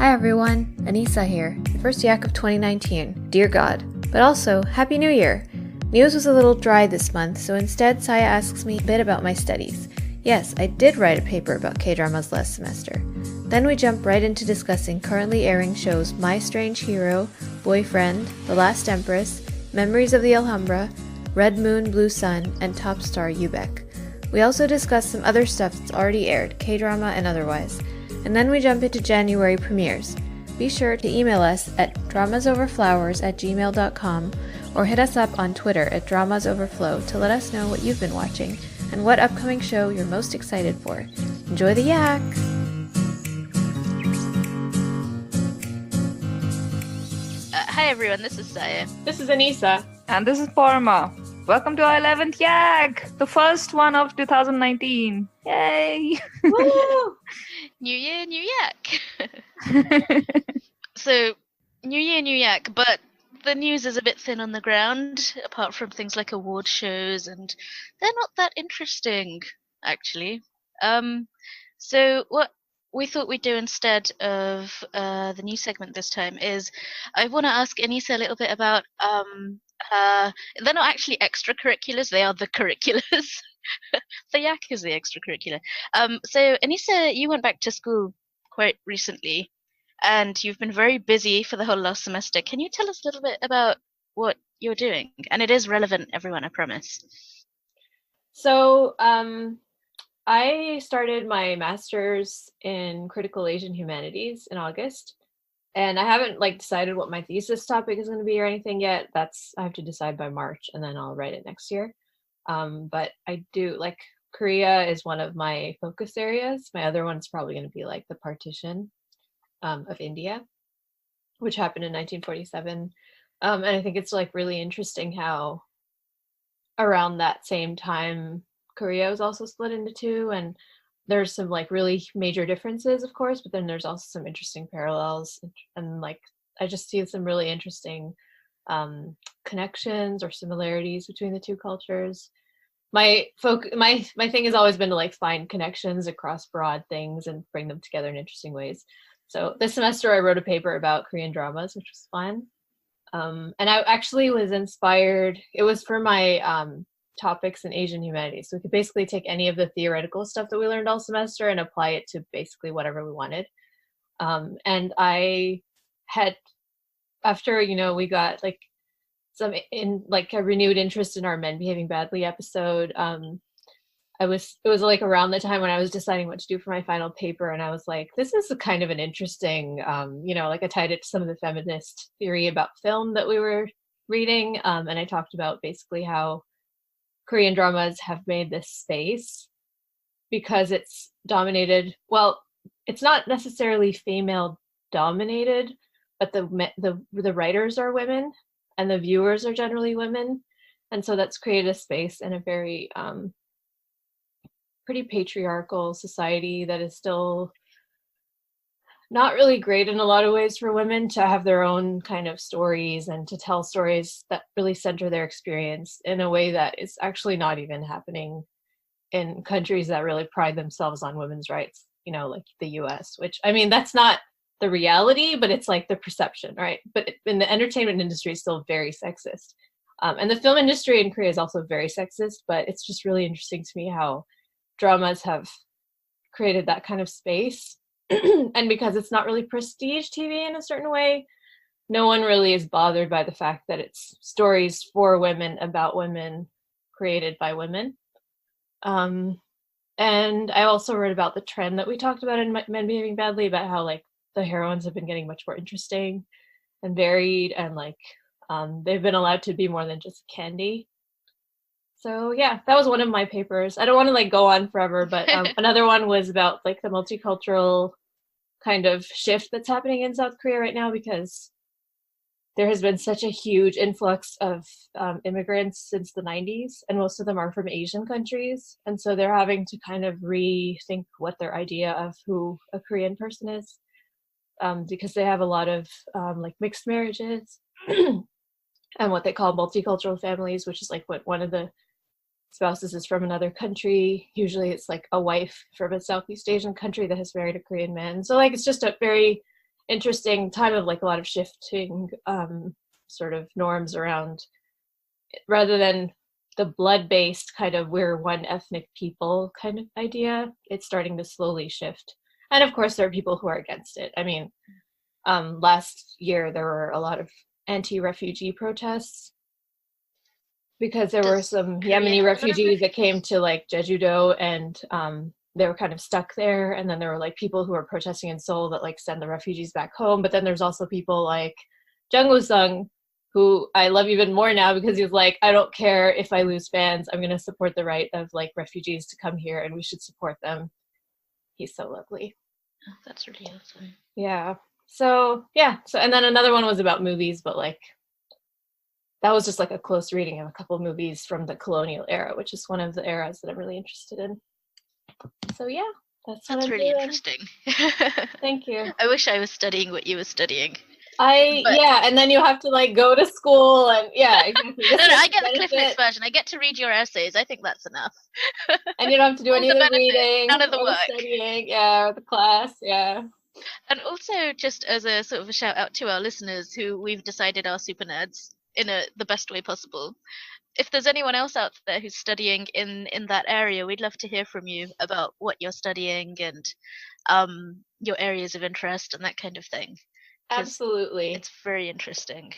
Hi everyone, Anisa here, the first yak of 2019, dear God, but also Happy New Year! News was a little dry this month, so instead Saya asks me a bit about my studies. Yes, I did write a paper about K-dramas last semester. Then we jump right into discussing currently airing shows My Strange Hero, Boyfriend, The Last Empress, Memories of the Alhambra, Red Moon, Blue Sun, and Top Star BAEK. We also discuss some other stuff that's already aired, K-drama and otherwise. And then we jump into January premieres. Be sure to email us at dramasoverflowers@gmail.com or hit us up on Twitter at dramasoverflow to let us know what you've been watching and what upcoming show you're most excited for. Enjoy the yak! Hi everyone, this is Saya. This is Anisa. And this is Paroma. Welcome to our 11th yak! The first one of 2019. Yay! Woo! New year, new yak. So, new year, new yak, but the news is a bit thin on the ground, apart from things like award shows, and they're not that interesting, actually. So what we thought we'd do instead of the new segment this time is I want to ask Anisa a little bit about they're not actually extracurriculars, they are the curriculars. The yak is the extracurricular. So Anisa, you went back to school quite recently and you've been very busy for the whole last semester. Can you tell us a little bit about what you're doing? And it is relevant, everyone, I promise. So I started my master's in critical Asian humanities in August. And I haven't decided what my thesis topic is going to be or anything yet. I have to decide by March and then I'll write it next year. But I do Korea is one of my focus areas. My other one's probably going to be the partition of India, which happened in 1947. And I think it's really interesting how around that same time Korea was also split into two, and there's some really major differences, of course, but then there's also some interesting parallels, and I just see some really interesting connections or similarities between the two cultures. My thing has always been to find connections across broad things and bring them together in interesting ways. So this semester I wrote a paper about Korean dramas, which was fun. And I actually was inspired. It was for my topics in Asian humanities. So we could basically take any of the theoretical stuff that we learned all semester and apply it to basically whatever we wanted. And I had, after, we got a renewed interest in our Men Behaving Badly episode. It was around the time when I was deciding what to do for my final paper, and I was like, this is kind of an interesting, I tied it to some of the feminist theory about film that we were reading, and I talked about basically how Korean dramas have made this space because it's dominated, well, it's not necessarily female dominated, but the writers are women and the viewers are generally women, and so that's created a space in a very pretty patriarchal society that is still not really great in a lot of ways for women to have their own kind of stories and to tell stories that really center their experience in a way that is actually not even happening in countries that really pride themselves on women's rights, like the US, which, I mean, that's not the reality, but it's the perception, right? But in the entertainment industry, it's still very sexist. And the film industry in Korea is also very sexist, but it's just really interesting to me how dramas have created that kind of space. And because it's not really prestige TV in a certain way, no one really is bothered by the fact that it's stories for women about women created by women. And I also read about the trend that we talked about in Men Behaving Badly, about how the heroines have been getting much more interesting and varied, and they've been allowed to be more than just candy. So yeah, that was one of my papers. I don't want to go on forever, but another one was about the multicultural kind of shift that's happening in South Korea right now, because there has been such a huge influx of immigrants since the 90s, and most of them are from Asian countries, and so they're having to kind of rethink what their idea of who a Korean person is, because they have a lot of mixed marriages and what they call multicultural families, which is what one of the spouses is from another country. Usually it's a wife from a Southeast Asian country that has married a Korean man. So it's just interesting time of like a lot of shifting sort of norms around, rather than the blood-based kind of we're one ethnic people kind of idea. It's starting to slowly shift. And of course, there are people who are against it. I mean, last year there were a lot of anti-refugee protests because there were some Yemeni refugees that came to like Jeju-do, and they were kind of stuck there. And then there were like people who were protesting in Seoul that like send the refugees back home. But then there's also people like Jung-woo-sung, who I love even more now because he was like, I don't care if I lose fans. I'm going to support the right of like refugees to come here, and we should support them. He's so lovely. Oh, that's really awesome. Yeah. So, yeah. So, and then another one was about movies, but like, that was just like a close reading of a couple of movies from the colonial era, which is one of the eras that I'm really interested in. So, yeah, that's really doing. interesting. Thank you. I wish I was studying what you were studying. Yeah, and then you have to like go to school, and yeah, exactly. No, I get the Cliff Notes version. I get to read your essays. I think that's enough. And you don't have to do any of the reading, none of the work, studying, yeah, or the class, yeah. And also, just as a sort of a shout out to our listeners who we've decided are super nerds in the best way possible. If there's anyone else out there who's studying in that area, we'd love to hear from you about what you're studying and your areas of interest and that kind of thing. Absolutely. It's very interesting.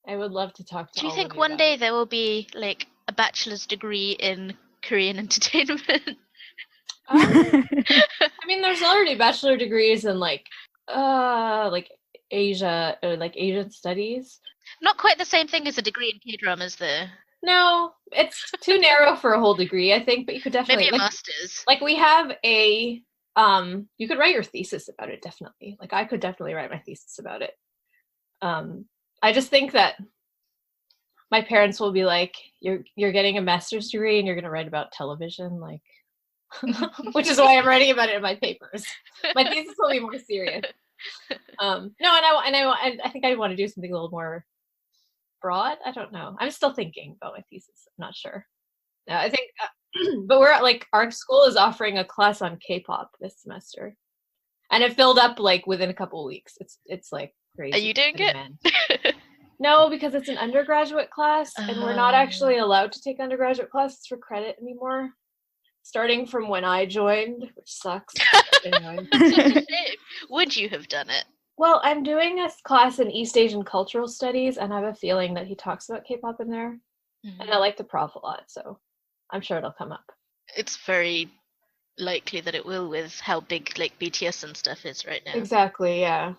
I would love to talk to Do you all think of you one about day it. there will be like a bachelor's degree in Korean entertainment? I mean, there's already bachelor degrees in like Asia, or like Asian studies. Not quite the same thing as a degree in K-dramas, though. No, it's too narrow for a whole degree, I think, but you could definitely Maybe a like, master's. Like we have a you could write your thesis about it, definitely. Like I could definitely write my thesis about it. I just think that my parents will be like, you're getting a master's degree and you're gonna write about television, like which is why I'm writing about it in my papers. My thesis will be more serious. No, I think I want to do something a little more broad. I don't know. I'm still thinking about my thesis. I'm not sure. No, I think, but we're like, our school is offering a class on K-pop this semester, and it filled up like within a couple of weeks. It's like crazy. Are you doing it? No, because it's an undergraduate class, and we're not actually allowed to take undergraduate classes for credit anymore. Starting from when I joined, which sucks. Anyway. Such a shame. Would you have done it? Well, I'm doing a class in East Asian Cultural Studies, and I have a feeling that he talks about K-pop in there. Mm-hmm. And I like the prof a lot, so I'm sure it'll come up. It's very likely that it will, with how big like BTS and stuff is right now. Exactly, yeah.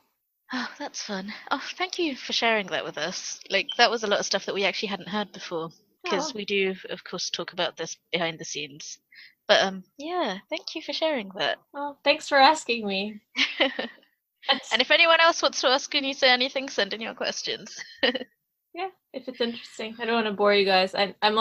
Oh, that's fun. Oh, thank you for sharing that with us. Like, that was a lot of stuff that we actually hadn't heard before. Because we do, of course, talk about this behind the scenes. But yeah, thank you for sharing that. Well, thanks for asking me. And if anyone else wants to ask Anisa anything, send in your questions. Yeah, if it's interesting. I don't want to bore you guys. I'm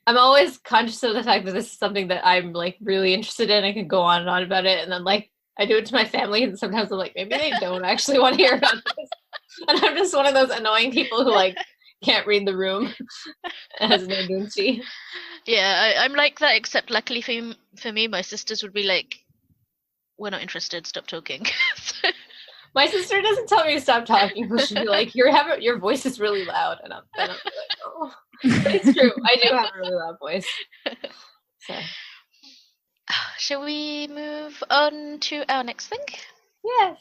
always conscious of the fact that this is something that I'm like really interested in. I can go on and on about it, and then like I do it to my family, and sometimes I'm like, maybe they don't actually want to hear about this. And I'm just one of those annoying people who like can't read the room as no dunchi. Yeah, I'm like that, except luckily for me, my sisters would be like, we're not interested, stop talking. My sister doesn't tell me to stop talking, but she'll be like, your voice is really loud. And I'm like, oh. But it's true. I do have a really loud voice. So. Shall we move on to our next thing? Yes.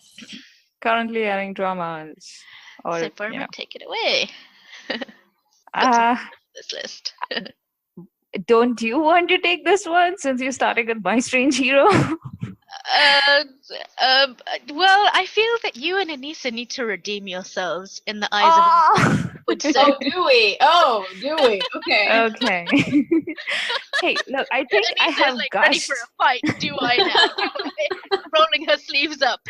Currently airing dramas. Or, so Paroma, take it away. This list. Don't you want to take this one since you're starting with My Strange Hero? Well, I feel that you and Anisa need to redeem yourselves in the eyes of would say. Oh, do we? Okay. Okay. Hey, look, I think Anisa I have like, gushed. ready for a fight. Do I now? Rolling her sleeves up.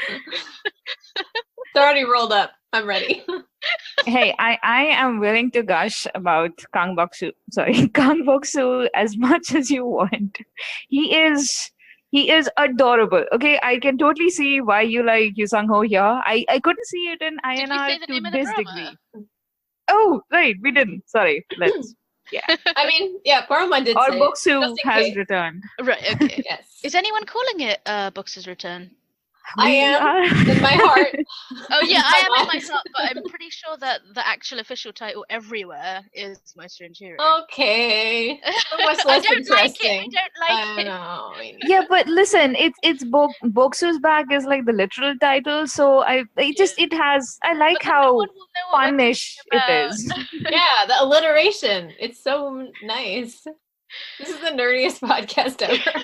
It's already rolled up. I'm ready. Hey, I am willing to gush about Kang Bok-soo as much as you want. He is adorable. Okay, I can totally see why you like Yoo Sang-ho here. I couldn't see it in Did we INR say the to name of the this drama? degree. Oh, right, we didn't. Sorry. Let's. Yeah. I mean, yeah, Paroma did Or say Bok-soo just in has case. returned. Right, okay. Yes. Is anyone calling it Box's Return? I am in my heart. Oh yeah, In I my am in my mind. heart, but I'm pretty sure that the actual official title everywhere is My Strange Hero. Okay. So much I less don't interesting. like it. I don't like it. know. Me Yeah, but listen, it's Boksu's back is like the literal title, so it has I like But then no how one will know what we're talking funish it about. is. Yeah, the alliteration. It's so nice. This is the nerdiest podcast ever.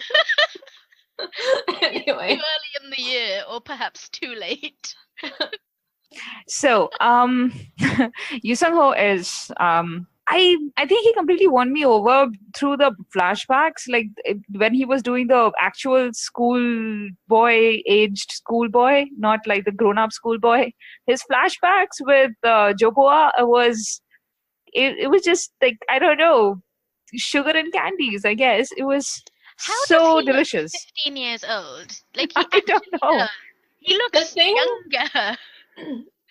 Anyway. Too early in the year, or perhaps too late. So, Yu Sung-ho is I think he completely won me over through the flashbacks, like when he was doing the actual schoolboy aged schoolboy, not like the grown up schoolboy. His flashbacks with Joboa it was just like, I don't know, sugar and candies. I guess it was How so does he delicious. look 15 years old? Like he I don't know. does. He looks younger.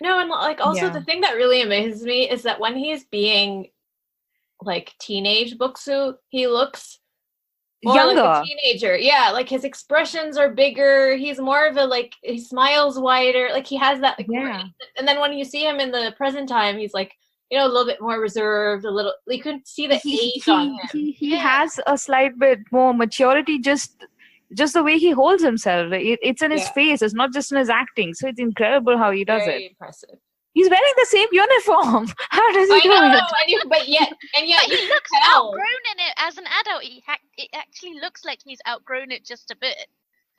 No, and like also Yeah. the thing that really amazes me is that when he's being like teenage Boksu, he looks more Younger. like a teenager. Yeah, like his expressions are bigger. He's more of a like, he smiles wider. Like he has that like, Yeah. and then when you see him in the present time, he's like, you know, a little bit more reserved, a little, you can see the age on him. He has a slight bit more maturity, just the way he holds himself. It's in his face. It's not just in his acting. So it's incredible how he does Very it. impressive. He's wearing the same uniform. How does he I do know, it? but yet But you he looks tell. outgrown in it as an adult. It actually looks like he's outgrown it just a bit.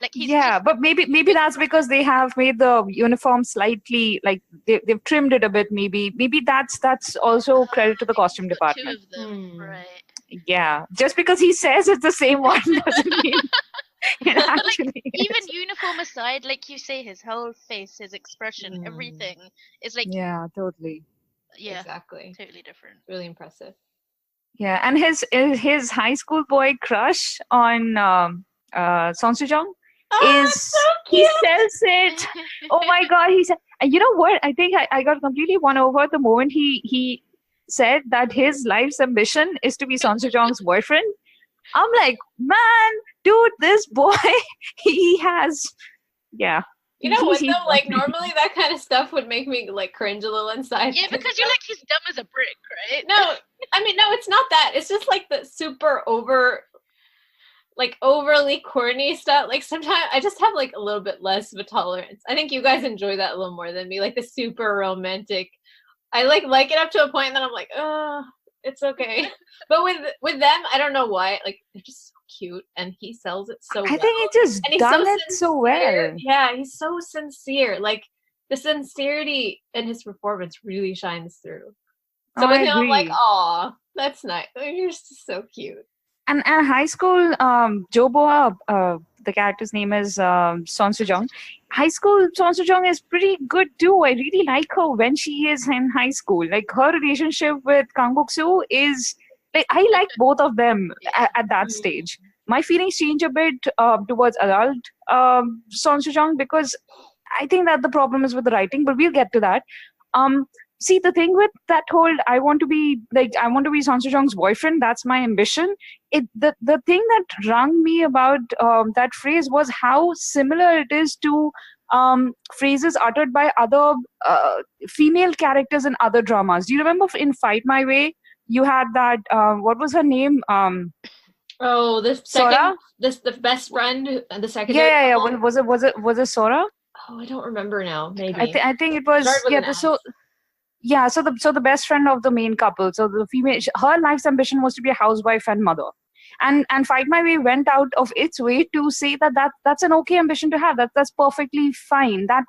Like he's Yeah, just, but maybe that's because they have made the uniform slightly, like they've trimmed it a bit. Maybe that's also credit to the costume put department. two of them, right? Yeah, just because he says it's the same one doesn't mean it But like, actually even is. uniform aside, like you say, his whole face, his expression, everything is like, Yeah, totally. yeah, Exactly. totally different. Really impressive. Yeah, and his high school boy crush on Song Soo-jung is so he cute. sells it. Oh my god, he said, and you know what? I think I got completely won over the moment he said that his life's ambition is to be Song Soo-jung's boyfriend. I'm like, man, dude, this boy, he has, yeah. You know what He's though? Like normally that kind of stuff would make me like cringe a little inside. Yeah, because you're like, he's dumb as a brick, right? No, I mean no, it's not that. It's just like the super overly corny stuff. Like sometimes I just have like a little bit less of a tolerance. I think you guys enjoy that a little more than me. Like the super romantic. I like it up to a point, and then I'm like, oh, it's okay. But with them, I don't know why. Like they're just so cute, and he sells it so well. I think he just And he's done so it so sincere. well. Yeah, he's so sincere. Like the sincerity in his performance really shines through. So Oh, with I him, I'm like, agree. aw, that's nice. You're just so cute. And high school, Joboa, the character's name is Son Soo-jung. High school Son Soo-jung is pretty good too. I really like her when she is in high school. Like her relationship with Kang Bok-soo is like, I like both of them at that stage. My feelings change a bit towards adult Son Soo-jung because I think that the problem is with the writing, but we'll get to that. See, the thing with that whole I want to be Son Soo-jung's boyfriend, that's my ambition. The thing that wrung me about that phrase was how similar it is to phrases uttered by other female characters in other dramas. Do you remember in Fight My Way, you had that, what was her name? Oh, the Sora? second, the best friend, the second. Yeah. Was it Sora? Oh, I don't remember now. Maybe. I think it was, Started with yeah. an S. So the best friend of the main couple. So the female, her life's ambition was to be a housewife and mother. And Fight My Way went out of its way to say that's an okay ambition to have. That's perfectly fine. That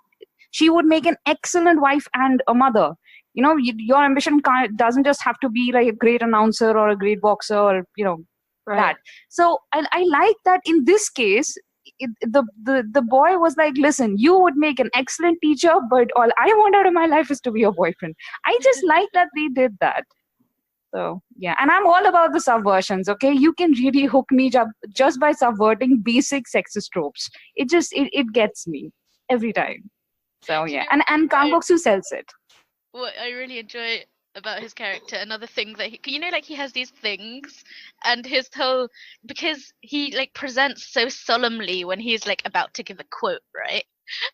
she would make an excellent wife and a mother. You know, your ambition doesn't just have to be like a great announcer or a great boxer or that. So I like that in this case. The boy was like, listen, you would make an excellent teacher, but all I want out of my life is to be your boyfriend. I just like that they did that. So yeah, and I'm all about the subversions. Okay, you can really hook me just by subverting basic sexist tropes. It gets me every time. So yeah, and Kang Bok-soo sells it. What I really enjoy about his character, another thing that he has these things, and his whole, because he like presents so solemnly when he's like about to give a quote, right?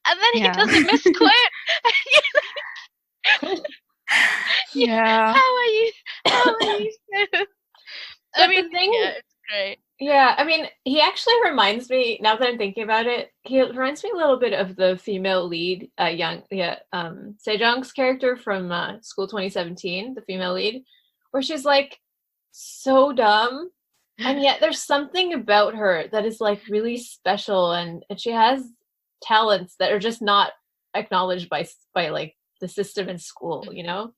and then he Yeah. does a misquote. Yeah. How are you? How are you? I But mean, the thing, yeah, it's great. yeah, I mean, he actually reminds me, now that I'm thinking about it, he reminds me a little bit of the female lead, Sejong's character from School 2017, the female lead, where she's like so dumb, and yet there's something about her that is like really special, and she has talents that are just not acknowledged by like the system in school, you know?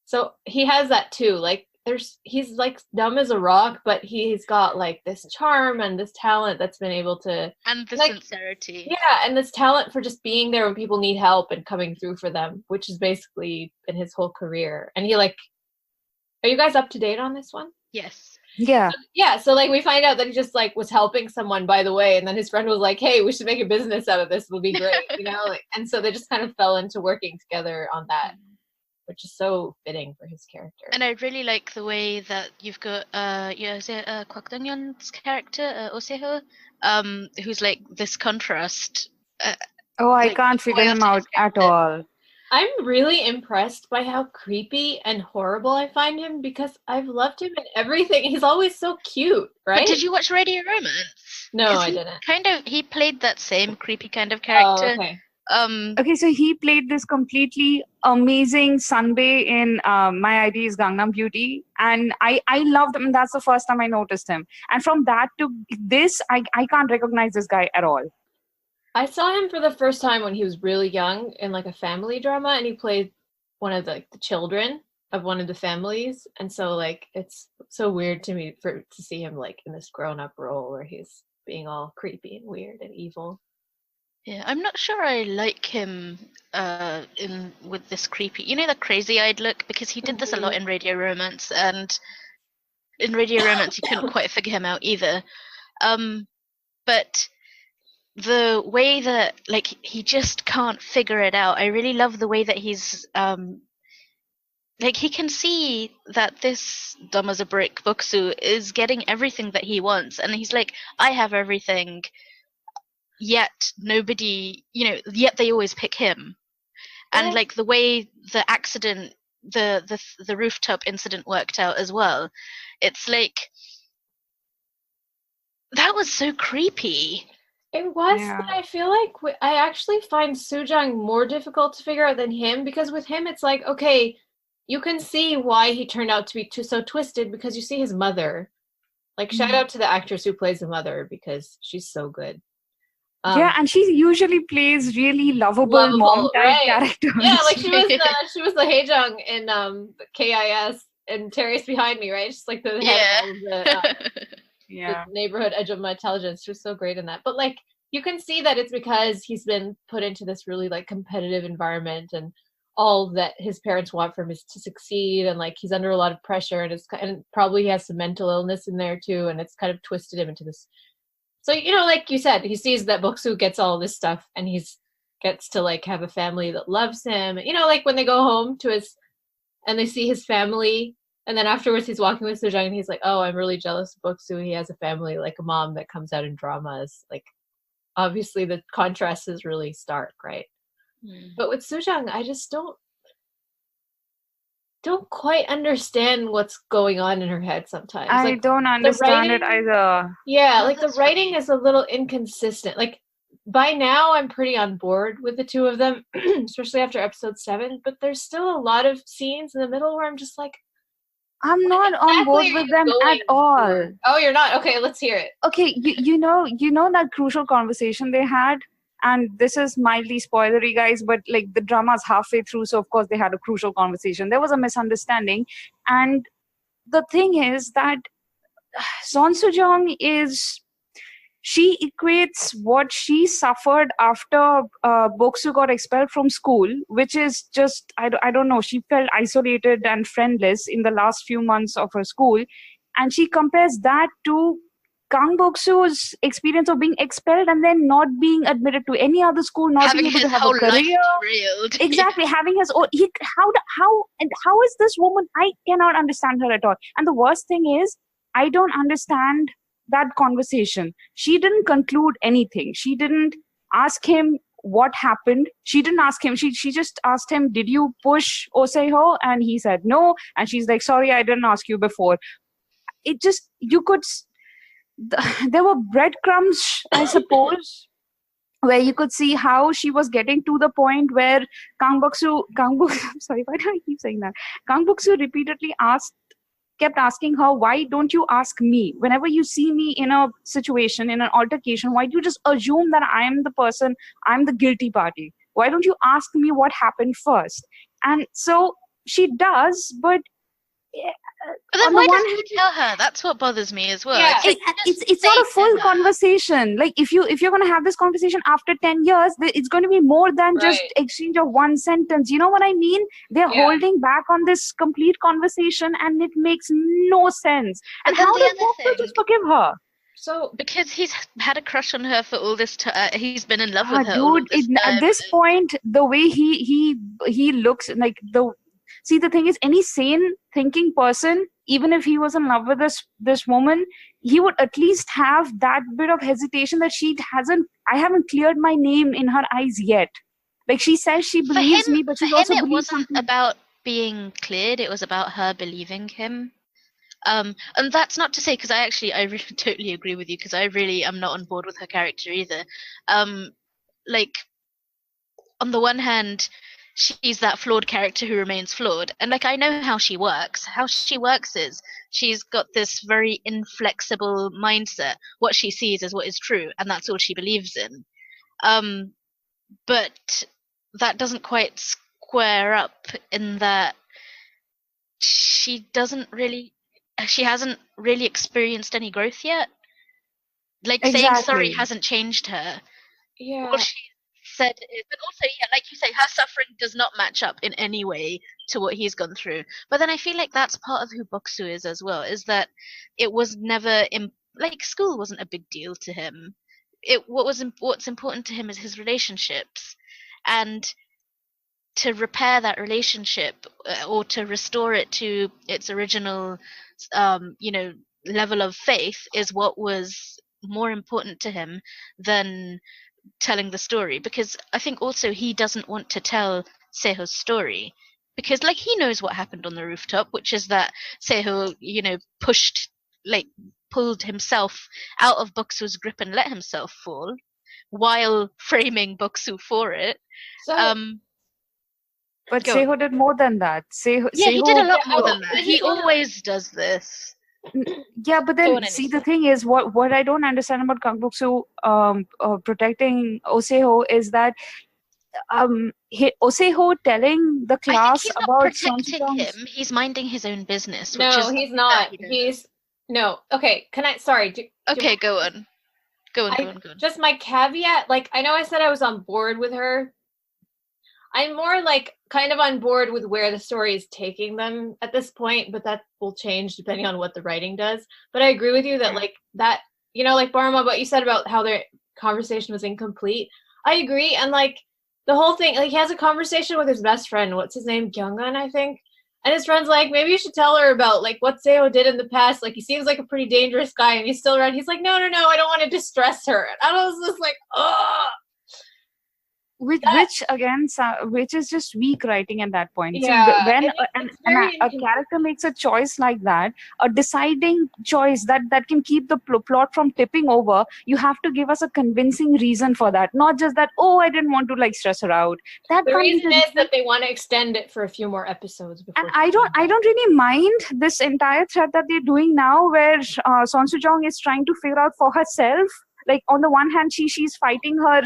So he has that too. Like he's like dumb as a rock, but he's got like this charm and this talent that's been able to, And the like, sincerity. yeah, and this talent for just being there when people need help and coming through for them, which is basically been his whole career. And he like, are you guys up to date on this one? Yes. Yeah. Yeah, so like we find out that he just like was helping someone by the way, and then his friend was like, hey, we should make a business out of this, it'll be great, you know? Like, and so they just kind of fell into working together on that, which is so fitting for his character. And I really like the way that you've got Kwak Dong-yeon's character, Oh Se-ho, who's like this contrast. Oh, I Like, can't figure loyal him to his out at character. all. I'm really impressed by how creepy and horrible I find him, because I've loved him in everything. He's always so cute, right? But did you watch Radio Romance? No, 'Cause I he didn't. he played that same creepy kind of Oh, character. okay. Okay, so he played this completely amazing Sunbae in My ID is Gangnam Beauty, and I loved him. That's the first time I noticed him, and from that to this, I can't recognize this guy at all. I saw him for the first time when he was really young in like a family drama, and he played one of the children of one of the families, and so like it's so weird to me to see him like in this grown-up role where he's being all creepy and weird and evil. Yeah, I'm not sure I like him in with this creepy, the crazy-eyed look, because he did this a lot in Radio Romance, and in Radio Romance you couldn't quite figure him out either. But the way that like he just can't figure it out, I really love the way that he's like he can see that this dumb as a brick Boksu is getting everything that he wants, and he's like, I have everything, yet nobody, yet they always pick him. And Yeah. like the way the accident, the rooftop incident worked out as well, it's like that was so creepy. It was, Yeah. but I feel like I actually find Sujang more difficult to figure out than him, because with him it's like, okay, you can see why he turned out to be so twisted, because you see his mother. Like, shout out to the actress who plays the mother, because she's so good. Yeah, and she usually plays really lovable mom type right. characters. Yeah, like she was the Haejung in the KIS, and Terry's behind me, right? She's like the head of the neighborhood edge of my intelligence. She was so great in that. But like you can see that it's because he's been put into this really like competitive environment, and all that his parents want from him is to succeed, and like he's under a lot of pressure, and probably he has some mental illness in there too, and it's kind of twisted him into this. So, like you said, he sees that Boksu gets all this stuff, and gets to like have a family that loves him. Like when they go home and they see his family, and then afterwards he's walking with Sujang, and he's like, oh, I'm really jealous of Boksu. He has a family, like a mom that comes out in dramas. Like, obviously the contrast is really stark, right? But with Sujang, I just don't quite understand what's going on in her head sometimes. I don't understand it either. Yeah, Oh, like the that's writing funny. is a little inconsistent. Like by now I'm pretty on board with the two of them, especially after episode 7, but there's still a lot of scenes in the middle where I'm just like, I'm not on board with them at all. Oh, you're not? Okay, let's hear it. Okay, you know that crucial conversation they had, and this is mildly spoilery, guys, but like the drama's halfway through, so of course they had a crucial conversation. There was a misunderstanding, and the thing is that Son Soo-jung she equates what she suffered after Boksu got expelled from school, which is just, I don't know, she felt isolated and friendless in the last few months of her school. And she compares that to Kang Boksu's experience of being expelled and then not being admitted to any other school, not Having being able his to have whole a career. life derailed. Exactly, having his own. How is this woman? I cannot understand her at all. And the worst thing is, I don't understand that conversation. She didn't conclude anything. She didn't ask him what happened. She didn't ask him. She just asked him, did you push Oseho? And he said no. And she's like, sorry, I didn't ask you before. It just, there were breadcrumbs, I suppose, where you could see how she was getting to the point where Kang Boksu, sorry, why do I keep saying that? Kang Boksu repeatedly kept asking her, why don't you ask me? Whenever you see me in a situation, in an altercation, why do you just assume that I am the person, I'm the guilty party? Why don't you ask me what happened first? And so she does, but But then on why the one doesn't hand, he tell her? That's what bothers me as well. Yeah. It's like, it's not a full conversation. Like if you're going to have this conversation after 10 years, it's going to be more than just Right. exchange of one sentence. You know what I mean? They're Yeah. holding back on this complete conversation, and it makes no sense. And But then how the did other Boksu thing- just forgive her? So because he's had a crush on her for all this time. He's been in love with her all Dude, of this time. at this point, the way he looks, like the thing is, any sane thinking person, even if he was in love with this woman, he would at least have that bit of hesitation that I haven't cleared my name in her eyes yet. Like she says she For believes him, me, but for she him also it believes wasn't something. about being cleared. It was about her believing him. And that's not to say, because I really totally agree with you, because I really am not on board with her character either. Like, on the one hand, she's that flawed character who remains flawed, and like I know how she works. How she works is she's got this very inflexible mindset. What she sees is what is true, and that's all she believes in. But that doesn't quite square up in that she hasn't really experienced any growth yet. Like saying sorry Exactly. hasn't changed her. yeah. All she said is, but also, yeah, like you say, her suffering does not match up in any way to what he's gone through. But then I feel like that's part of who Boksu is as well, is that it was never like school wasn't a big deal to him. What's important to him is his relationships, and to repair that relationship or to restore it to its original level of faith is what was more important to him than telling the story. Because I think also he doesn't want to tell Seho's story, because like he knows what happened on the rooftop, which is that Seho pulled himself out of Boksu's grip and let himself fall while framing Boksu for it. So But Go on. Seho did more than that. Yeah, he did a lot Yeah, more well, than that. this He is one of- always does this. Yeah, but Go then on, see, Anisa. the thing is, what I don't understand about Kang Boksu protecting Oseho is that Oseho telling the I think class he's not about Son protecting Sujong's- him. He's minding his own business. Which no, is he's something that not. he does. He's no. Okay, can I? Sorry. Okay, go on. Go on. Just my caveat. Like, I know I said I was on board with her. I'm more like kind of on board with where the story is taking them at this point, but that will change depending on what the writing does. But I agree with you that like that, like Paroma, what you said about how their conversation was incomplete. I agree, and like the whole thing, like he has a conversation with his best friend. What's his name? Kyungun, I think. And his friend's like, maybe you should tell her about like what Seo did in the past. Like he seems like a pretty dangerous guy, and he's still around. He's like, no, I don't want to distress her. And I was just like, oh. Which is just weak writing at that point. Yeah, So when it's very a character makes a choice like that, a deciding choice that can keep the plot from tipping over, you have to give us a convincing reason for that, not just that, oh, I didn't want to like stress her out. That The can't be reason the is reason. that they want to extend it for a few more episodes before. And I don't really mind this entire thread that they're doing now, where Son Sujong is trying to figure out for herself. Like on the one hand, she's fighting her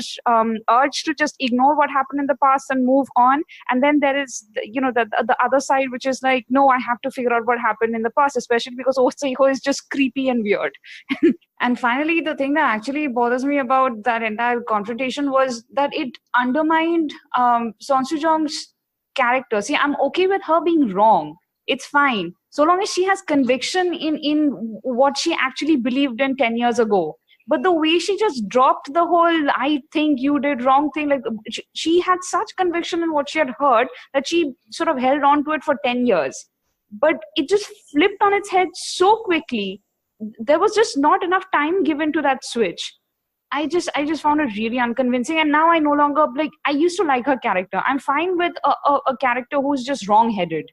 urge to just ignore what happened in the past and move on, and then there is the other side, which is like, no, I have to figure out what happened in the past, especially because Oseho is just creepy and weird. And finally, the thing that actually bothers me about that entire confrontation was that it undermined Son Sujong's character. See, I'm okay with her being wrong. It's fine so long as she has conviction in what she actually believed in 10 years ago. But the way she just dropped the whole I think you did wrong thing, like she had such conviction in what she had heard that she sort of held on to it for 10 years. But it just flipped on its head so quickly. There was just not enough time given to that switch. I just found it really unconvincing, and now I no longer like. I used to like her character. I'm fine with a character who's just wrong-headed,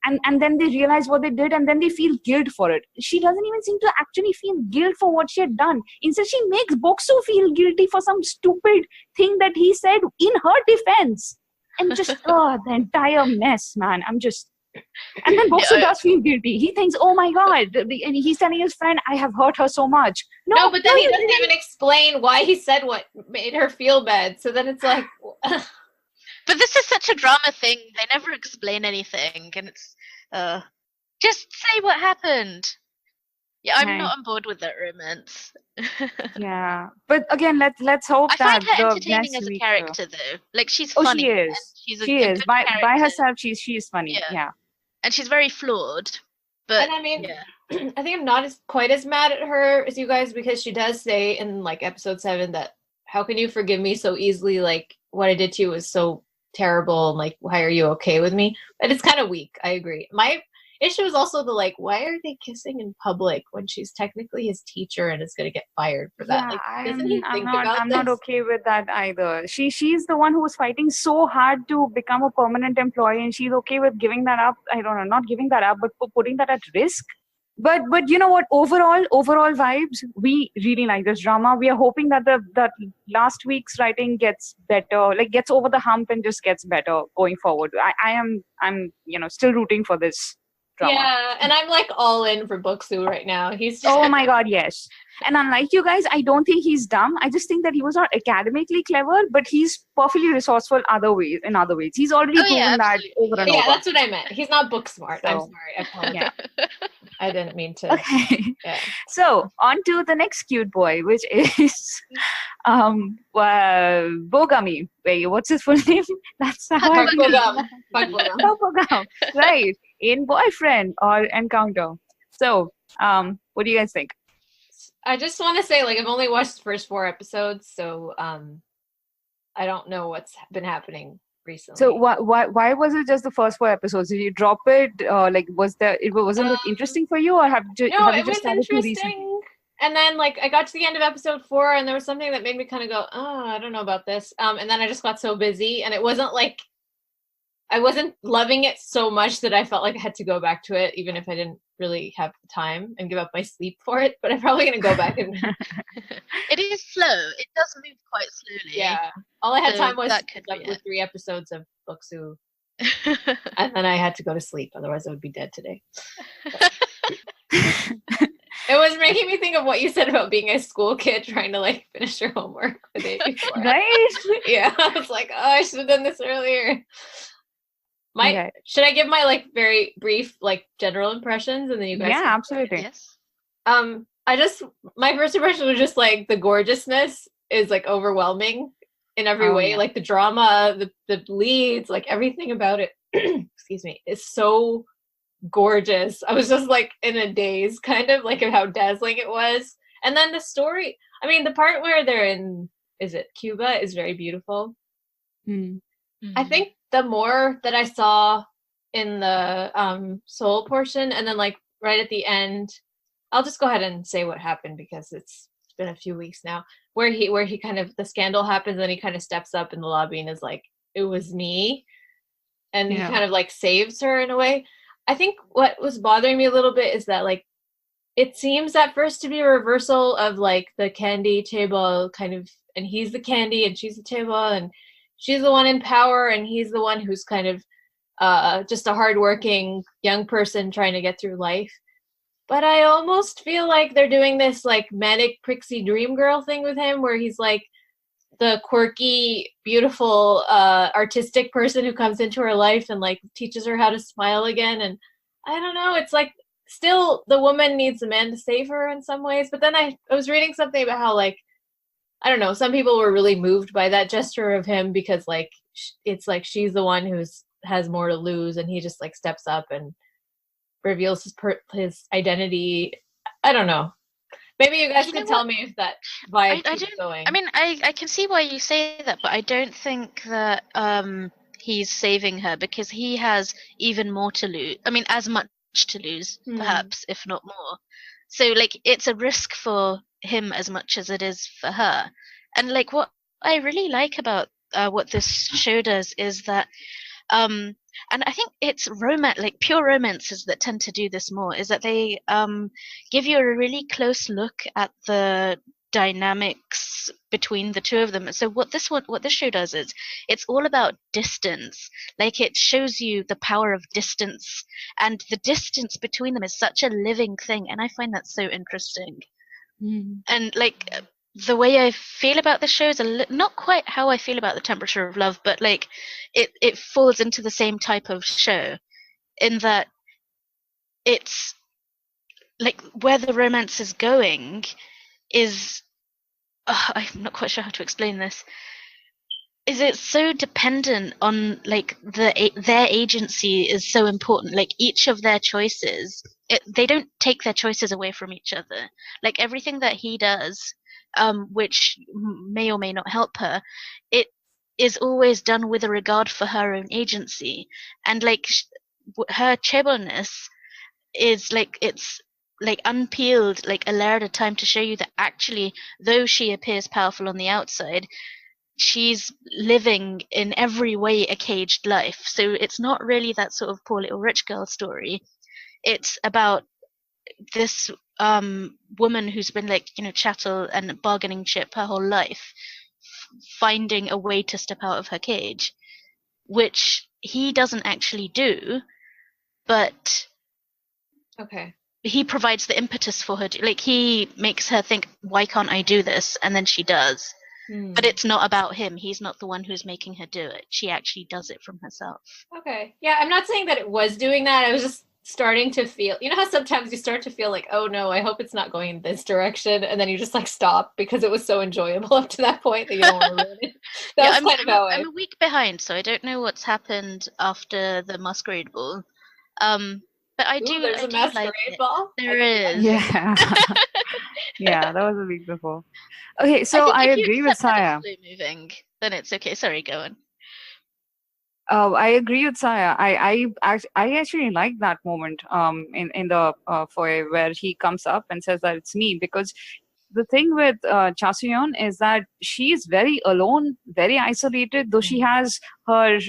and then they realize what they did, and then they feel guilt for it. She doesn't even seem to actually feel guilt for what she had done. Instead, she makes Boksu feel guilty for some stupid thing that he said in her defense, and just the entire mess, man. And then Boksu does feel guilty. He thinks, oh my god, and he's telling his friend, I have hurt her so much. No, but then he doesn't even explain why he said what made her feel bad. So then it's like... But this is such a drama thing. They never explain anything. And it's... just say what happened. Yeah, I'm not on board with that romance. Yeah. But again, let's hope I that find her entertaining as a character, though. Like, she's funny. She is. She is. By herself, she is funny. Yeah. And she's very flawed. But and I mean, I think I'm not quite as mad at her as you guys, because she does say in like episode 7 that, how can you forgive me so easily? Like, what I did to you was so terrible. And like, why are you okay with me? But it's kind of weak. I agree. My issue is also the like, why are they kissing in public when she's technically his teacher and is going to get fired for that? Yeah, like, I'm not okay with that either. She's the one who was fighting so hard to become a permanent employee, and she's okay with giving that up. I don't know, not giving that up, but putting that at risk. But you know what? Overall vibes, we really like this drama. We are hoping that that last week's writing gets better, like gets over the hump and just gets better going forward. I'm still rooting for this drama. Yeah, and I'm like all in for Boksu right now. He's just... Oh my god, yes. And unlike you guys, I don't think he's dumb. I just think that he was not academically clever, but he's perfectly resourceful in other ways. He's already proven that over and over. Yeah, that's what I meant. He's not book smart. So, I'm sorry. I apologize. Yeah. I didn't mean to. Okay. Yeah. So on to the next cute boy, which is Bogami. Wait, what's his full name? That's how Bogam. Right. In Boyfriend or Encounter. So, what do you guys think? I just want to say, like, I've only watched the first 4 episodes, so I don't know what's been happening recently. So why was it just the first 4 episodes? Did you drop it? Wasn't it interesting for you, or have you just started too recently? And then like I got to the end of episode 4, and there was something that made me kind of go, oh, I don't know about this. And then I just got so busy, and it wasn't like I wasn't loving it so much that I felt like I had to go back to it, even if I didn't really have the time and give up my sleep for it. But I'm probably going to go back and... It is slow. It does move quite slowly. Yeah. All I had time was with 3 episodes of Boksu. And then I had to go to sleep. Otherwise I would be dead today. It was making me think of what you said about being a school kid trying to like finish your homework the day before. Right? Yeah. I was like, oh, I should have done this earlier. Should I give my like very brief like general impressions, and then you guys? Yeah, absolutely. Yes. My first impression was just like the gorgeousness is like overwhelming in every way. Yeah. Like the drama, the leads, like everything about it. Excuse me, is so gorgeous. I was just like in a daze, kind of like of how dazzling it was. And then the story. I mean, the part where they're in Cuba is very beautiful. Mm-hmm. I think the more that I saw in the soul portion, and then like right at the end, I'll just go ahead and say what happened because it's been a few weeks now, where he kind of, the scandal happens and he kind of steps up in the lobby and is like, it was me, and he kind of like saves her in a way. I think what was bothering me a little bit is that like it seems at first to be a reversal of like the candy table kind of, and he's the candy and she's the table, and she's the one in power, and he's the one who's kind of just a hardworking young person trying to get through life. But I almost feel like they're doing this like manic pixie dream girl thing with him, where he's like the quirky, beautiful, artistic person who comes into her life and like teaches her how to smile again. And I don't know, it's like still the woman needs a man to save her in some ways. But then I was reading something about how like, I don't know, some people were really moved by that gesture of him because like it's like she's the one has more to lose, and he just like steps up and reveals his identity. I don't know. Maybe you guys can tell me if that vibe keeps going. I mean, I can see why you say that, but I don't think that he's saving her because he has even more to lose. I mean, as much to lose, perhaps, if not more. So like it's a risk for him as much as it is for her. And like what I really like about what this show does is that and I think it's romance, like pure romances that tend to do this more, is that they give you a really close look at the dynamics between the two of them. So what this show does is it's all about distance. Like it shows you the power of distance, and the distance between them is such a living thing, and I find that so interesting. And like the way I feel about the show is not quite how I feel about The Temperature of Love, but like it falls into the same type of show, in that it's like where the romance is going is I'm not quite sure how to explain this. Is it so dependent on like their agency is so important. Like each of their choices, they don't take their choices away from each other. Like everything that he does, which may or may not help her, it is always done with a regard for her own agency. And like her chaebol-ness is like, it's like unpeeled like a layer at a time to show you that actually, though she appears powerful on the outside, she's living in every way a caged life. So it's not really that sort of poor little rich girl story. It's about this woman who's been like, you know, chattel and bargaining chip her whole life, finding a way to step out of her cage, which he doesn't actually do, but he provides the impetus for her to, like, he makes her think, why can't I do this? And then she does. But it's not about him. He's not the one who's making her do it. She actually does it from herself. Okay. Yeah, I'm not saying that it was doing that. I was just starting to feel, you know how sometimes you start to feel like, oh no, I hope it's not going in this direction, and then you just like stop because it was so enjoyable up to that point that you don't want to ruin it. That's kind of how I'm a week behind, so I don't know what's happened after the Masquerade Ball. But I do. There's a Masquerade Ball? There is. Yeah. Yeah, that was a week before. Okay, so I agree with Saya. Moving, then it's okay. Sorry, go on. I agree with Saya. I actually like that moment in the foyer where he comes up and says that it's me, because the thing with Cha Soo-yeon is that she is very alone, very isolated, though she has her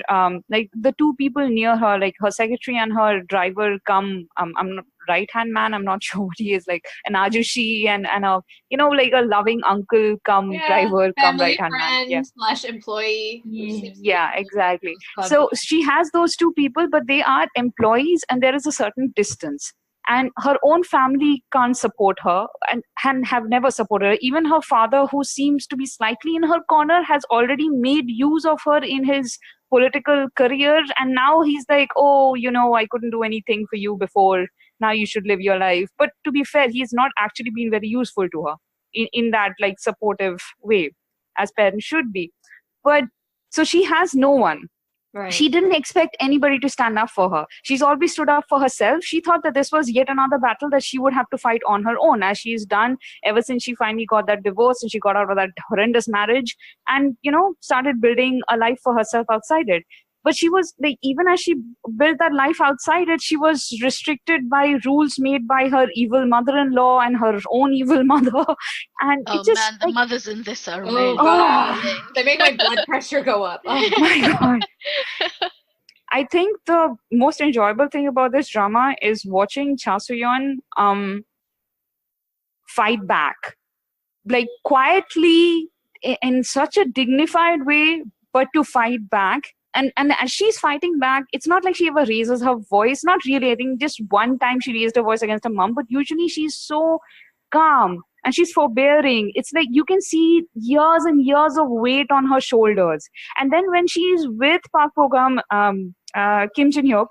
like the two people near her, like her secretary and her driver come I'm not right-hand man, I'm not sure what he is, like an AJUSSHI and a, you know, like a loving uncle come driver come right-hand man slash employee. Yeah, exactly. So she has those two people, but they are employees and there is a certain distance. And her own family can't support her and have never supported her. Even her father, who seems to be slightly in her corner, has already made use of her in his political career. And now he's like, oh, you know, I couldn't do anything for you before. Now you should live your life. But to be fair, he's not actually been very useful to her in that like supportive way, as parents should be. But so she has no one. Right. She didn't expect anybody to stand up for her. She's always stood up for herself. She thought that this was yet another battle that she would have to fight on her own, as she's done ever since she finally got that divorce and she got out of that horrendous marriage and, you know, started building a life for herself outside it. But she was like, even as she built that life outside it, she was restricted by rules made by her evil mother-in-law and her own evil mother. And oh it just, man, the mothers in this are they make my blood pressure go up. Oh my god. I think the most enjoyable thing about this drama is watching Cha Soo-yeon fight back, like quietly in such a dignified way, but to fight back. And as she's fighting back, it's not like she ever raises her voice. Not really. I think just one time she raised her voice against her mom, but usually she's so calm and she's forbearing. It's like you can see years and years of weight on her shoulders. And then when she's with Park Bo-gum, Kim Jin-hyuk,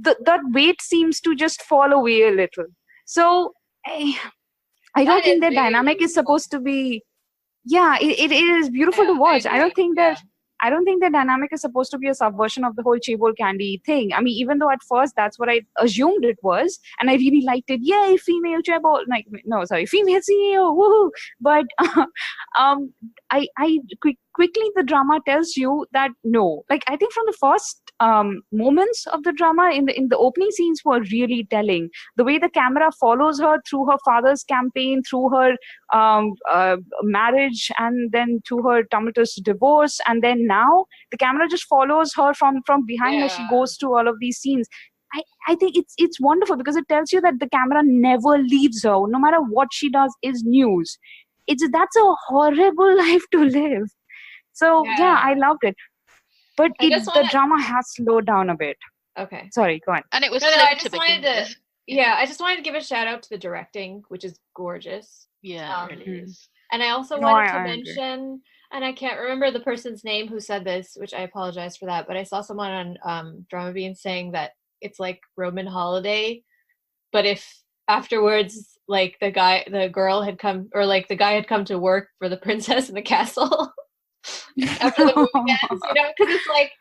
that weight seems to just fall away a little. So I don't think the dynamic is supposed to be. Yeah, it is beautiful to watch. I don't think that. I don't think the dynamic is supposed to be a subversion of the whole chaebol candy thing. I mean, even though at first that's what I assumed it was, and I really liked it. Yay, female chaebol! Like, no, sorry, female CEO, woohoo! But I quickly the drama tells you that no, like I think from the first moments of the drama in the opening scenes were really telling. The way the camera follows her through her father's campaign, through her marriage, and then to her tumultuous divorce, and then now the camera just follows her from behind as she goes through all of these scenes. I think it's wonderful because it tells you that the camera never leaves her. No matter what she does is news. That's a horrible life to live. So yeah, I loved it. But the drama has slowed down a bit. Okay. Sorry, go on. And it was I just wanted to I just wanted to give a shout out to the directing, which is gorgeous. Yeah, it really is. And I also wanted to mention, and I can't remember the person's name who said this, which I apologize for that, but I saw someone on Drama Bean saying that it's like Roman holiday, but if afterwards, like the guy had come to work for the princess in the castle after the movie ends, because it's like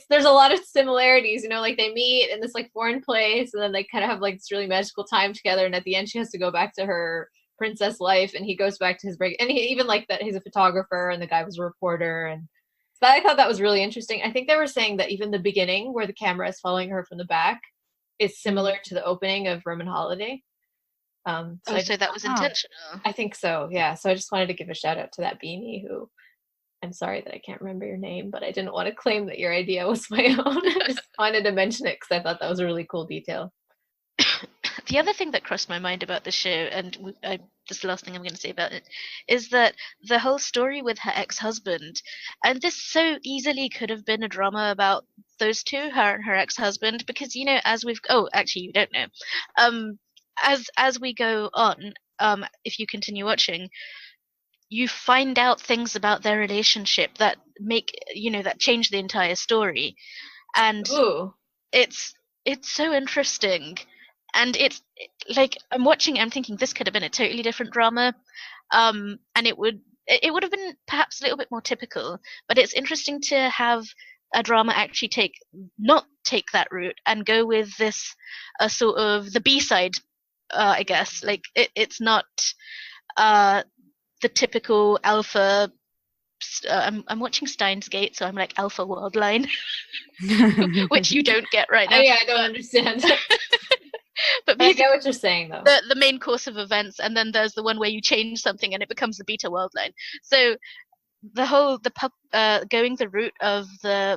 there's a lot of similarities, like they meet in this like foreign place and then they kind of have like this really magical time together, and at the end she has to go back to her princess life and he goes back to his break, and he even like that he's a photographer and the guy was a reporter, and so I thought that was really interesting. I think they were saying that even the beginning where the camera is following her from the back is similar to the opening of Roman Holiday. So that was intentional. I think so, yeah. So I just wanted to give a shout out to that beanie who, I'm sorry that I can't remember your name, but I didn't want to claim that your idea was my own. I just wanted to mention it because I thought that was a really cool detail. The other thing that crossed my mind about the show, and just the last thing I'm going to say about it, is that the whole story with her ex-husband, and this so easily could have been a drama about those two, her and her ex-husband, because as we've actually you don't know, as we go on, if you continue watching, you find out things about their relationship that make that change the entire story, and it's so interesting. And it's like I'm watching, I'm thinking this could have been a totally different drama, and it would have been perhaps a little bit more typical. But it's interesting to have a drama actually not take that route and go with this sort of the B-side, I guess. Like it's not the typical alpha. I'm watching Steins Gate, so I'm like alpha world line, which you don't get right now. I don't understand. But I get what you're saying, though. The main course of events, and then there's the one where you change something and it becomes the beta world line. So going the route of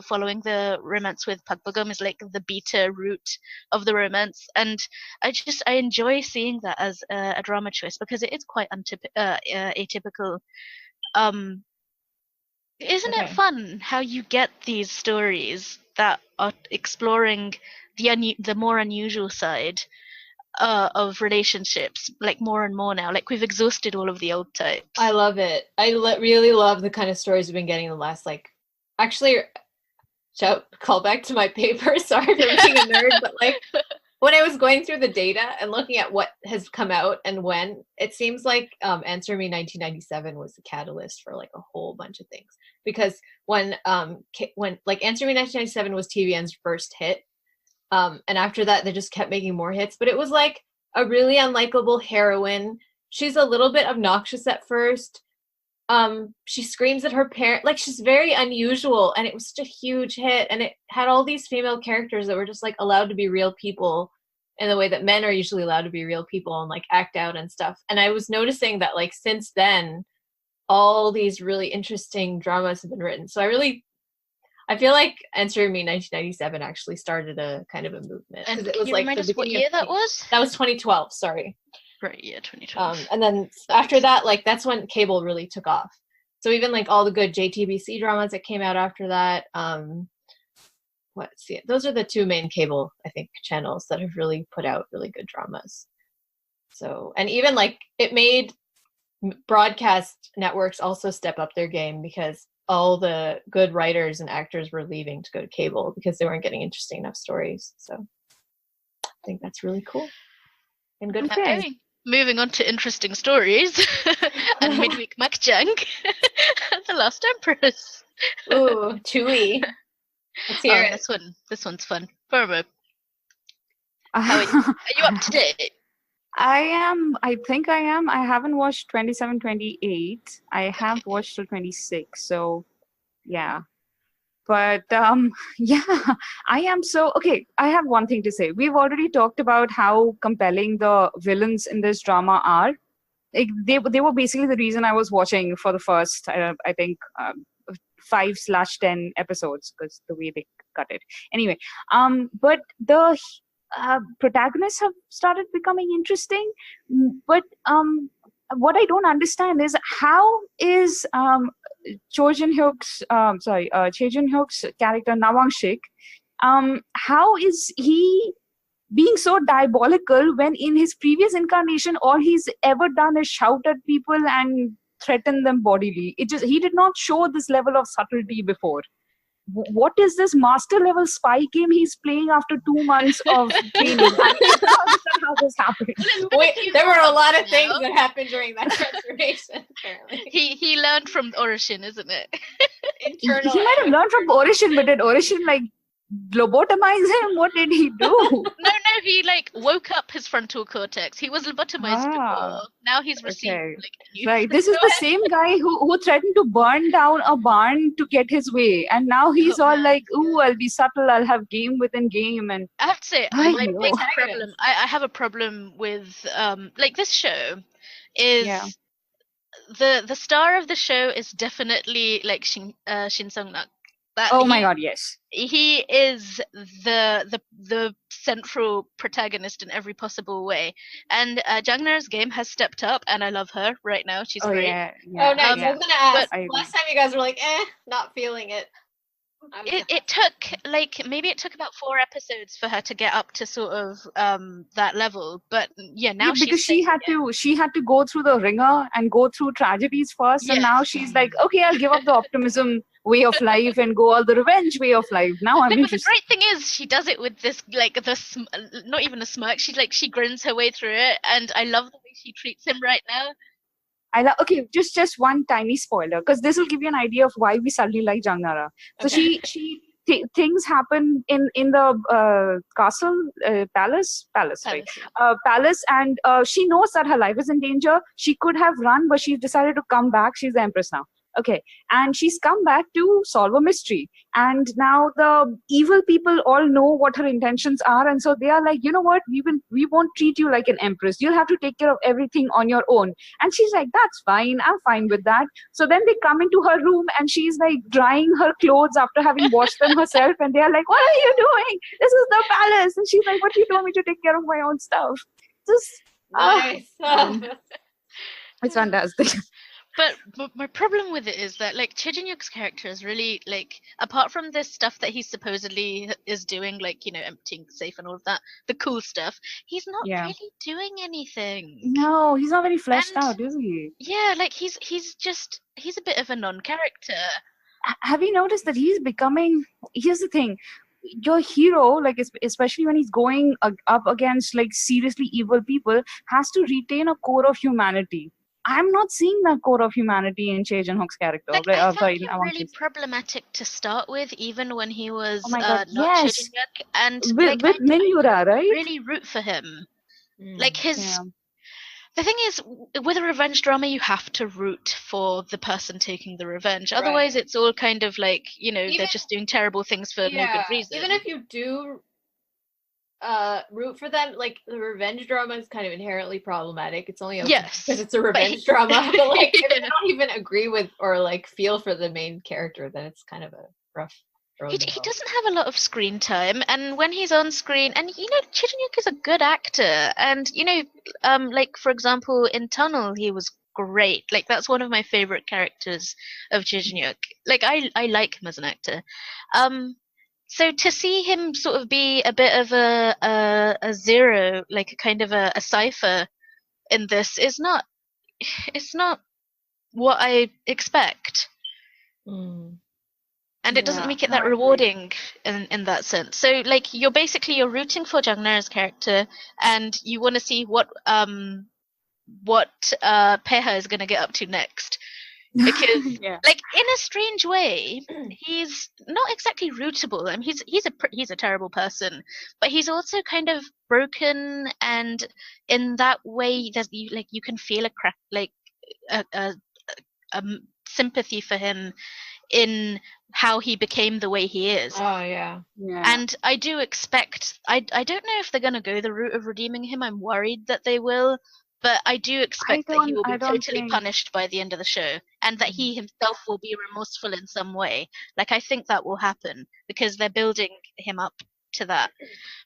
following the romance with Pagbogum is like the beta route of the romance, and I enjoy seeing that as a drama choice because it is quite atypical. Isn't it fun how you get these stories that are exploring the more unusual side of relationships, like more and more now? Like we've exhausted all of the old types. I love it. I really love the kind of stories we've been getting in the last, actually, call back to my paper. Sorry for being a nerd, but when I was going through the data and looking at what has come out and when, it seems like Answer Me 1997 was the catalyst for a whole bunch of things. Because when Answer Me 1997 was TVN's first hit, and after that they just kept making more hits, but it was like a really unlikable heroine. She's a little bit obnoxious at first. She screams at her parent, she's very unusual, and it was such a huge hit, and it had all these female characters that were just allowed to be real people in the way that men are usually allowed to be real people and act out and stuff. And I was noticing that since then all these really interesting dramas have been written. So I feel like Answer Me 1997 actually started a kind of a movement. And it was remind us what year that was? That was 2012, sorry. Right, yeah, 2012. And then after that, that's when cable really took off. So even all the good JTBC dramas that came out after that, those are the two main cable, I think, channels that have really put out really good dramas. So, and even it made broadcast networks also step up their game because all the good writers and actors were leaving to go to cable because they weren't getting interesting enough stories. So I think that's really cool and good for them. Moving on to interesting stories and midweek mukbang, The Last Empress. Ooh, chewy. Let's hear it. This one's fun. Paroma, are you up to date? I think I am. I haven't watched 27, 28. I have watched till 26. So yeah. But yeah, I am so okay. I have one thing to say. We've already talked about how compelling the villains in this drama are. Like, they were basically the reason I was watching for the first I think 5/10 episodes, because the way they cut it. Anyway, but the protagonists have started becoming interesting. But what I don't understand is how is Cho Jin-hyuk's Che Jin-hyuk's character Nawangshik, how is he being so diabolical when in his previous incarnation all he's ever done is shout at people and threaten them bodily? He did not show this level of subtlety before. What is this master level spy game he's playing after 2 months of training? I don't understand how this happened. Wait, there were a lot of things that happened during that transformation. Apparently, he learned from Origin, isn't it? He might have learned from Origin, but did Origin like lobotomize him? What did he do? No, he like woke up his frontal cortex. He was lobotomized before. Now he's received like a new right. This is the same guy who threatened to burn down a barn to get his way, and now he's all like, "Ooh, I'll be subtle. I'll have game within game." And I have to say, my big problem. I have a problem with like this show is the star of the show is definitely like Shin Sung-nak. My god, yes. He is the central protagonist in every possible way. And Jang Na's game has stepped up, and I love her right now. She's great. Oh, nice. I was going to ask, last time you guys were like, not feeling it. It took maybe it took about 4 episodes for her to get up to sort of that level, but now because she had to go through the ringer and go through tragedies first, and now she's like, okay, I'll give up the optimism way of life and go all the revenge way of life. Now I'm interested. The great thing is she does it with this not even a smirk. She grins her way through it, and I love the way she treats him right now. Okay, just one tiny spoiler, because this will give you an idea of why we suddenly like Jang Nara. So things happen in the castle, palace, right? Palace, and she knows that her life is in danger. She could have run, but she's decided to come back. She's the Empress now. Okay, and she's come back to solve a mystery. And now the evil people all know what her intentions are, and so they are like, you know what, we won't treat you like an empress. You'll have to take care of everything on your own. And she's like, that's fine, I'm fine with that. So then they come into her room, and she's like drying her clothes after having washed them herself, and they are like, what are you doing? This is the palace. And she's like, but you told me to take care of my own stuff. Just nice. It's fantastic. But my problem with it is that like Che Jin-hyuk's character is really like, apart from this stuff that he supposedly is doing, like, emptying the safe and all of that, the cool stuff, he's not really doing anything. No, he's not very fleshed out, is he? Yeah, like he's a bit of a non-character. Have you noticed that he's becoming? Here's the thing. Your hero, like especially when he's going up against like seriously evil people, has to retain a core of humanity. I'm not seeing that core of humanity in Che Jin-hyuk's character. Like, I found him really problematic to start with, even when he was not Che Jin-hyuk. And with Min-yura, right? Really root for him. Like his... The thing is, with a revenge drama, you have to root for the person taking the revenge. Otherwise, it's all kind of like, they're just doing terrible things for no good reason. Even if you do root for them, like the revenge drama is kind of inherently problematic. It's only because it's a revenge drama. But like if you don't even agree with or like feel for the main character, then it's kind of a rough road. He doesn't have a lot of screen time, and when he's on screen, and Che Jin-hyuk is a good actor, and like for example in Tunnel he was great. Like that's one of my favorite characters of Che Jin-hyuk. Like I like him as an actor. So to see him sort of be a bit of a zero, like a kind of a cipher in this it's not what I expect. And it doesn't make it that rewarding in that sense. So like you're rooting for Jang Nara's character, and you want to see what Peha is going to get up to next. because Yeah. like in a strange way he's not exactly rootable. I mean he's a terrible person, but he's also kind of broken, and in that way that you can feel a sympathy for him in how he became the way he is. Oh yeah. Yeah. And I do expect, I don't know if they're going to go the route of redeeming him. I'm worried that they will, but I do expect that he will be totally punished by the end of the show, and that he himself will be remorseful in some way. Like, I think that will happen because they're building him up to that.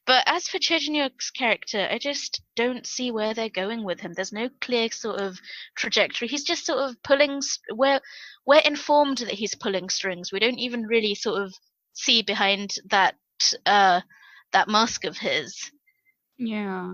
But as for Chejinok's character, I just don't see where they're going with him. There's no clear sort of trajectory. He's just sort of pulling. We're informed that he's pulling strings. We don't even really sort of see behind that mask of his. Yeah.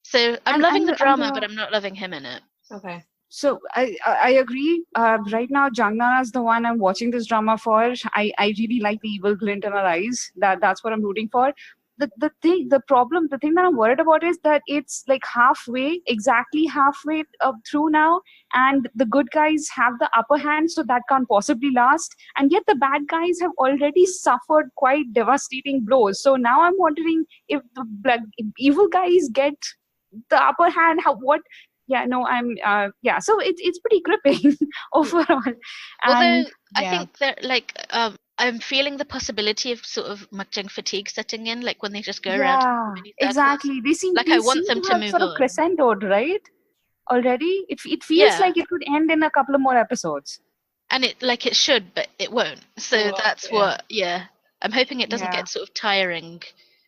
So I'm And- loving and the the- drama, and the- but I'm not loving him in it. Okay. So I agree. Right now, Jangnana is the one I'm watching this drama for. I really like the evil glint in her eyes. That's what I'm rooting for. The thing that I'm worried about is that it's like exactly halfway through now, and the good guys have the upper hand, so that can't possibly last. And yet the bad guys have already suffered quite devastating blows. So now I'm wondering if the evil guys get the upper hand. So it's pretty gripping overall. Although And I think that I'm feeling the possibility of sort of Makjang fatigue setting in, like when they just go around in many circles. exactly, they seem Like, they I want seem them to to have move sort of on. crescendoed, right? Already, it feels Yeah. like it could end in a couple of more episodes. And it should, but it won't. So It won't, that's yeah. what, yeah. I'm hoping it doesn't Yeah. get sort of tiring.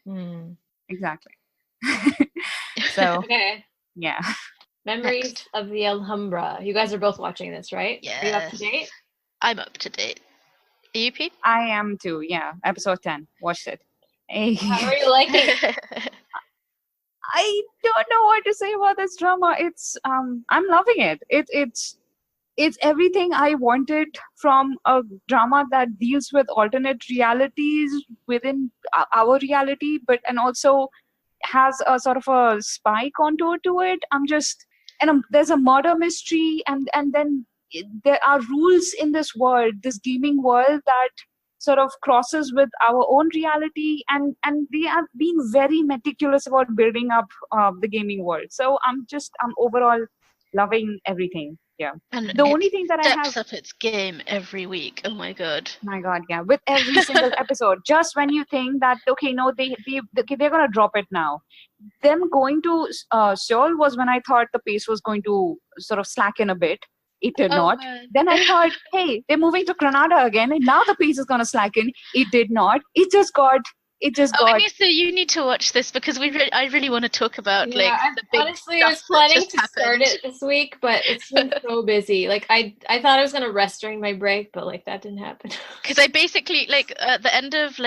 Hmm. Exactly. So Okay. yeah. Memories Next. of the Alhambra. You guys are both watching this, right? Are you up to Yes. date? I'm up to date. Are you, Pete? I am too. Yeah, episode 10. Watched it. How are you liking it? I don't know what to say about this drama. It's I'm loving it. It's everything I wanted from a drama that deals with alternate realities within our reality, and also has a sort of a spy contour to it. There's a murder mystery, and then there are rules in this world, this gaming world, that sort of crosses with our own reality, and they have been very meticulous about building up the gaming world. So I'm overall loving everything. Yeah. And The it only thing that I have, steps up its game every week. Oh my god. my God, yeah, with every single episode, just when you think that okay, no, they're gonna drop it now, them going to Seoul was when I thought the pace was going to sort of slacken a bit. It did not. man. Then I thought, hey, they're moving to Granada again, and now the pace is gonna slacken. It did not. It just got. Anisa, you need to watch this because I really want to talk about the big honestly, I was stuff that planning just to start happened. it this week, but it's been so busy. Like I thought I was gonna rest during my break, but like that didn't happen. Because I basically at the end of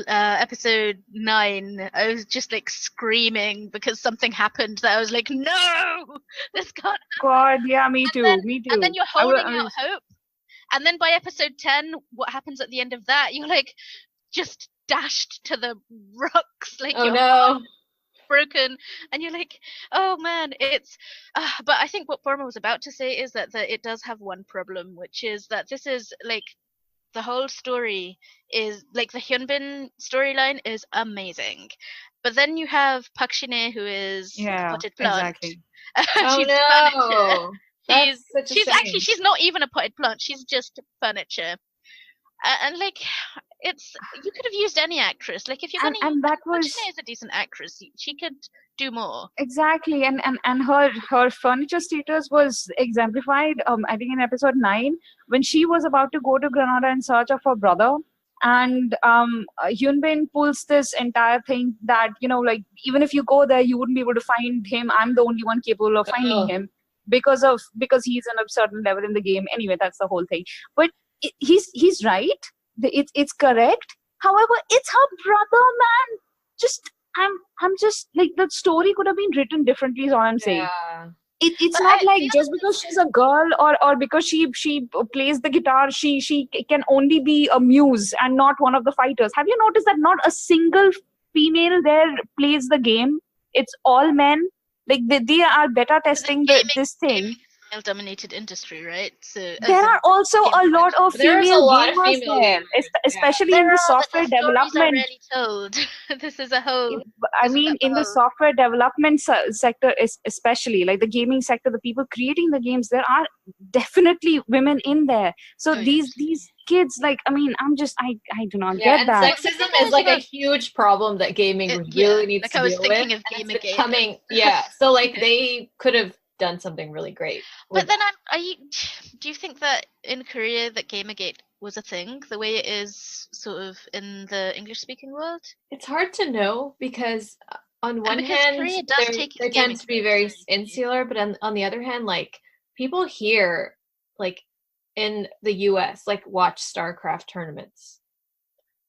episode 9, I was just like screaming because something happened that I was like, no, this can't. God, yeah, me too. And then you're holding out hope, and then by episode 10, what happens at the end of that? You're like just dashed to the rocks, like Oh your no. heart broken, and you're like, oh man, it's. But I think what Paroma was about to say is that it does have one problem, which is that this is like. The whole story is like the Hyunbin storyline is amazing, but then you have Park Shin-hye, who is a potted plant. Exactly. Oh She's no. furniture. She's actually She's not even a potted plant. She's just furniture. And like, you could have used any actress. Like, if you're gonna, and that Park was Shin-hye is a decent actress. She could do more. exactly, and her furniture status was exemplified. I think in episode 9, when she was about to go to Granada in search of her brother, and Hyunbin pulls this entire thing that like even if you go there, you wouldn't be able to find him. I'm the only one capable of finding him because he's in a certain level in the game. Anyway, that's the whole thing. But he's right. It's correct. However, it's her brother, man. I'm just like, the story could have been written differently, is all I'm saying. Yeah. It's But not I like feel just because she's a girl or because she plays the guitar, she can only be a muse and not one of the fighters. Have you noticed that not a single female there plays the game? It's all men. Like they are beta testing this thing. male-dominated industry, right? So There are also a lot of There's a female lot of gamers female there, gamers, especially there in the are, but software their stories are development. rarely told. This is a whole. I Isn't mean, that the in the whole? software development sector, especially like the gaming sector, the people creating the games, there are definitely women in there. So Oh, yeah. these kids, like, I mean, I do not Yeah, get and that. Well, the thing sexism is is, like a huge problem that gaming really needs like to I was deal with. thinking of And it's Gamergate. becoming, so like they could have done something really great. But then do you think that in Korea that Gamergate was a thing the way it is sort of in the English-speaking world? It's hard to know because on one because hand, Korea does take its they gaming tend to be very seriously. insular, but on the other hand, like people here, like in the US, like watch StarCraft tournaments.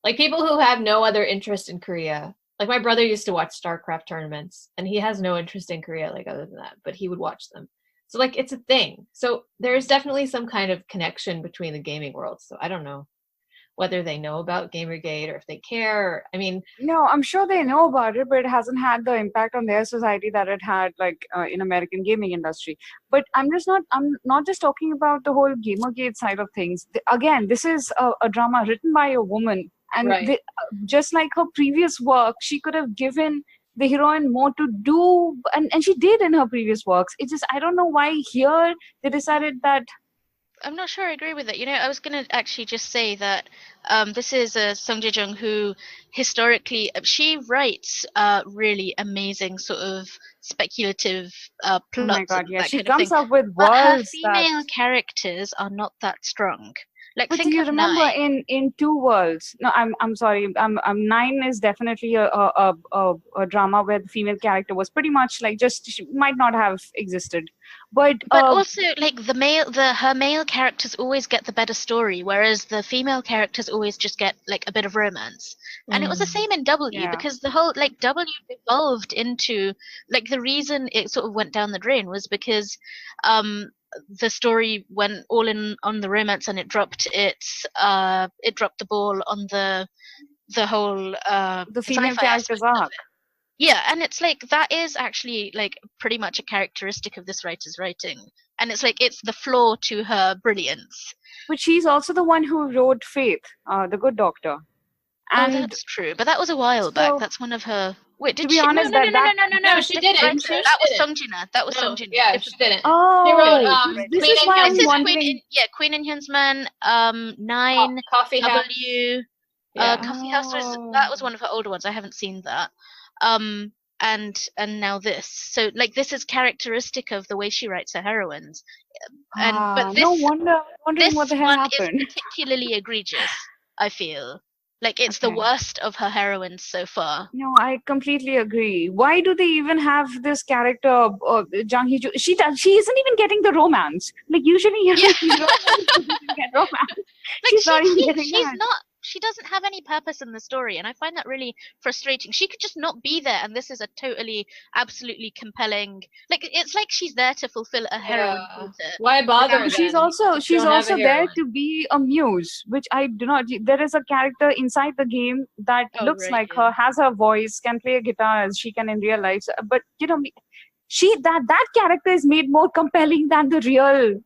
Like people who have no other interest in Korea. Like my brother used to watch StarCraft tournaments and he has no interest in Korea like other than that, but he would watch them. So like it's a thing. So there's definitely some kind of connection between the gaming worlds. So I don't know whether they know about Gamergate or if they care. I mean, No, I'm sure they know about it, but it hasn't had the impact on their society that it had, like, in American gaming industry. But I'm not just talking about the whole Gamergate side of things. Again, this is a drama written by a woman, and right. just like her previous work, she could have given the heroine more to do, and she did in her previous works. It's just, I don't know why here they decided that. I'm not sure I agree with it. You know, I was going to actually just say that this is Song Jae-jung who historically she writes really amazing sort of speculative plots Oh my God, and yeah, that she kind of thing. comes up with But her worlds that. female characters are not that strong. Like But do think you of remember Nine. in Two Worlds? No, I'm sorry. Nine is definitely a drama where the female character was pretty much like just she might not have existed, but But also, like her male characters always get the better story, whereas the female characters always just get like a bit of romance. And it was the same in W yeah. because the whole like W evolved into like the reason it sort of went down the drain was because the story went all in on the romance and it dropped the ball on the whole The female sci-fi character's aspect of arc. it. Yeah, and it's like that is actually like pretty much a characteristic of this writer's writing. And it's like it's the flaw to her brilliance. But she's also the one who wrote Faith, the Good Doctor. Oh, And that's true. But that was a while back. so, That's one of her. Wait, to did be she? No, honest, no, no, no, no, that no, no, No, no. she Different didn't. writer. She That was didn't. Songjina. That was No, Songjina. yeah, Different she didn't. oh, She wrote this Queen is and why This I'm is Kinsman. wondering. Queen and Huntsman, Nine, Coffee House. W, Yeah. Coffee House that was one of her older ones. I haven't seen that. And now this. So like this is characteristic of the way she writes her heroines. But No wonder. Wondering what this the hell one is happened. particularly egregious, I feel. Like it's the Okay. worst of her heroines so far. No, I completely agree. Why do they even have this character, Jang Hee-joo? She isn't even getting the romance. Like usually, Yeah. get romance. Like She's not even getting she's that. not she doesn't have any purpose in the story, and I find that really frustrating. She could just not be there, and this is a totally absolutely compelling, like it's like she's there to fulfill a heroine quota. Why bother? Yeah, she's then, also if you don't have a there heroine? to be a muse, which I do not. There is a character inside the game that Oh, looks right, like yeah. her, has her voice, can play a guitar as she can in real life. But you know, that character is made more compelling than the real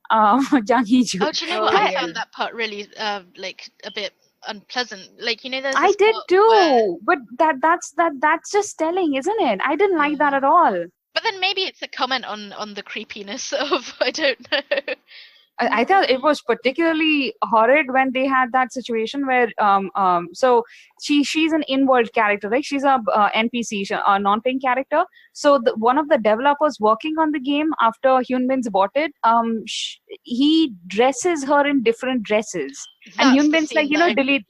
Jang Hee-joo. Oh, do you know what? I found that part really like a bit unpleasant. Like you know, there's I this did part too, where, but that's just telling, isn't it? I didn't like that at all. but then maybe it's a comment on the creepiness of I don't know. I thought it was particularly horrid when they had that situation where so she's an in-world character, right? She's a NPC, a non-playing character. So one of the developers working on the game after Hyunbin's bought it, he dresses her in different dresses, and Hyunbin's like, delete.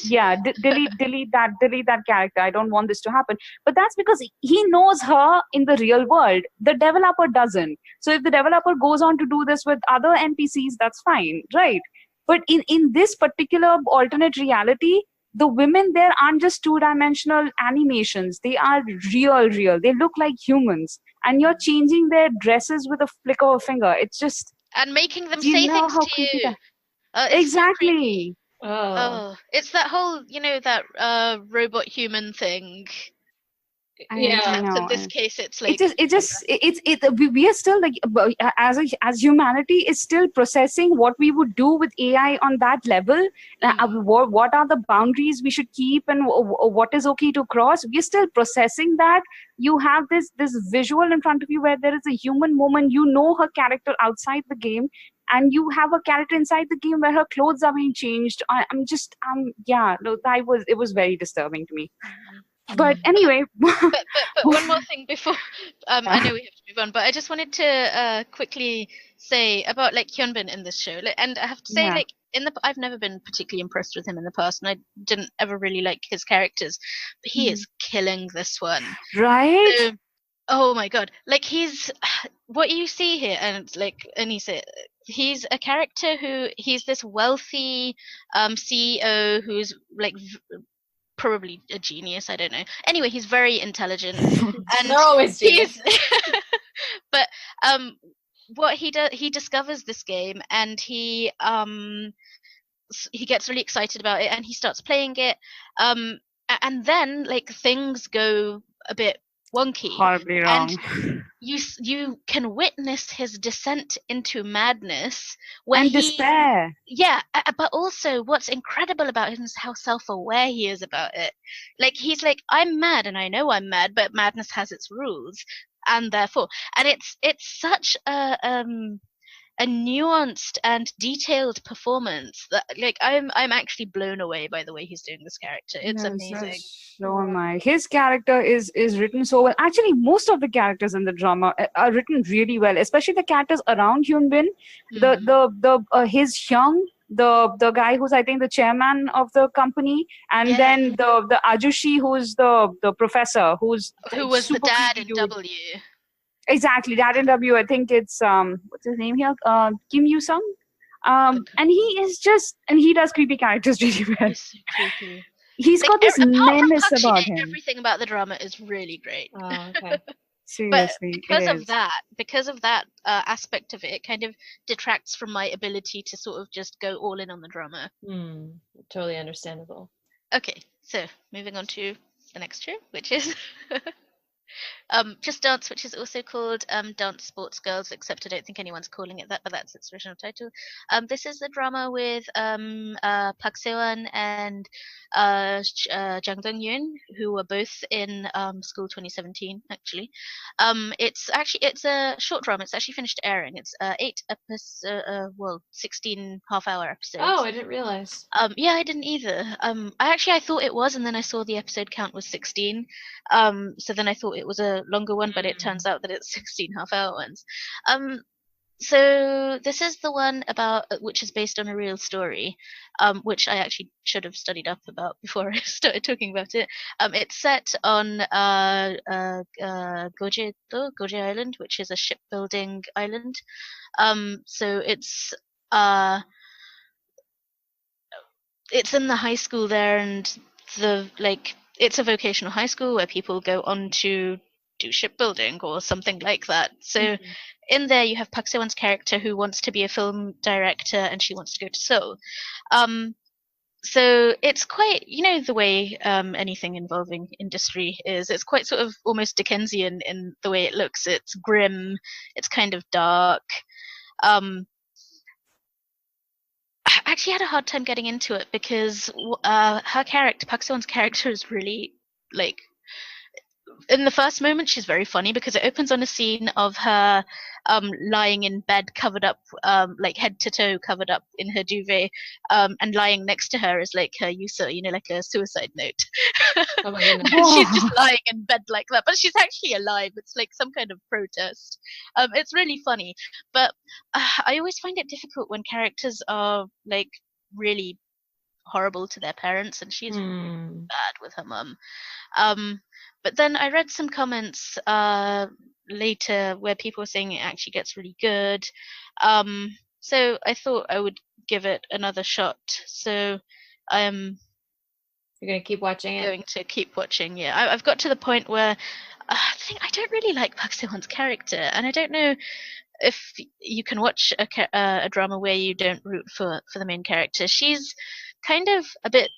Yeah, delete that character. I don't want this to happen. But that's because he knows her in the real world. The developer doesn't. So if the developer goes on to do this with other NPCs, that's fine, right? But in this particular alternate reality, the women there aren't just two-dimensional animations. They are real. They look like humans, and you're changing their dresses with a flick of a finger. It's just, and making them do you say know things how to creepy you. that? It's so Exactly. creepy. Oh, it's that whole, that robot human thing. Yeah. Except in this and case, it's it like just it just it we are still like as humanity is still processing what we would do with AI on that level. What are the boundaries we should keep, and what is okay to cross? We're still processing that. You have this visual in front of you where there is a human woman, you know her character outside the game, and you have a character inside the game where her clothes are being changed. I'm just yeah, no, that was, it was very disturbing to me. But anyway. but one more thing before I know we have to move on, but I just wanted to quickly say about like Hyunbin in this show. And I have to say, Yeah. like, I've never been particularly impressed with him in the past, and I didn't ever really like his characters, but he is killing this one. Right? So, oh my god, like he's what you see here, and like Anisa, he's a character he's this wealthy CEO who's like probably a genius, I don't know. Anyway, he's very intelligent, and They're always genius. but what he does, he discovers this game, and he gets really excited about it, and he starts playing it, and then like things go a bit wonky, Horribly wrong. and you can witness his descent into madness where And despair. yeah, but also what's incredible about him is how self-aware he is about it. Like he's like, I'm mad and I know I'm mad, but madness has its rules, and therefore, and it's such a nuanced and detailed performance that like I'm actually blown away by the way he's doing this character. It's amazing. So am I. His character is written so well. Actually, most of the characters in the drama are written really well, especially the characters around Hyunbin. His young, the guy who's I think the chairman of the company, and then the Ajushi who's the professor who was the dad creepy in dude. W. Exactly, Dad in W. I think it's what's his name here? Kim Yoo-sung. And he is just, and he does creepy characters really well. He's so creepy. He's got this menace about him. Everything about the drama is really great. Oh, okay. Seriously, but because of that aspect of it, it kind of detracts from my ability to sort of just go all in on the drama. Totally understandable. Okay, so moving on to the next show, which is Just Dance, which is also called Dance Sports Girls, except I don't think anyone's calling it that, but that's its original title. This is the drama with Park Se-won and Jang Dong-yoon, who were both in School 2017. Actually, it's a short drama. It's actually finished airing. It's 8 episodes, 16 half-hour episodes. Oh, I didn't realize. Yeah, I didn't either. I thought it was, and then I saw the episode count was 16. So then I thought it was a longer one, but it turns out that it's 16 half-hour ones. So this is the one about which is based on a real story, which I actually should have studied up about before I started talking about it. It's set on Goje Island, which is a shipbuilding island. So it's in the high school there, and it's a vocational high school where people go on to do shipbuilding or something like that. So in there you have Park Se-won's character who wants to be a film director, and she wants to go to Seoul. So it's quite, the way anything involving industry is. It's quite sort of almost Dickensian in the way it looks. It's grim. It's kind of dark. I actually had a hard time getting into it because her character, Park Se-won's character, is really like. In the first moment, she's very funny because it opens on a scene of her lying in bed, covered up, like head to toe, covered up in her duvet, and lying next to her is like her user, like a suicide note. Oh my goodness. And she's just lying in bed like that, but she's actually alive. It's like some kind of protest. It's really funny, but I always find it difficult when characters are like really horrible to their parents, and she's really bad with her mum. But then I read some comments later where people were saying it actually gets really good. So I thought I would give it another shot. So you're going to keep watching it? Going to keep watching, yeah. I've got to the point where I don't really like Park Se-won's character, and I don't know if you can watch a drama where you don't root for the main character. She's kind of a bit...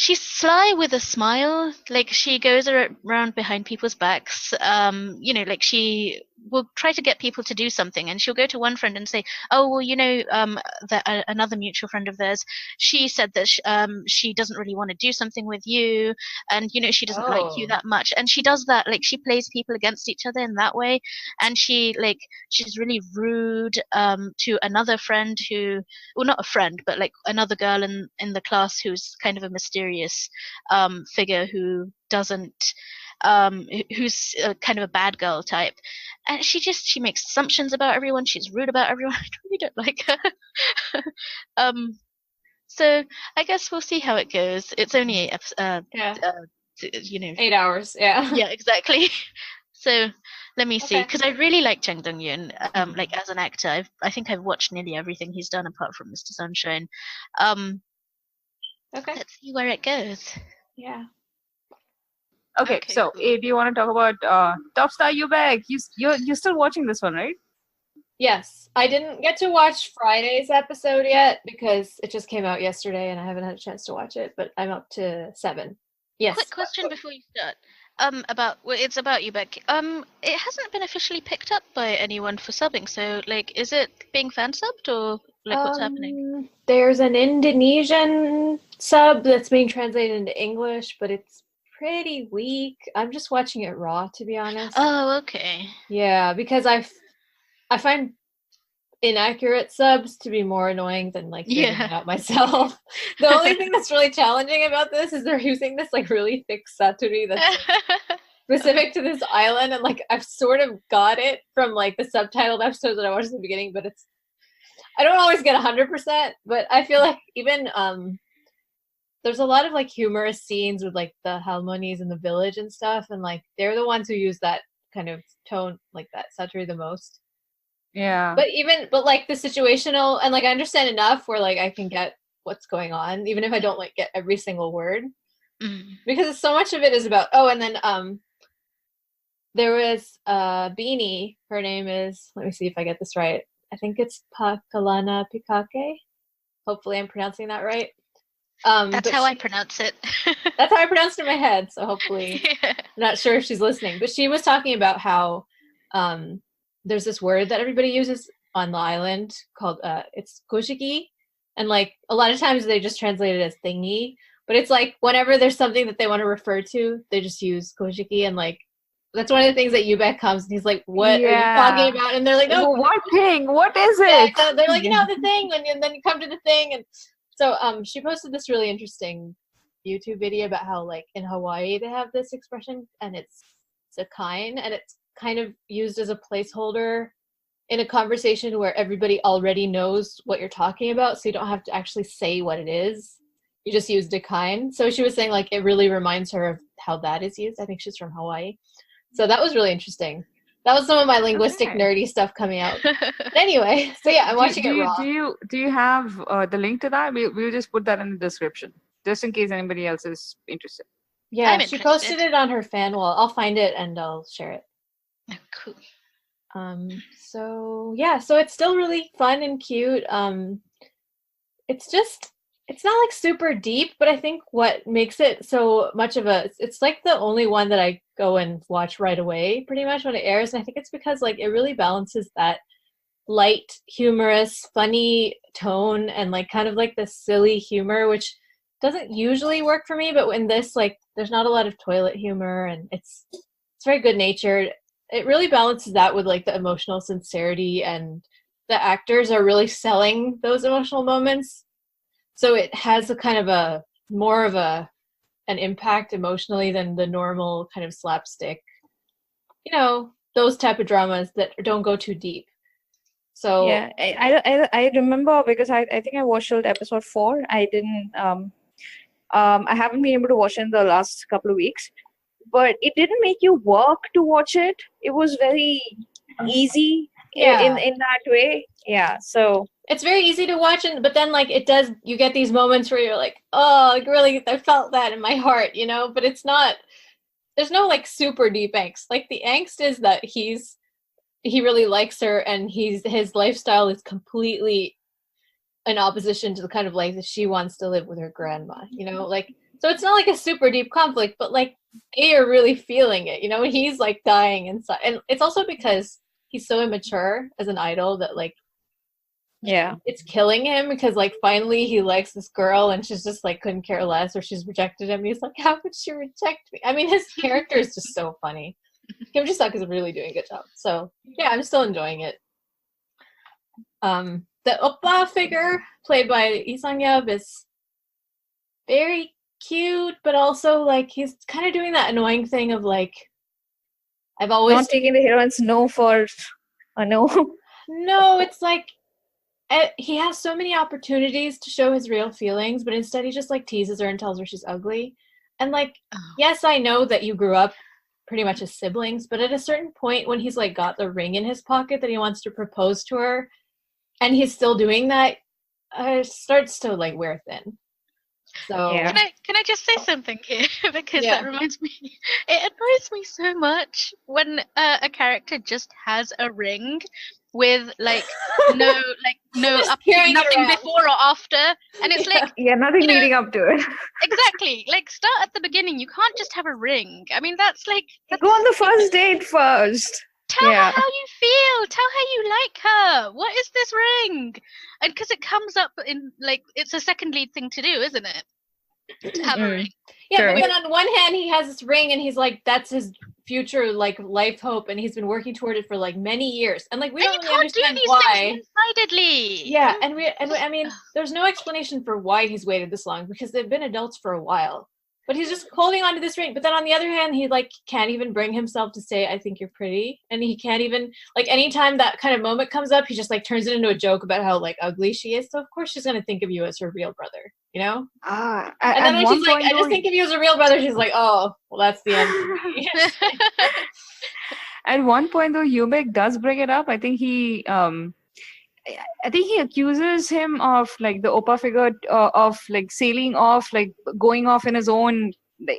she's sly with a smile. Like she goes around behind people's backs. Like she will try to get people to do something, and she'll go to one friend and say, "Oh, well, that another mutual friend of theirs, she said that she doesn't really want to do something with you, and she doesn't like you that much." And she does that, like she plays people against each other in that way, and she's really rude to another friend who, well, not a friend, but like another girl in the class who's kind of a mysterious figure who doesn't who's kind of a bad girl type, and she makes assumptions about everyone. She's rude about everyone. I really don't like her. So I guess we'll see how it goes. It's only 8 hours. Yeah. Yeah, exactly. So let me see, because I really like Chang Dong-yun. Like as an actor, I think I've watched nearly everything he's done apart from Mr. Sunshine. Let's see where it goes. Yeah. Okay, so cool. do you want to talk about Top Star BAEK? You're still watching this one, right? Yes, I didn't get to watch Friday's episode yet because it just came out yesterday and I haven't had a chance to watch it, but I'm up to 7. Yes. Quick question before you start. It's about you, BAEK. It hasn't been officially picked up by anyone for subbing, so like, is it being fan subbed or like what's happening? There's an Indonesian sub that's being translated into English, but it's pretty weak. I'm just watching it raw, to be honest. Oh, okay. Yeah, because I find inaccurate subs to be more annoying than like figuring it out myself. The only thing that's really challenging about this is they're using this like really thick saturi that's specific to this island, and like I've sort of got it from like the subtitled episodes that I watched at the beginning, but I don't always get 100%, but I feel like even there's a lot of like humorous scenes with like the halmonis in the village and stuff, and like they're the ones who use that kind of tone, like that saturi the most. Yeah. But like the situational, and like I understand enough where like I can get what's going on, even if I don't like get every single word. Because so much of it is about, and then there was Beanie, her name is, let me see if I get this right. I think it's Pakalana Pikake. Hopefully I'm pronouncing that right. That's how I pronounce it. That's how I pronounced it in my head, so hopefully I'm not sure if she's listening. But she was talking about how there's this word that everybody uses on the island called it's koshiki, and like a lot of times they just translate it as thingy, but it's like whenever there's something that they want to refer to, they just use koshiki, and like that's one of the things that Yubek comes and he's like, what are you talking about? And they're like, no, what thing? What is it? Yeah, they're like, the thing, and then you come to the thing. And so she posted this really interesting YouTube video about how like in Hawaii they have this expression, and it's sakain, and it's kind of used as a placeholder in a conversation where everybody already knows what you're talking about, so you don't have to actually say what it is. You just use decline. So she was saying like it really reminds her of how that is used. I think she's from Hawaii. So that was really interesting. That was some of my linguistic nerdy stuff coming out. But anyway, so yeah, I'm watching it raw. Do you have the link to that? We'll just put that in the description, just in case anybody else is interested. Yeah, she posted it on her fan wall. I'll find it and I'll share it. Oh, cool. So yeah, so it's still really fun and cute. It's not like super deep, but I think what makes it so much of it's like the only one that I go and watch right away pretty much when it airs. And I think it's because like it really balances that light, humorous, funny tone and like kind of like the silly humor, which doesn't usually work for me, but in this, like there's not a lot of toilet humor and it's very good natured. It really balances that with like the emotional sincerity, and the actors are really selling those emotional moments. So it has a kind of more of an impact emotionally than the normal kind of slapstick, those type of dramas that don't go too deep. So yeah, I remember because I think I watched till episode 4. I didn't I haven't been able to watch it in the last couple of weeks, but it didn't make you work to watch it. It was very easy in that way. Yeah, so it's very easy to watch, but then like you get these moments where you're like, oh, like, really, I felt that in my heart, but it's not, there's no like super deep angst. Like the angst is that he really likes her, and his lifestyle is completely in opposition to the kind of life that she wants to live with her grandma, like So it's not like a super deep conflict, but like you're really feeling it, you know, and he's like dying inside. And it's also because he's so immature as an idol that like it's killing him, because like finally he likes this girl and she's just like couldn't care less, or she's rejected him. He's like, how could she reject me? I mean, his character is just so funny. Kim Ji-suk is really doing a good job. So yeah, I'm still enjoying it. The oppa figure played by Lee Sang-yeop is very cute, but also like he's kind of doing that annoying thing of like, I've always not taking the heroine's no for a no. No, it's like he has so many opportunities to show his real feelings, but instead he just like teases her and tells her she's ugly. And like, yes, I know that you grew up pretty much as siblings, but at a certain point when he's like got the ring in his pocket that he wants to propose to her, and he's still doing that, it starts to like wear thin. So can I just say something here? Because that reminds me, it annoys me so much when a character just has a ring with like no nothing before or after, and it's like nothing leading up to it. Exactly, like start at the beginning. You can't just have a ring. I mean, that's go on the first date first. Tell her how you feel. Tell her you like her. What is this ring? And because it comes up in like, it's a second lead thing to do, isn't it? To have a ring. Yeah, but then on one hand he has this ring and he's like, that's his future like life hope, and he's been working toward it for like many years, and like we don't really understand why. One-sidedly. Yeah, and I mean, there's no explanation for why he's waited this long, because they've been adults for a while. But he's just holding on to this ring. But then on the other hand, he like can't even bring himself to say, I think you're pretty. And he can't even, like, anytime that kind of moment comes up, he just like turns it into a joke about how like ugly she is. So of course she's gonna think of you as her real brother, you know? And then when she's like, I just think of you as a real brother, she's like, oh, well, that's the end for me. At one point though, Yumek does bring it up. I think he accuses him of like the Oppa figure of like sailing off, like going off in his own, like,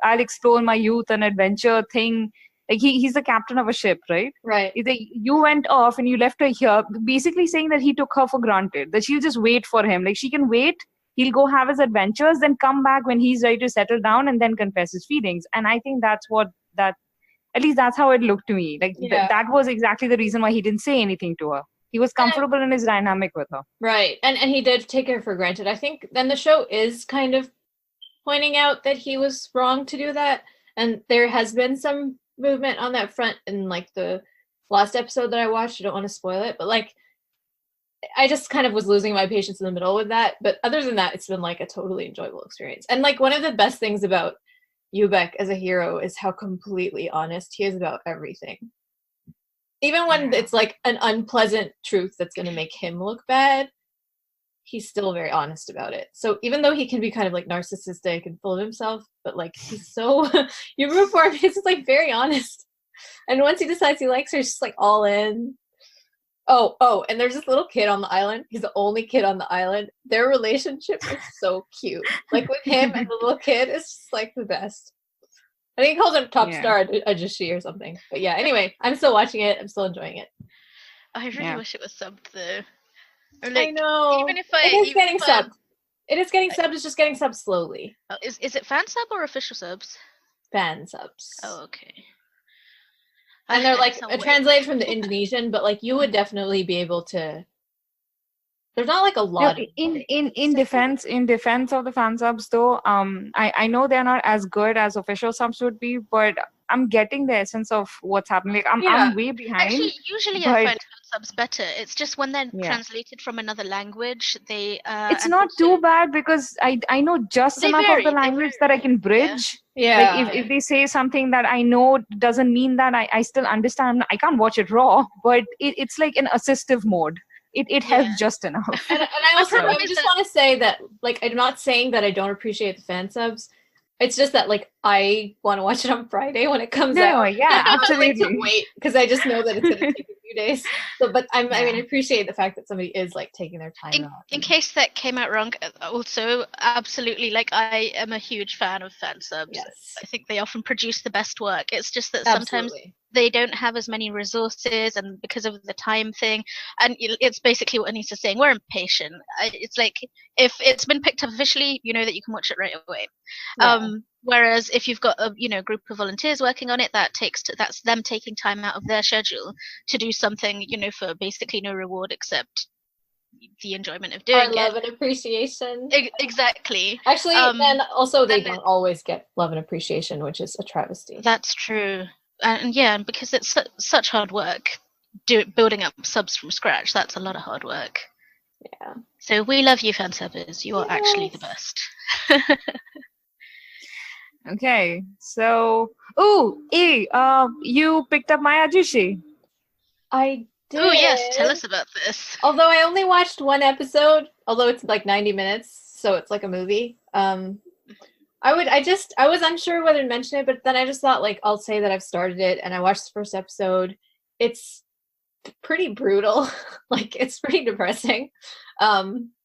I'll explore my youth and adventure thing. Like he's the captain of a ship, right? Right. You went off and you left her here, basically saying that he took her for granted, that she'll just wait for him. Like she can wait, he'll go have his adventures, then come back when he's ready to settle down and then confess his feelings. And I think that's at least that's how it looked to me. Like that was exactly the reason why he didn't say anything to her. He was comfortable in his dynamic with her. Right. And he did take her for granted. I think then the show is kind of pointing out that he was wrong to do that. And there has been some movement on that front in like the last episode that I watched. I don't want to spoil it, but like I just kind of was losing my patience in the middle with that. But other than that, it's been like a totally enjoyable experience. And like one of the best things about Yumek as a hero is how completely honest he is about everything. Even when it's like an unpleasant truth that's going to make him look bad, he's still very honest about it. So even though he can be kind of like narcissistic and full of himself, but like he's so, you root for him, he's just like very honest. And once he decides he likes her, he's just like all in. Oh, and there's this little kid on the island. He's the only kid on the island. Their relationship is so cute. Like with him and the little kid, it's just like the best. I think he calls him top star AJUSSHI or something. But yeah, anyway, I'm still watching it. I'm still enjoying it. I really wish it was subbed though. Or like, I know. Even if it is getting subbed. It is getting subbed. It's just getting subbed slowly. Is it fan sub or official subs? Fan subs. Oh, okay. And they're like translated from the Indonesian, but like you would definitely be able to. There's not like a lot. In defense of the fan subs though, I know they're not as good as official subs would be, but I'm getting the essence of what's happening. Like I'm way behind. Actually, usually I find fan subs better. It's just when they're translated from another language, they. It's not too bad because I know just enough of the language that I can bridge. Yeah. Like if they say something that I know doesn't mean that I still understand. I can't watch it raw, but it's like an assistive mode. It helps just enough. And I also just want to say that, like, I'm not saying that I don't appreciate the fan subs. It's just that, like, I want to watch it on Friday when it comes out. Yeah, absolutely. I like to wait because I just know that it's going to take a few days. So, but I mean, I Yeah. appreciate the fact that somebody is like taking their time out. In case that came out wrong, also absolutely, like, I am a huge fan of fan subs. Yes, I think they often produce the best work. It's just that sometimes absolutely. they don't have as many resources, and because of the time thing, and it's basically what Anisa's saying. We're impatient. It's like if it's been picked up officially, you know that you can watch it right away. Yeah. Whereas if you've got a group of volunteers working on it, that's them taking time out of their schedule to do something for basically no reward except the enjoyment of doing Our love it. and appreciation. Exactly. Actually, and also they and don't always get love and appreciation, which is a travesty. That's true. And yeah, because it's such hard work building up subs from scratch. That's a lot of hard work. Yeah. So we love you, fan subbers. You are actually the best. Okay, so you picked up my AJUSSHI. I did. Oh yes, tell us about this. Although I only watched one episode, although it's like 90 minutes, so it's like a movie. I was unsure whether to mention it, but then I just thought, like, I'll say that I've started it and I watched the first episode. It's pretty brutal. Like, it's pretty depressing.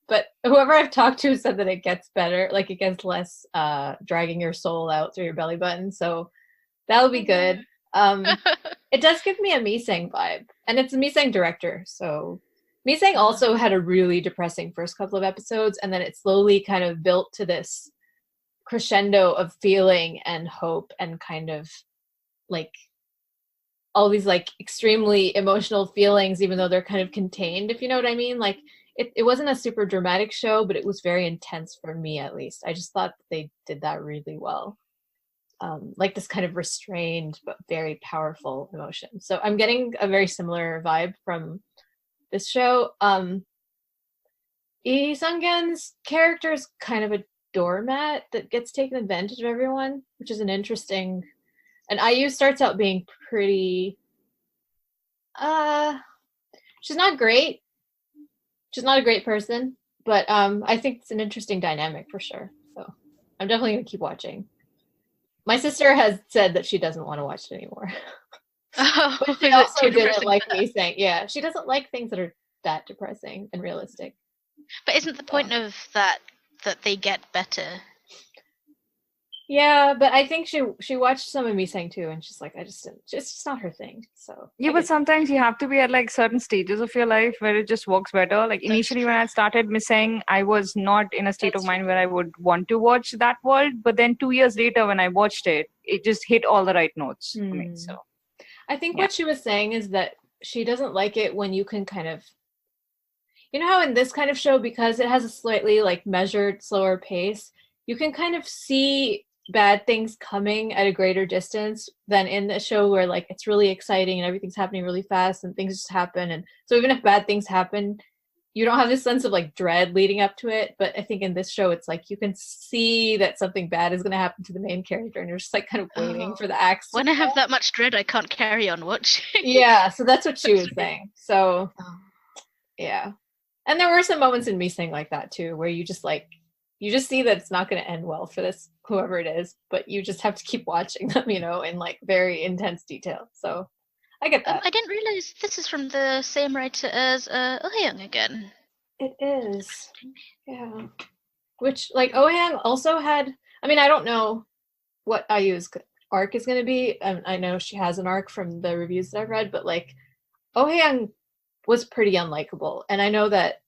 But whoever I've talked to said that it gets better, like it gets less dragging your soul out through your belly button. So that'll be good. It does give me a Mi-Sang vibe, and it's a Mi-Sang director. So Mi-Sang also had a really depressing first couple of episodes, and then it slowly kind of built to this crescendo of feeling and hope and kind of like all these like extremely emotional feelings, even though they're kind of contained, if you know what I mean. Like it wasn't a super dramatic show, but it was very intense for me, at least. I just thought they did that really well. Like this kind of restrained but very powerful emotion. So I'm getting a very similar vibe from this show. Lee Sung-gyeon's character is kind of a doormat that gets taken advantage of everyone, which is an interesting. And IU starts out being pretty. She's not great. She's not a great person, but I think it's an interesting dynamic for sure. So I'm definitely gonna keep watching. My sister has said that she doesn't want to watch it anymore. But she also didn't like Mi-Sang. Yeah, she doesn't like things that are that depressing and realistic. But isn't the point of that they get better? Yeah, but I think she watched some of Mi-Sang too, and she's like, it's just not her thing. So yeah, but sometimes you have to be at like certain stages of your life where it just works better. Like initially when I started Mi-Sang, I was not in a state of mind where I would want to watch that world. But then 2 years later, when I watched it, it just hit all the right notes for me. So I think what she was saying is that she doesn't like it when you can kind of, you know how in this kind of show, because it has a slightly like measured, slower pace, you can kind of see bad things coming at a greater distance than in the show where like it's really exciting and everything's happening really fast and things just happen. And so even if bad things happen, you don't have this sense of like dread leading up to it. But I think in this show, it's like you can see that something bad is going to happen to the main character, and you're just like kind of waiting for the acts. When I have that much dread, I can't carry on watching. Yeah, so that's what she was saying. So yeah, and there were some moments in Mi-Sang like that too, where you just see that it's not going to end well for this whoever it is, but you just have to keep watching them, in like very intense detail. So I get that. I didn't realize this is from the same writer as Oh-hyung again. It is, yeah. Which like Oh-hyung also had. I mean, I don't know what IU's arc is going to be. I know she has an arc from the reviews that I've read, but like Oh-hyung was pretty unlikable, and I know that.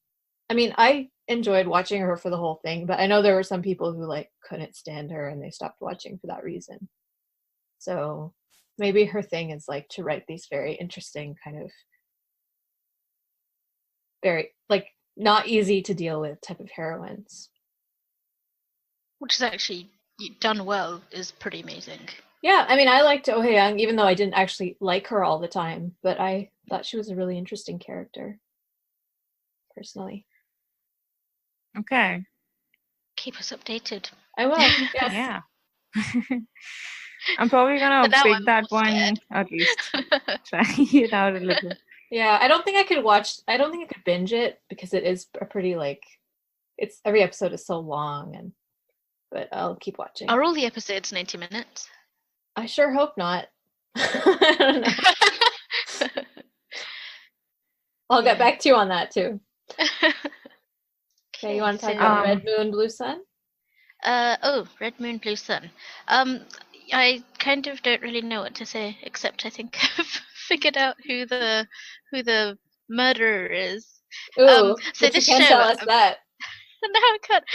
I mean, I enjoyed watching her for the whole thing, but I know there were some people who like couldn't stand her and they stopped watching for that reason. So maybe her thing is like to write these very interesting kind of very like not easy to deal with type of heroines. Which is actually done well, is pretty amazing. Yeah, I mean, I liked Oh-hyung, even though I didn't actually like her all the time, but I thought she was a really interesting character, personally. Okay. Keep us updated. I will. Yes. Yeah. I'm probably gonna pick that one at least. Try it out a little. Yeah, I don't think I could binge it because it is a pretty like it's every episode is so long but I'll keep watching. Are all the episodes 90 minutes? I sure hope not. I don't know. I'll get Yeah. back to you on that too. Okay, you want to talk about Um, Red Moon, Blue Sun? Red Moon, Blue Sun. I kind of don't really know what to say, except I think I've figured out who the murderer is. Ooh, So but you this can't show, tell us that. no, I can't.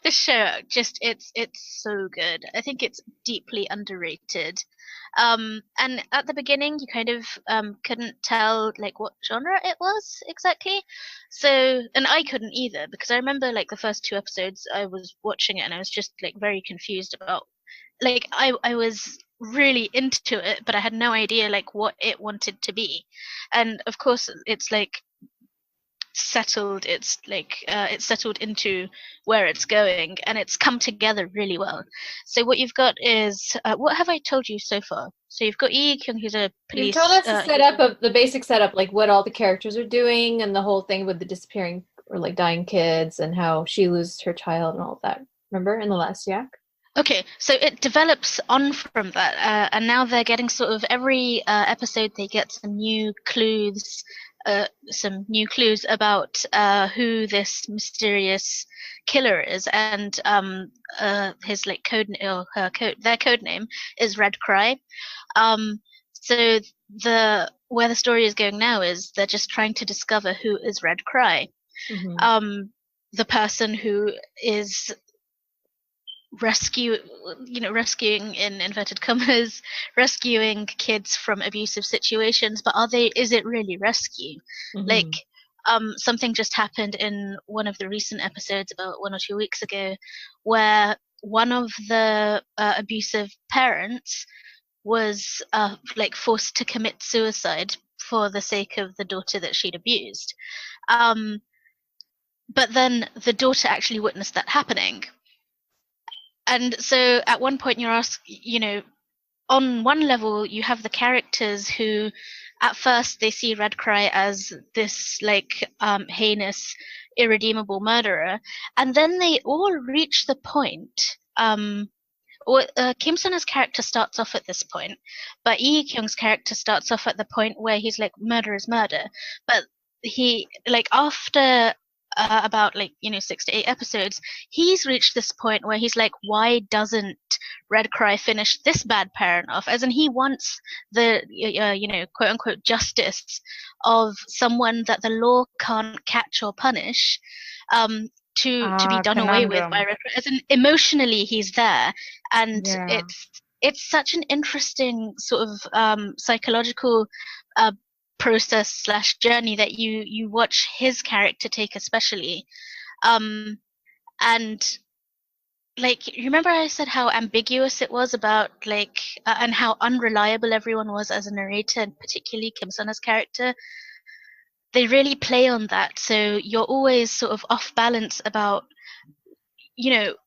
This show just it's so good. I think it's deeply underrated. And at the beginning, you kind of couldn't tell like what genre it was exactly. So, and I couldn't either because I remember like the first two episodes I was watching it and I was just like very confused about like I was really into it, but I had no idea like what it wanted to be. And of course, it's like it's settled into where it's going and it's come together really well. So what you've got is what have I told you so far? So you've got Lee Kyung, who's a You police told us the he's setup of the basic setup, like what all the characters are doing and the whole thing with the disappearing or like dying kids and how she loses her child and all of that. Remember in the last yak? Okay, so it develops on from that, and now they're getting sort of every episode they get some new clues about who this mysterious killer is, and his like their code name is Red Cry. So where the story is going now is they're just trying to discover who is Red Cry. Mm-hmm. The person who is rescuing in inverted commas, rescuing kids from abusive situations, but is it really rescue? Mm-hmm. Like something just happened in one of the recent episodes about 1 or 2 weeks ago where one of the abusive parents was like forced to commit suicide for the sake of the daughter that she'd abused. But then the daughter actually witnessed that happening. And so at one point you're asked, on one level you have the characters who at first they see Red Cry as this like heinous, irredeemable murderer, and then they all reach the point Kim Sun-a's character starts off at this point, but Lee Kyung's character starts off at the point where he's like, murder is murder. But he, like, after about, 6 to 8 episodes, he's reached this point where he's like, why doesn't Red Cry finish this bad parent off? As in, he wants the, quote unquote, justice of someone that the law can't catch or punish. To be done away with by Red Cry. As in, emotionally, he's there, and it's such an interesting sort of psychological process / journey that you watch his character take, especially, and like, remember I said how ambiguous it was about and how unreliable everyone was as a narrator, and particularly Kim Sun-a's character. They really play on that, so you're always sort of off balance about,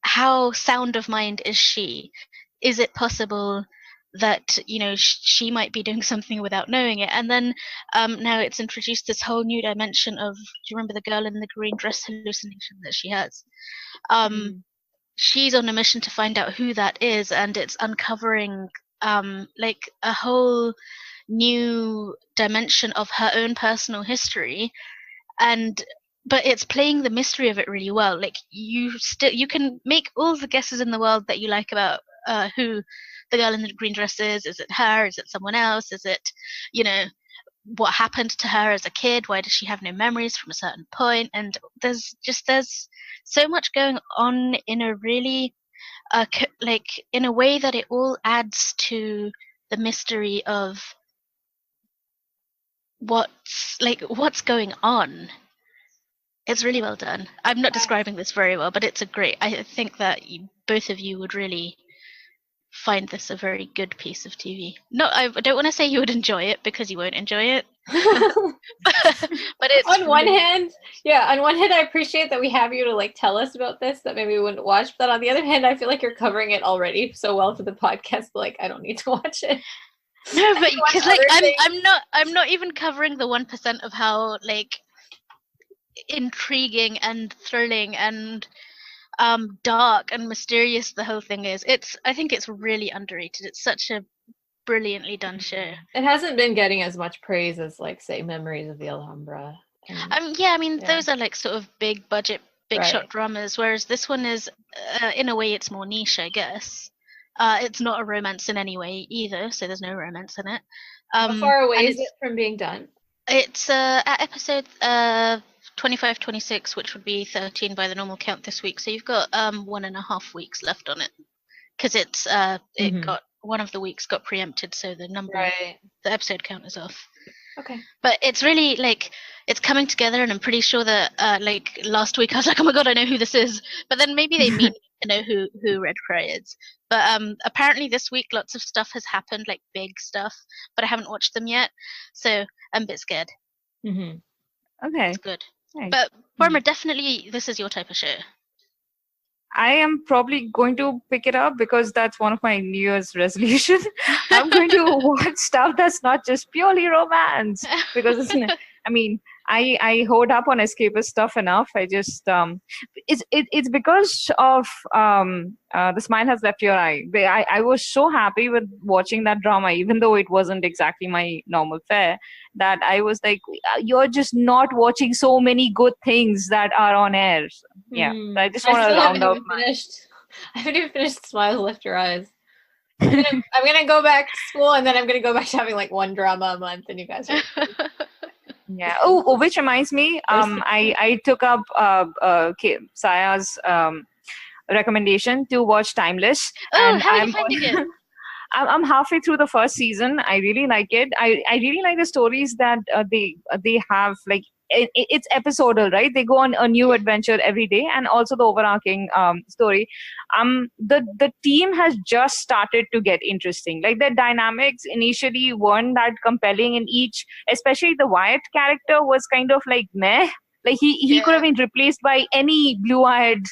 how sound of mind is she? Is it possible that, she might be doing something without knowing it? And then now it's introduced this whole new dimension of, do you remember the girl in the green dress hallucination that she has? She's on a mission to find out who that is, and it's uncovering like a whole new dimension of her own personal history, but it's playing the mystery of it really well. Like, you can make all the guesses in the world that you like about who the girl in the green dress is. Is it her? Is it someone else? Is it, what happened to her as a kid? Why does she have no memories from a certain point? And there's so much going on in a really in a way that it all adds to the mystery of what's going on. It's really well done. I'm not describing this very well, but I think that both of you would really find this a very good piece of TV. No, I don't want to say you would enjoy it, because you won't enjoy it. But it's on one hand, I appreciate that we have you to like tell us about this that maybe we wouldn't watch, but on the other hand, I feel like you're covering it already so well for the podcast, like I don't need to watch it. No, but because I'm not even covering the 1% of how like intriguing and thrilling and dark and mysterious the whole thing is. I think it's really underrated. It's such a brilliantly done show. It hasn't been getting as much praise as, like, say, Memories of the Alhambra. Yeah, I mean, Yeah. those are like sort of big budget, big shot Right. dramas, whereas this one is, in a way, it's more niche, I guess. It's not a romance in any way either, so there's no romance in it. How far away and is it from being done? It's at episode 25, 26, which would be 13 by the normal count this week. So you've got 1.5 weeks left on it, because it's it got one of the weeks got preempted, so the number the episode count is off. Okay. But it's really like it's coming together, and I'm pretty sure that like last week I was like, oh my god, I know who this is. But then maybe they mean to know who Red Cry is. But apparently this week lots of stuff has happened, like big stuff, but I haven't watched them yet, so I'm a bit scared. Okay. It's good. Nice. But Paroma, definitely this is your type of show. I am probably going to pick it up because that's one of my New Year's resolutions. I'm going to watch stuff that's not just purely romance, because I mean, I hold up on escapist stuff enough. I just it's because of The Smile Has Left Your Eye. I was so happy with watching that drama, even though it wasn't exactly my normal fare, that I was like, you're just not watching so many good things that are on air. So, yeah, so I just want to round up. I haven't even finished Smile Lift Your Eyes. I'm gonna go back to school, and then I'm gonna go back to having like one drama a month, and you guys are yeah. Oh, which reminds me, I took up Saya's recommendation to watch Timeless. Oh, and how are you finding it? I'm halfway through the first season. I really like it. I really like the stories that they have. Like it's episodal, right? They go on a new adventure every day, and also the overarching story. The team has just started to get interesting. Like the dynamics initially weren't that compelling in each, especially the Wyatt character was kind of like meh. Like he could have been replaced by any blue-eyed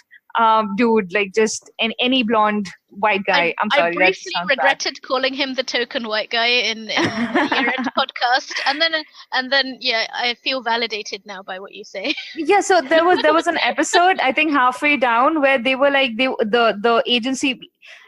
dude, like just any blonde white guy. I'm sorry. I briefly regretted calling him the token white guy in the year-end podcast, and then yeah, I feel validated now by what you say. Yeah, so there was an episode, I think halfway down, where they were like the agency.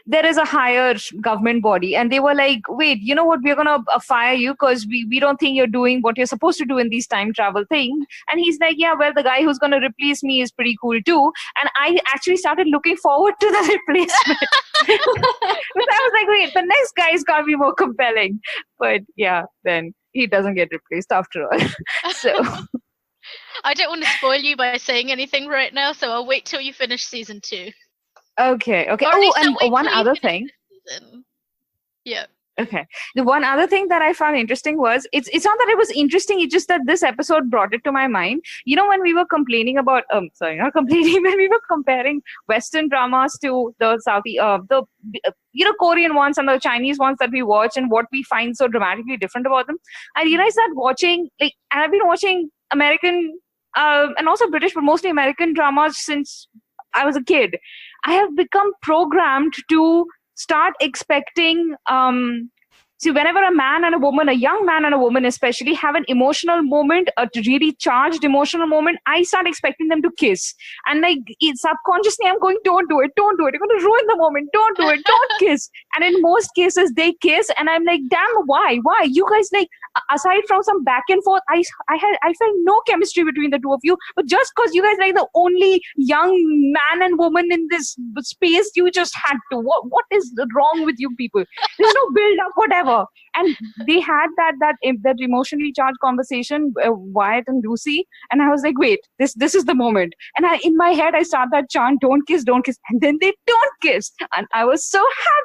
There is a higher government body, and they were like, wait, you know what, we're gonna fire you because we don't think you're doing what you're supposed to do in these time travel things. And he's like, yeah, well, the guy who's gonna replace me is pretty cool too. And I actually started looking forward to the replacement. Because I was like, wait, the next guy is gonna be more compelling. But yeah, then he doesn't get replaced after all. So I don't want to spoil you by saying anything right now, so I'll wait till you finish season 2. Okay. Oh, and one other thing. Yeah. Okay. The one other thing that I found interesting was it's not that it was interesting. It's just that this episode brought it to my mind. You know, when we were complaining about when we were comparing Western dramas to the Korean ones and the Chinese ones that we watch, and what we find so dramatically different about them. I realized that watching, and I've been watching American and also British, but mostly American dramas since I was a kid. I have become programmed to start expecting see, whenever a man and a woman, a young man and a woman especially, have an emotional moment, a really charged emotional moment, I start expecting them to kiss. And like subconsciously I'm going, don't do it, you're going to ruin the moment, don't do it, don't kiss. And in most cases they kiss, and I'm like, damn, why you guys, like, aside from some back and forth, I felt no chemistry between the two of you, but just because you guys like the only young man and woman in this space, you just had to. What is wrong with you people? There's no build up, whatever. And they had that emotionally charged conversation, Wyatt and Lucy, and I was like, wait, this is the moment. And in my head I start that chant, don't kiss, and then they don't kiss, and I was so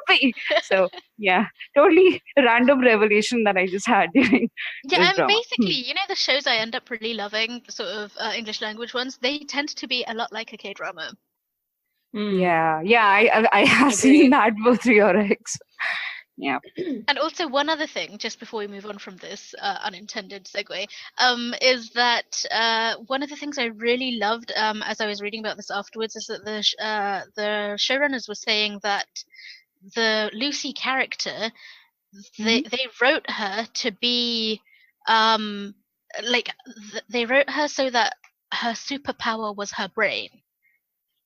happy. So yeah, totally random revelation that I just had during and basically, you know, the shows I end up really loving, the sort of English language ones, they tend to be a lot like a K-drama. Yeah, I have seen that both your ex. Yeah. And also one other thing, just before we move on from this unintended segue, is that one of the things I really loved as I was reading about this afterwards is that the showrunners were saying that the Lucy character, they wrote her to be they wrote her so that her superpower was her brain.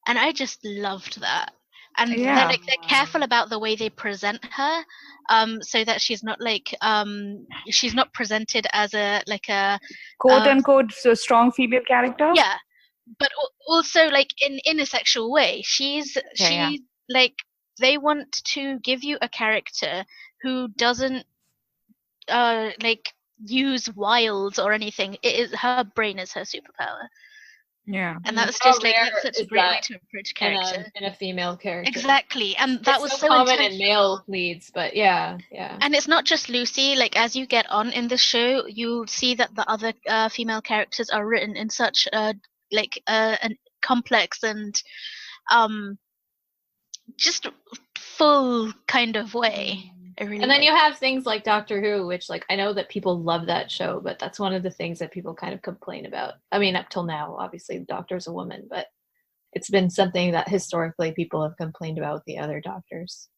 And I just loved that. and Yeah. they're careful about the way they present her, so that she's not she's not presented as a Quote unquote, so strong female character. yeah, but also like in a sexual way. She's Yeah. like, they want to give you a character who doesn't like use wiles or anything. It is, her brain is her superpower. Yeah. And that's How just like, rare that's such a is great way that to approach in character. a female character. Exactly, and that It's was so so common in intentional. male leads, but yeah. And it's not just Lucy. Like, as you get on in the show, you'll see that the other female characters are written in such a complex and just full kind of way. I really And then like you have things like Doctor Who, which like I know that people love that show, but that's one of the things that people kind of complain about. I mean, up till now, obviously, the Doctor's a woman, but it's been something that historically people have complained about with the other Doctors,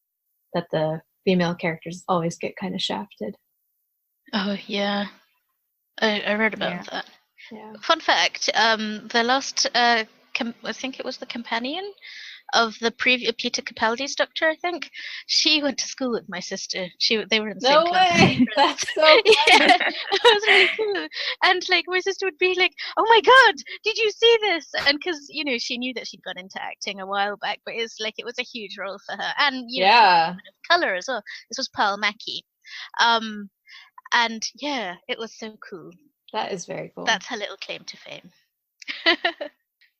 that the female characters always get kind of shafted. Oh yeah, I read about Yeah. that. Yeah. Fun fact: the last I think it was the companion of the previous Peter Capaldi's Doctor. I think she went to school with my sister. They were in the same No class. way! That's so fun. Yeah, it was really cool. And like, my sister would be like, "Oh my god, did you see this?" And because she knew that she'd gone into acting a while back, but it was a huge role for her. And Yeah. color as well. This was Pearl Mackie. And yeah, it was so cool. That is very cool. That's her little claim to fame.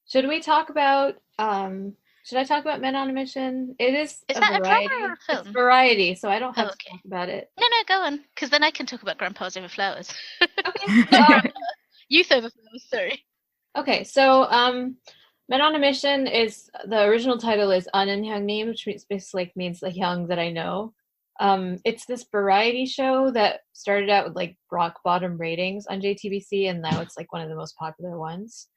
Should we talk about should I talk about Men on a Mission? It is Is a that a variety. drama or a film? It's variety, so I don't have Oh, to okay. talk about it. No, go on, because then I can talk about Grandpa's Over Flowers. Okay. Youth Over Flowers, sorry. Okay, so Men on a Mission is, the original title is Anan Hyungnim, which basically means the Hyung that I know. It's this variety show that started out with like rock bottom ratings on JTBC, and now it's like one of the most popular ones.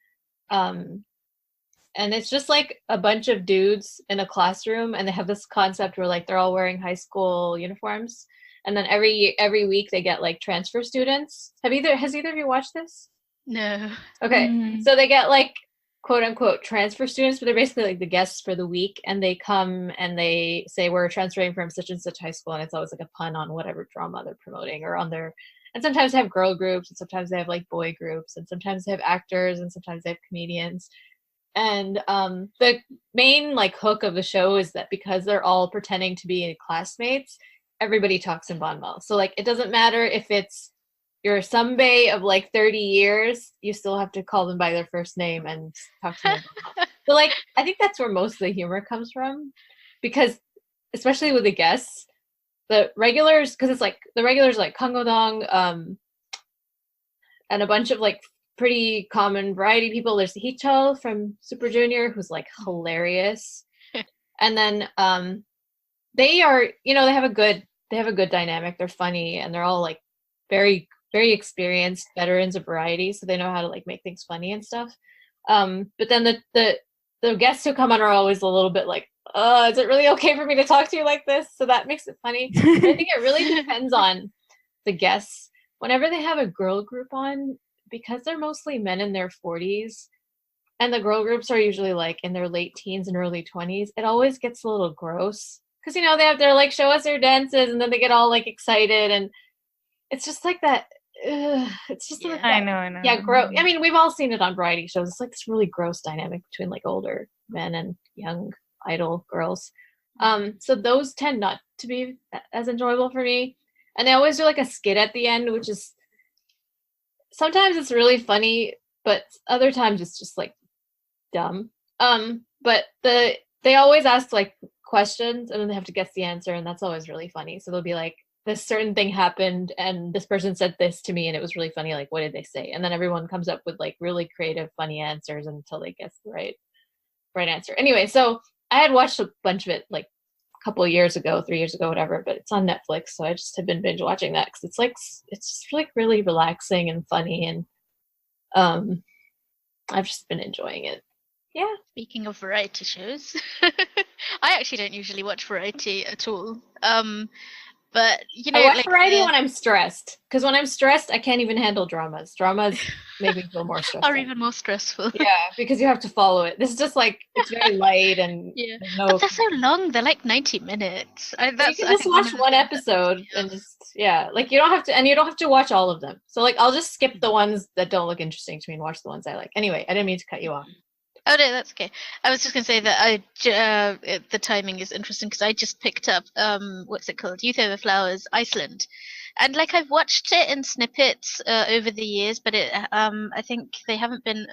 And it's just like a bunch of dudes in a classroom, and they have this concept where like they're all wearing high school uniforms, and then every week they get like transfer students. Has either of you watched this? No. Okay, so they get like quote unquote transfer students, but they're basically like the guests for the week, and they come and they say we're transferring from such and such high school, and it's always like a pun on whatever drama they're promoting or on their. And sometimes they have girl groups, and sometimes they have like boy groups, and sometimes they have actors, and sometimes they have comedians. And the main like hook of the show is that because they're all pretending to be classmates, everybody talks in Banmal. So like it doesn't matter if it's your sunbae of like 30 years, you still have to call them by their first name and talk to them. So like I think that's where most of the humor comes from, because especially with the guests, the regulars, because it's like the regulars like Kang Ho-dong, and a bunch of like pretty common variety people. There's Hee-chul from Super Junior, who's like hilarious. And then they are, they have a good dynamic. They're funny, and they're all like very, very experienced veterans of variety, so they know how to like make things funny and stuff. But then the guests who come on are always a little bit like, is it really okay for me to talk to you like this? So that makes it funny. I think it really depends on the guests. Whenever they have a girl group on, because they're mostly men in their 40s, and the girl groups are usually like in their late teens and early 20s, it always gets a little gross. Because, they have their like show us their dances, and then they get all like excited, and it's just like that. It's just like that. I know. Yeah, gross. I mean, we've all seen it on variety shows. It's like this really gross dynamic between like older men and young idol girls. So those tend not to be as enjoyable for me. And they always do like a skit at the end, which is sometimes it's really funny, but other times it's just like dumb. But they always ask like questions, and then they have to guess the answer, and that's always really funny. So they'll be like, this certain thing happened, and this person said this to me, and it was really funny. Like, what did they say? And then everyone comes up with like really creative, funny answers until they guess the right answer. Anyway, so I had watched a bunch of it like a couple of years ago, 3 years ago, whatever, but it's on Netflix, so I just have been binge watching that because it's just like really relaxing and funny, and I've just been enjoying it. Yeah. Speaking of variety shows, I actually don't usually watch variety at all. But you know, I watch like variety when I'm stressed, because when I'm stressed, I can't even handle dramas. Dramas make me feel more stressed. are even more stressful. Yeah, because you have to follow it. This is just like it's very light and Yeah, there's but no. they're so long. They're like 90 minutes. You That's can I just think watch of the one things that episode piss me and off. just like you don't have to, and you don't have to watch all of them. So like I'll just skip the ones that don't look interesting to me and watch the ones I like. Anyway, I didn't mean to cut you off. Oh no, that's okay. I was just gonna say that the timing is interesting because I just picked up what's it called, Youth Over Flowers Iceland, and like I've watched it in snippets over the years, but I think they haven't been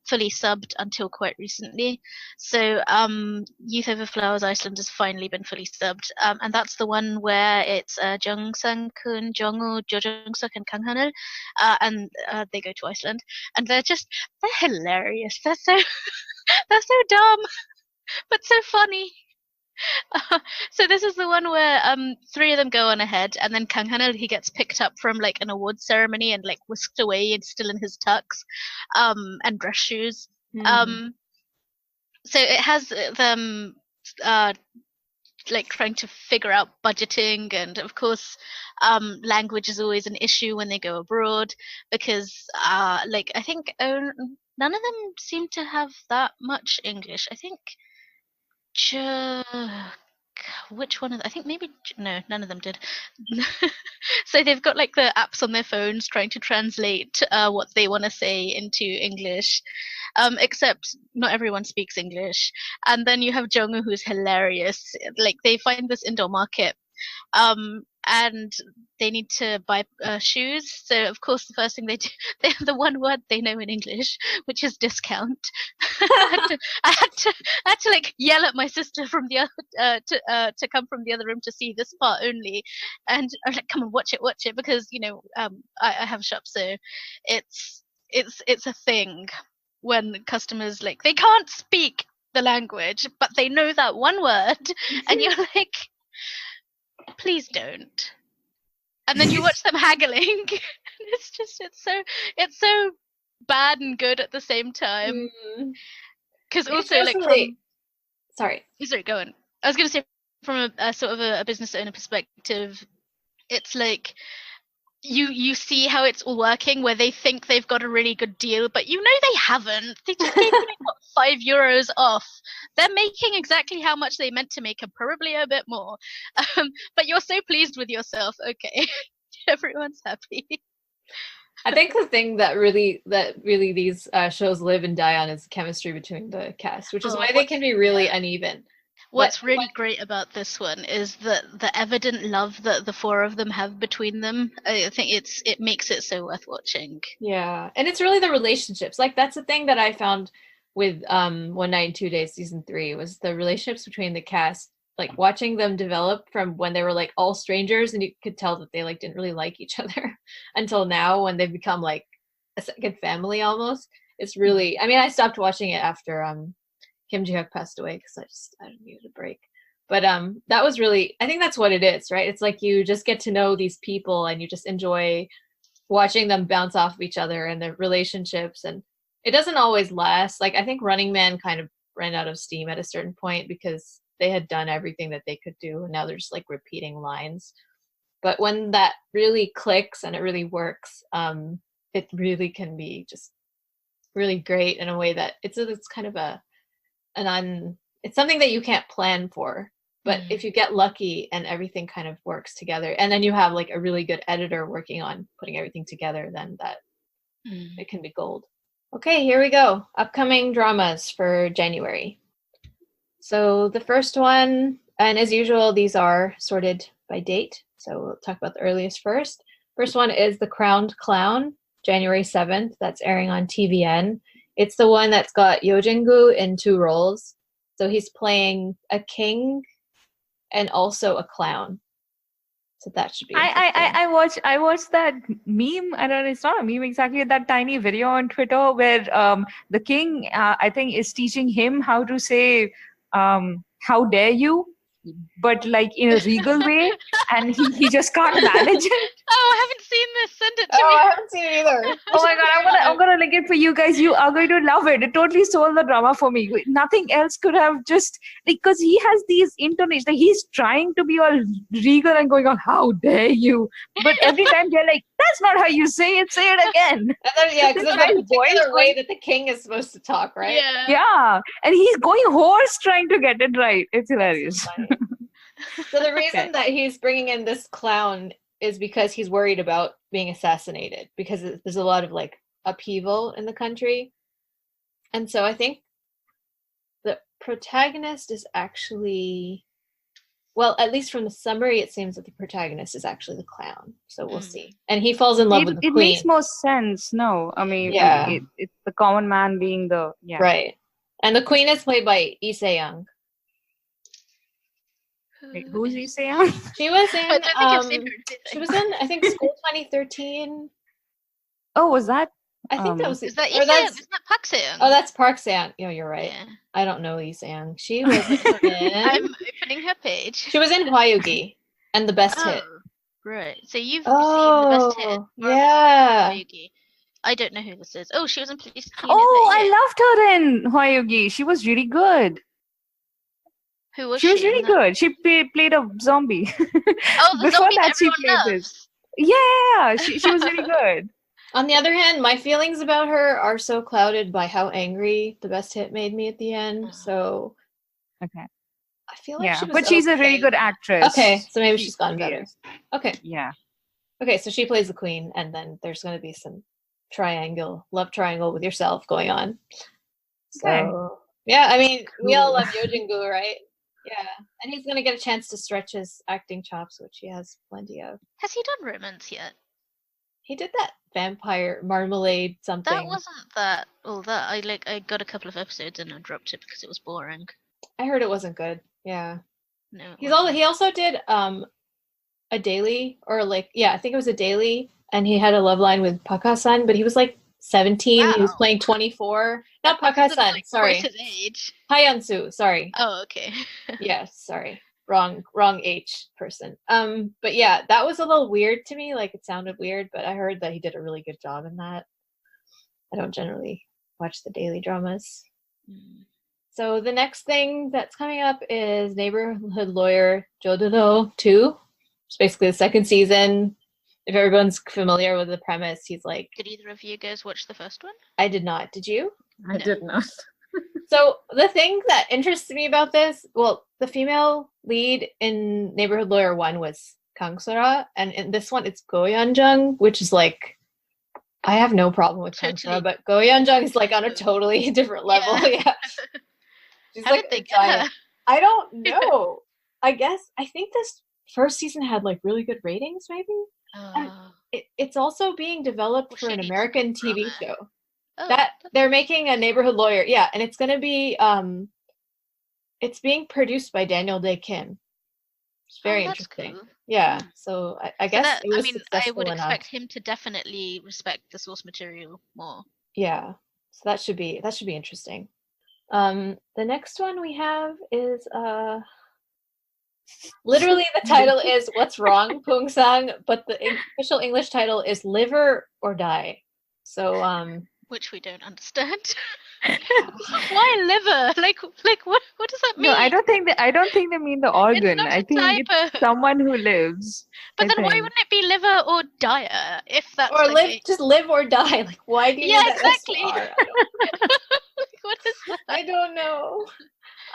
fully subbed until quite recently. So Youth Over Flowers Iceland has finally been fully subbed, and that's the one where it's Jung Sang Kun, Jongwoo, Jo Jung Suk, and Kang Hanul, and they go to Iceland, and they're hilarious. They're so they're so dumb, but so funny. So this is the one where three of them go on ahead, and then Kang Hanul, he gets picked up from like an awards ceremony and like whisked away and still in his tux, and dress shoes. So it has them like trying to figure out budgeting, and of course language is always an issue when they go abroad because like I think none of them seem to have that much English. I think which one of I think maybe no, none of them did. So they've got like the apps on their phones trying to translate what they want to say into English, except not everyone speaks English. And then you have Jongwoo, who's hilarious. Like they find this indoor market, and they need to buy shoes. So of course the first thing they do, they have the one word they know in English, which is discount. I had to like yell at my sister from the other to come from the other room to see this part only, and I was like, come on, watch it, because you know I have a shop, so it's a thing when customers like they can't speak the language but they know that one word, and you're like, please don't. And then you watch them haggling. It's so bad and good at the same time. Because also like from sorry, go on. I was going to say from a sort of a business owner perspective, it's like you see how it's all working, where they think they've got a really good deal, but you know they haven't. They just gave you like, €5 off. They're making exactly how much they meant to make, and probably a bit more. But you're so pleased with yourself. Okay, everyone's happy. I think the thing that really these shows live and die on is the chemistry between the cast, which is why they can be really uneven. What's really great about this one is the evident love that the four of them have between them. I think it makes it so worth watching. Yeah, and it's really the relationships. Like that's the thing that I found with 1 Night and 2 Days season 3 was the relationships between the cast. Like watching them develop from when they were like all strangers, and you could tell that they like didn't really like each other until now when they've become like a second family almost. It's really, I mean, I stopped watching it after Kim Ji-hyuk passed away because I needed a break. But that was really, I think that's what it is, right? It's like you just get to know these people and you just enjoy watching them bounce off of each other and their relationships. And it doesn't always last. Like I think Running Man kind of ran out of steam at a certain point because they had done everything that they could do, and now they're just like repeating lines. But when that really clicks and it really works, it really can be just really great in a way that it's kind of it's something that you can't plan for, but if you get lucky and everything kind of works together, and then you have like a really good editor working on putting everything together, then that it can be gold. Okay, here we go. Upcoming dramas for January. So the first one, and as usual, these are sorted by date. So we'll talk about the earliest first. First one is The Crowned Clown, January 7th. That's airing on TVN. It's the one that's got Yo Jin-gu in 2 roles. So he's playing a king and also a clown. So that should be I watched that meme. I don't know, it's not a meme exactly, that tiny video on Twitter where the king I think is teaching him how to say how dare you. but like in a regal way, and he just can't manage it. Oh, I haven't seen this. Send it to Oh, I me. haven't seen it either. Oh my god, I'm gonna link it for you guys. You are going to love it. It totally stole the drama for me. Nothing else could have just, because he has these intonations. Like he's trying to be all regal and going on, how dare you? But every time they're like, that's not how you say it. Say it again. And then, yeah, because This there's a guy's voice particular way was- that the king is supposed to talk, right? Yeah. Yeah, and he's going hoarse trying to get it right. It's hilarious. Funny. So the reason that he's bringing in this clown is because he's worried about being assassinated, because there's a lot of like upheaval in the country. And so I think the protagonist is actually, well, at least from the summary, it seems that the protagonist is actually the clown. So we'll see. And he falls in love with the It queen. makes more sense. No, I mean, Yeah. it's the common man being the Right. And the queen is played by Lee Young. Wait, who's he saying? She was in I don't think I've seen her. she was in, I think, School 2013. Oh, was that? I think that was Is that or Lee that's- Isn't that Park Seung? Oh, that's Park Sang. Oh, you're right. Yeah. I don't know Lee Sang. She was I'm in opening her page. she was in Hwayugi and The Best Hit. Oh, right. So you've seen the best hit. Oh, yeah. Yugi. I don't know who this is. Oh, she was in Police Unit Oh, I 38. loved her in Hwayugi. She was really good. Who was She was in really that? good. She played a zombie. Oh, the Before zombie that, that she everyone played loves. Yeah, she was really good. On the other hand, my feelings about her are so clouded by how angry The Best Hit made me at the end. So Okay. I feel like Yeah, she was but she's a really okay. good actress. Okay, so maybe She she's gotten really better. is. Okay. Yeah. Okay, so she plays the queen, and then there's going to be some love triangle with yourself going on. So, Okay. yeah, I mean, we all Cool. love Yojingu, right? Yeah, and he's going to get a chance to stretch his acting chops, which he has plenty of. Has he done romance yet? He did that vampire marmalade something. That wasn't that all that. I got a couple of episodes and I dropped it because it was boring. I heard it wasn't good. Yeah, No. it he wasn't. also did a daily, or like, yeah, I think it was a daily, and he had a love line with Paka-san, but he was like 17. He was Wow. playing 24. Not That person's, Paka-san, like, sorry. twice his age. Hyansu, sorry. Oh, okay. Yes, sorry. Wrong H person. But yeah, that was a little weird to me. Like, it sounded weird, but I heard that he did a really good job in that. I don't generally watch the daily dramas. Mm. So the next thing that's coming up is Neighborhood Lawyer Jodoro 2. It's basically the second season. If everyone's familiar with the premise, he's like, Did either of you guys watch the first one? I did not. Did you? I did not. So the thing that interests me about this, well, the female lead in Neighborhood Lawyer 1 was Kang Sora, and in this one it's Go Yeon-jung, which is like, I have no problem with Kang Sora, Totally. but Go Yeon-jung is like on a totally different level. Yeah. Yeah. She's How like did they a get her? giant. I don't know. I think this first season had like really good ratings, maybe. Oh, It's also being developed Well, for she an needs to American confirm TV it. show. oh, That that's they're making a Neighborhood Lawyer, yeah, and it's gonna be it's being produced by Daniel Day Kim. It's very that's interesting. cool. Yeah, Hmm. so I So guess that, it was I mean, I successful would enough. expect him to definitely respect the source material more. Yeah, so that should be interesting. The next one we have is literally the title is What's Wrong, Poong-SANG, but the official English title is Live or Die. So Which we don't understand. Why liver? Like what does that mean? No, I don't think they mean the organ. not a I think it's typo. someone who lives. But I then why think. wouldn't it be liver or dire if that's or the live, case? just live or die. Like, why do you Yeah, need that exactly. SR? Like, what is that? I don't know.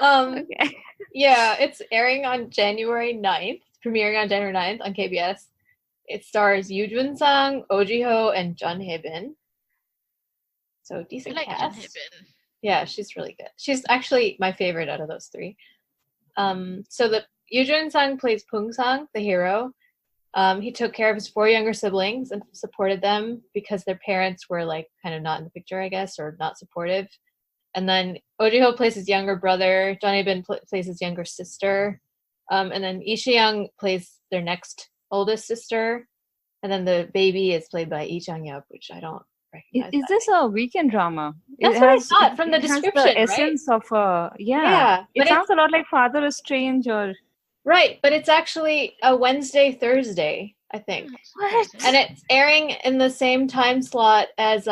Okay. Yeah, it's airing on January 9th, premiering on January 9th on KBS. It stars Yoo Jun-sang, Oh Ji-ho, and Jun Hae-bin. So I decent like Jun cast. Hae-bin. Yeah, she's really good. She's actually my favorite out of those three. So the Yoo Jun-sang plays Poong-SANG, the hero. He took care of his 4 younger siblings and supported them because their parents were like kind of not in the picture, I guess, or not supportive. And then Oh Ji-ho plays his younger brother. Jun Hae-bin plays his younger sister. And then Lee Si-young plays their next oldest sister. And then the baby is played by Lee Chang-yup, which I don't recognize. Is that this a weekend drama? That's what I thought from the it has description, right? the essence of a Yeah, It but sounds a lot like Father is Strange or Right, but it's actually a Wednesday, Thursday, I think. What? And it's airing in the same time slot as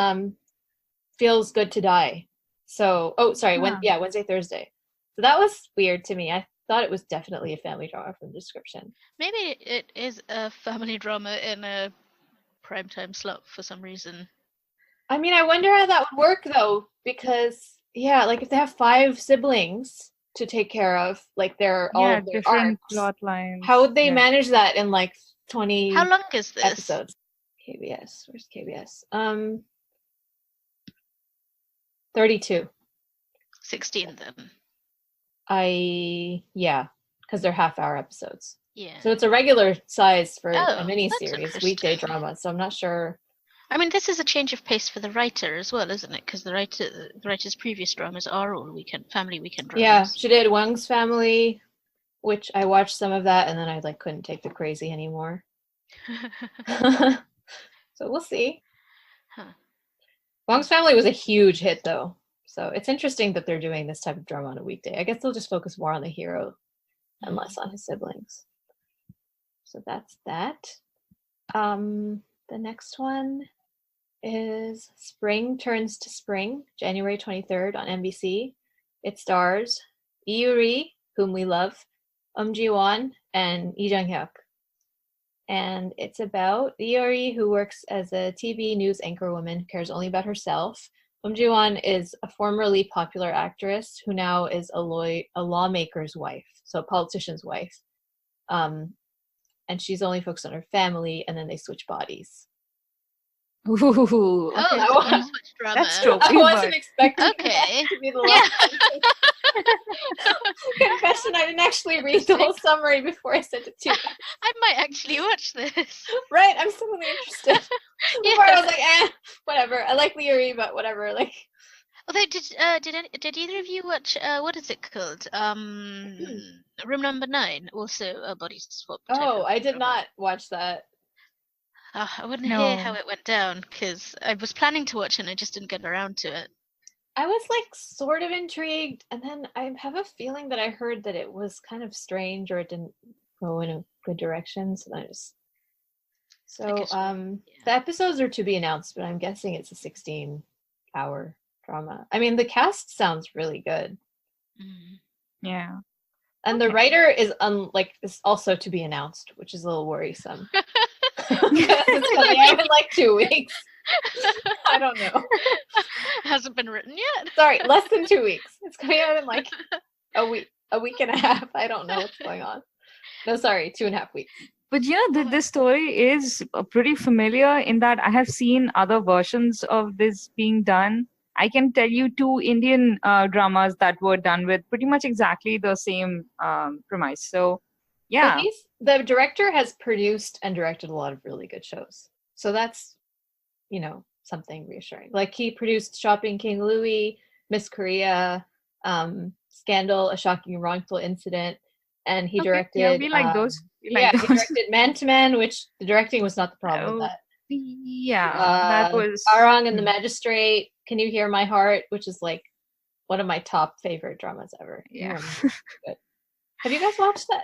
Feels Good to Die. So, Wednesday, Thursday. So that was weird to me. I thought it was definitely a family drama from the description. Maybe it is a family drama in a primetime slot for some reason. I mean, I wonder how that would work though, because like if they have 5 siblings to take care of, like they're all of their different arcs, plot lines. how would they manage that in like 20 How long is this? episodes? KBS. Where's KBS? 32. 16 then. Because they're half-hour episodes. Yeah. So it's a regular size for Oh, a mini that's series, weekday interesting. drama. So I'm not sure. I mean, this is a change of pace for the writer as well, isn't it? Because the writer's previous dramas are all family weekend dramas. Yeah, she did Wang's Family, which I watched some of that, and then I couldn't take the crazy anymore. So we'll see. Huh. Wang's Family was a huge hit, though. So it's interesting that they're doing this type of drama on a weekday. I guess they'll just focus more on the hero and less on his siblings. So that's that. The next one is Spring Turns to Spring, January 23rd on NBC. It stars Iuri, whom we love, Ji-won, and Lee Jung-hyuk. And it's about Iuri, who works as a TV news anchor woman who cares only about herself. Ji-won is a formerly popular actress who now is a lawmaker's wife, so a politician's wife. And she's only focused on her family, and then they switch bodies. Ooh, Oh, okay. so you switched drama. That's true. I wasn't expecting Okay. that to be the Yeah. last confession. I didn't actually read the whole summary before I sent it to you. I might actually watch this. Right, I'm suddenly interested. Yeah. Before I was like, whatever. I like Leary, but whatever. Like, Although, did either of you watch what is it called? Room Number 9, also a body swap. type of I did drama. not watch that. I wouldn't No. hear how it went down because I was planning to watch it and I just didn't get around to it. I was like sort of intrigued, and then I have a feeling that I heard that it was kind of strange or it didn't go in a good direction. So guess the episodes are to be announced, but I'm guessing it's a 16-hour drama. I mean, the cast sounds really good, Mm. Yeah. and the writer is is also to be announced, which is a little worrisome. It's coming out in like 2 weeks. I don't know. Hasn't been written yet. Sorry, less than 2 weeks. It's coming out in like a week and a half. I don't know what's going on. No, sorry, 2.5 weeks. But this story is pretty familiar in that I have seen other versions of this being done. I can tell you 2 Indian dramas that were done with pretty much exactly the same premise. So, yeah. The director has produced and directed a lot of really good shows. So that's, something reassuring. Like he produced Shopping King Louie, Miss Korea, Scandal, A Shocking Wrongful Incident, and he directed. Yeah, we like those. He directed Man to Man, which the directing was not the problem with that. Yeah, that was Arang and the Magistrate, Can You Hear My Heart, which is like one of my top favorite dramas ever. Yeah. Good. Have you guys watched that?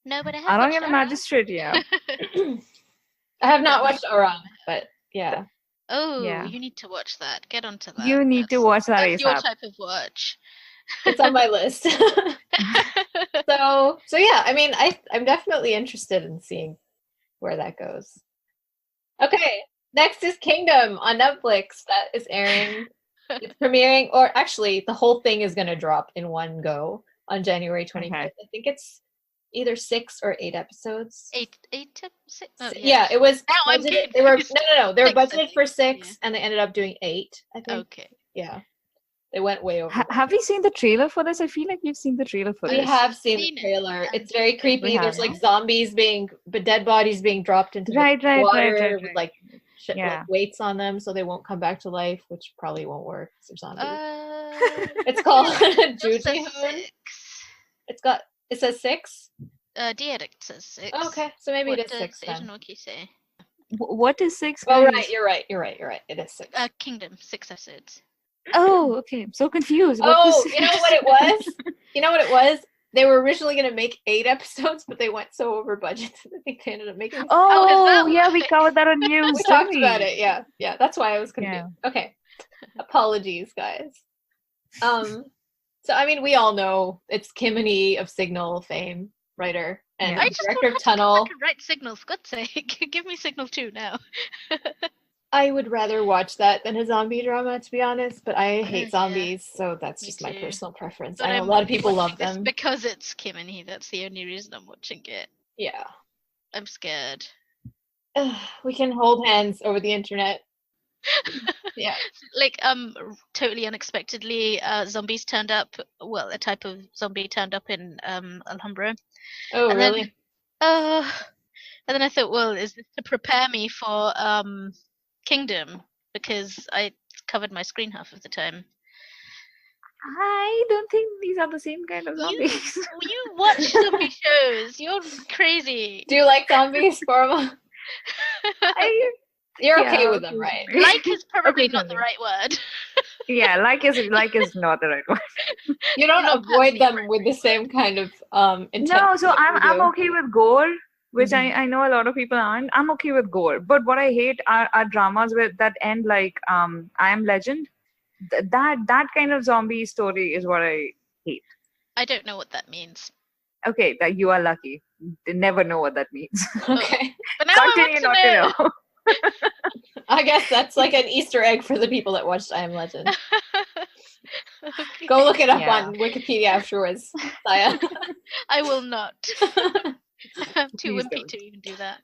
No, but I have. Arang watched and the Arang. Magistrate, yeah. I have not watched Arang, but yeah. Oh, Yeah. you need to watch that. Get onto that. You need to watch that That's your ASAP. type of watch. It's on my list. So yeah, I mean, I'm definitely interested in seeing where that goes. Okay, next is Kingdom on Netflix. That is airing. It's premiering, or actually, the whole thing is going to drop in one go on January 25th. Okay. I think it's either 6 or 8 episodes. 8 to 6. Oh, Yeah, it was. Now I'm budgeted- They were confused. no. They were 6, I budgeted think. for 6, Yeah. and they ended up doing 8. I think. Okay. Yeah, they went way over. that. Have we seen the trailer for this? I feel like we've seen the trailer for We this. have seen the Seen it. trailer. It's very creepy. We There's have. like zombies dead bodies being dropped into Right, the right, water right, with right. like Yeah. weights on them, so they won't come back to life, which probably won't work because they're zombies. It's It's called Juji-hoon. 6. It says 6. D-Edit says 6. Oh, okay, so maybe What it is does 6 then. Izanoki say? What is 6? Oh guys? right, you're right. It is 6. Kingdom, 6 episodes. Oh, okay. I'm so confused. You know what it was? You know what it was? they were originally going to make 8 episodes, but they went so over budget that I think they ended up making. Oh, that yeah, we why? covered that on news. We didn't talked about it. Yeah. That's why I was confused. Yeah. Okay, apologies, guys. So I mean, we all know it's Kim and E of Signal fame, writer and Yeah. I just director want of her to come Tunnel. back and write Signal, for God's sake. Give me Signal 2 now. I would rather watch that than a zombie drama, to be honest, but I hate Yeah, zombies, so that's me just my too. personal preference. But I know I'm a lot of people watching love this them. because it's Kim and he. That's the only reason I'm watching it. Yeah. I'm scared. We can hold hands over the internet. Yeah. Like totally unexpectedly, zombies turned up. Well, a type of zombie turned up in Alhambra. Oh, And really? then, and then I thought, well, is this to prepare me for Kingdom? Because I covered my screen half of the time. I don't think these are the same kind of zombies. You watch zombie shows. You're crazy. Do you like zombies, Paroma? You're okay with them, right? Like is probably Okay, not the fine. right word. Yeah, like is not the right one. You don't Not avoid personally them with the same kind of intent. No, so that we I'm do. okay with gore, which Mhm. I know a lot of people aren't. I'm okay with gore, but what I hate are dramas that end like I Am Legend. That kind of zombie story is what I hate. I don't know what that means. Okay, that you are lucky. They never know what that means. Okay. But now Continue I not want to to know. know. I guess that's like an Easter egg for the people that watched I Am Legend. Okay. Go look it up Yeah. on Wikipedia afterwards, Saya. I will not. I'm too Please wimpy don't. to even do that.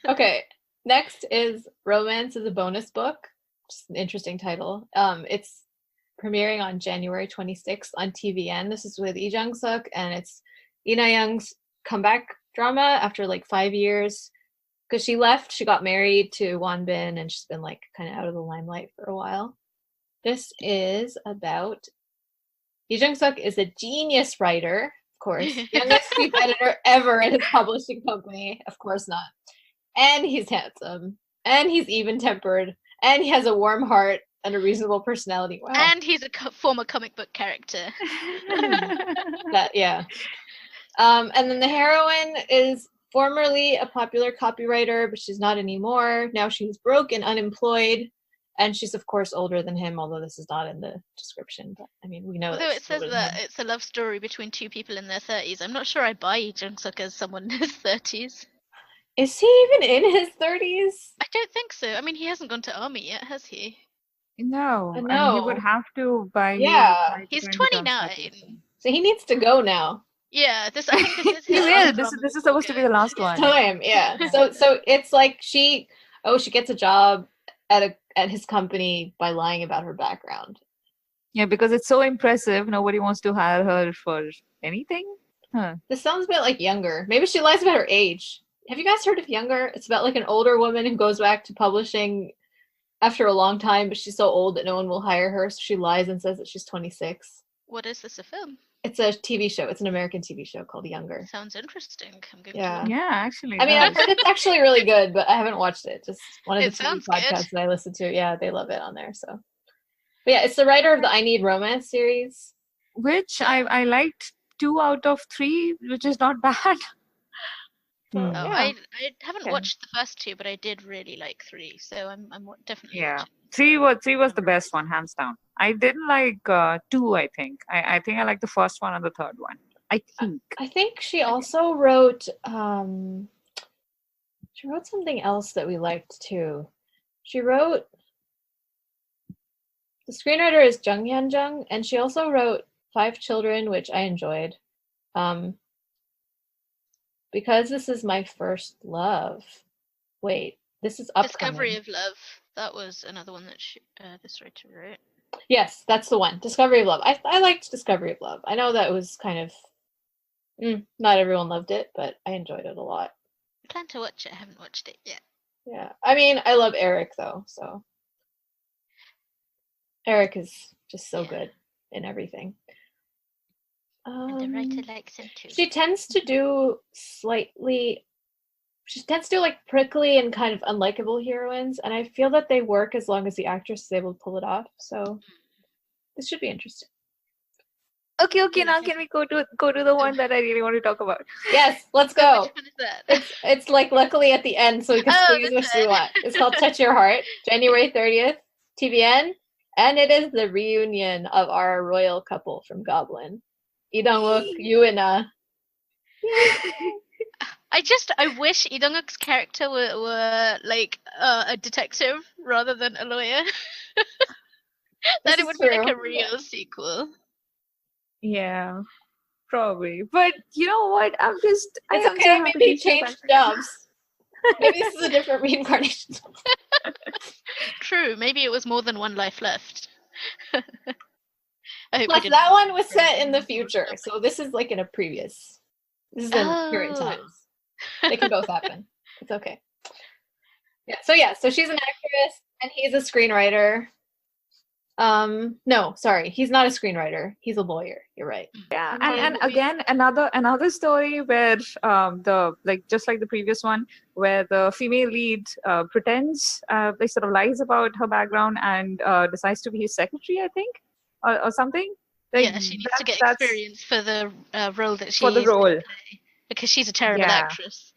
Okay. Next is Romance is a Bonus Book. Just an interesting title. It's premiering on January 26th on TVN. This is with Lee Jung-suk, and it's Ina Young's comeback drama after like 5 years. Because she left, she got married to Won Bin, and she's been like kind of out of the limelight for a while. This is about Lee Jung-suk is a genius writer, of course, youngest chief editor ever at his publishing company. Of course not. And he's handsome, and he's even-tempered, and he has a warm heart and a reasonable personality. Wow. And he's a former comic book character. That, yeah. And then the heroine is formerly a popular copywriter, but she's not anymore. Now she's broke and unemployed, and she's of course older than him, although this is not in the description. But I mean, we know Although that it she's says older than that him. it's a love story between two people in their 30s. I'm not sure I buy Lee Jung-suk as someone in his 30s. Is he even in his 30s? I don't think so. I mean, he hasn't gone to army yet, has he? No, I mean, No. he would have to by Yeah. He's when becomes 29. 30. So he needs to go now. Yeah, I think this is He his will. last This drama is before supposed to be the going. last Yeah. one. Time, yeah. So it's like she gets a job at his company by lying about her background. Yeah, because it's so impressive. Nobody wants to hire her for anything. Huh. This sounds a bit like Younger. Maybe she lies about her age. Have you guys heard of Younger? It's about like an older woman who goes back to publishing after a long time, but she's so old that no one will hire her, so she lies and says that she's 26. What is this, a film? It's a TV show. It's an American TV show called Younger. Sounds interesting. I'm going Yeah. to Yeah, actually. I mean, I've does. heard it's actually really good, but I haven't watched it. Just one of It the TV sounds good. podcasts that I listen to. Yeah, they love it on there. So, but yeah, it's the writer of the I Need Romance series. Which I liked 2 out of 3, which is not bad. So, Oh, yeah. I haven't Okay. watched the first 2, but I did really like 3, so I'm definitely Yeah. watching. 3 was the best one, hands down. I didn't like 2, I think. I think I liked the first one and the third one. I think. I think she also wrote something else that we liked too. She wrote, the screenwriter is Jung Hyun Jung, and she also wrote 5 Children, which I enjoyed. Because This Is My First Love. Wait, this is upcoming. Discovery of Love. That was another one that this writer wrote. Yes, that's the one. Discovery of Love. I liked Discovery of Love. I know that was kind of not everyone loved it, but I enjoyed it a lot. I plan to watch it. I haven't watched it yet. Yeah. I mean, I love Eric though, so Eric is just so Yeah. good in everything. And the writer likes him too. She tends to do like prickly and kind of unlikable heroines, and I feel that they work as long as the actress is able to pull it off. So this should be interesting. Okay. Now can we go to the one that I really want to talk about? Yes, let's So go. which one is that? It's like luckily at the end, so we can Oh, squeeze this which we one. want. It's called Touch Your Heart, January 30th, TVN, and it is the reunion of our royal couple from Goblin. Lee Dong-wook, Yuina. I wish Lee Dong-wook's character were like a detective rather than a lawyer. Then This it is would be like true. a real sequel. Yeah, probably. But you know what? I It's am so okay, happy maybe he's so change back. jobs. Maybe this is a different reincarnation. True, maybe it was more than one life left. I hope we Plus, didn't that one was spoil set in the it. future, so this is like in a previous. This is in current Oh. times. They can both happen. It's okay. So she's an actress and he's a screenwriter. No, sorry, he's not a screenwriter. He's a lawyer. You're right. Yeah, And and then- again another story where the just like the previous one, where the female lead pretends like sort of lies about her background and decides to be his secretary, I think, or something. Like, Yeah, she needs to get that's experience for the role that she for the is gonna role. play, because she's a terrible Yeah. actress.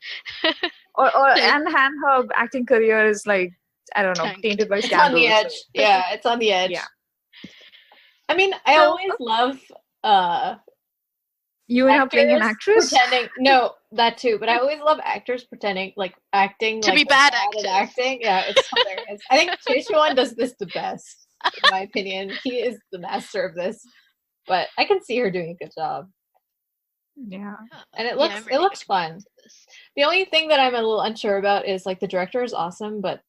Or and her acting career is like, I don't know, Tanked. tainted by It's scandals. on the edge. Yeah, it's on the edge. Yeah. I mean, I So- always love You and her playing an actors actress? pretending. No, that too. But I always love actors pretending, like acting To like be they're bad at actors. acting. Yeah, it's hilarious. I think Chae does this the best, in my opinion. He is the master of this. But I can see her doing a good job, Yeah. and it Yeah, looks I'm really looks looking fun. forward to this. The only thing that I'm a little unsure about is like the director is awesome, but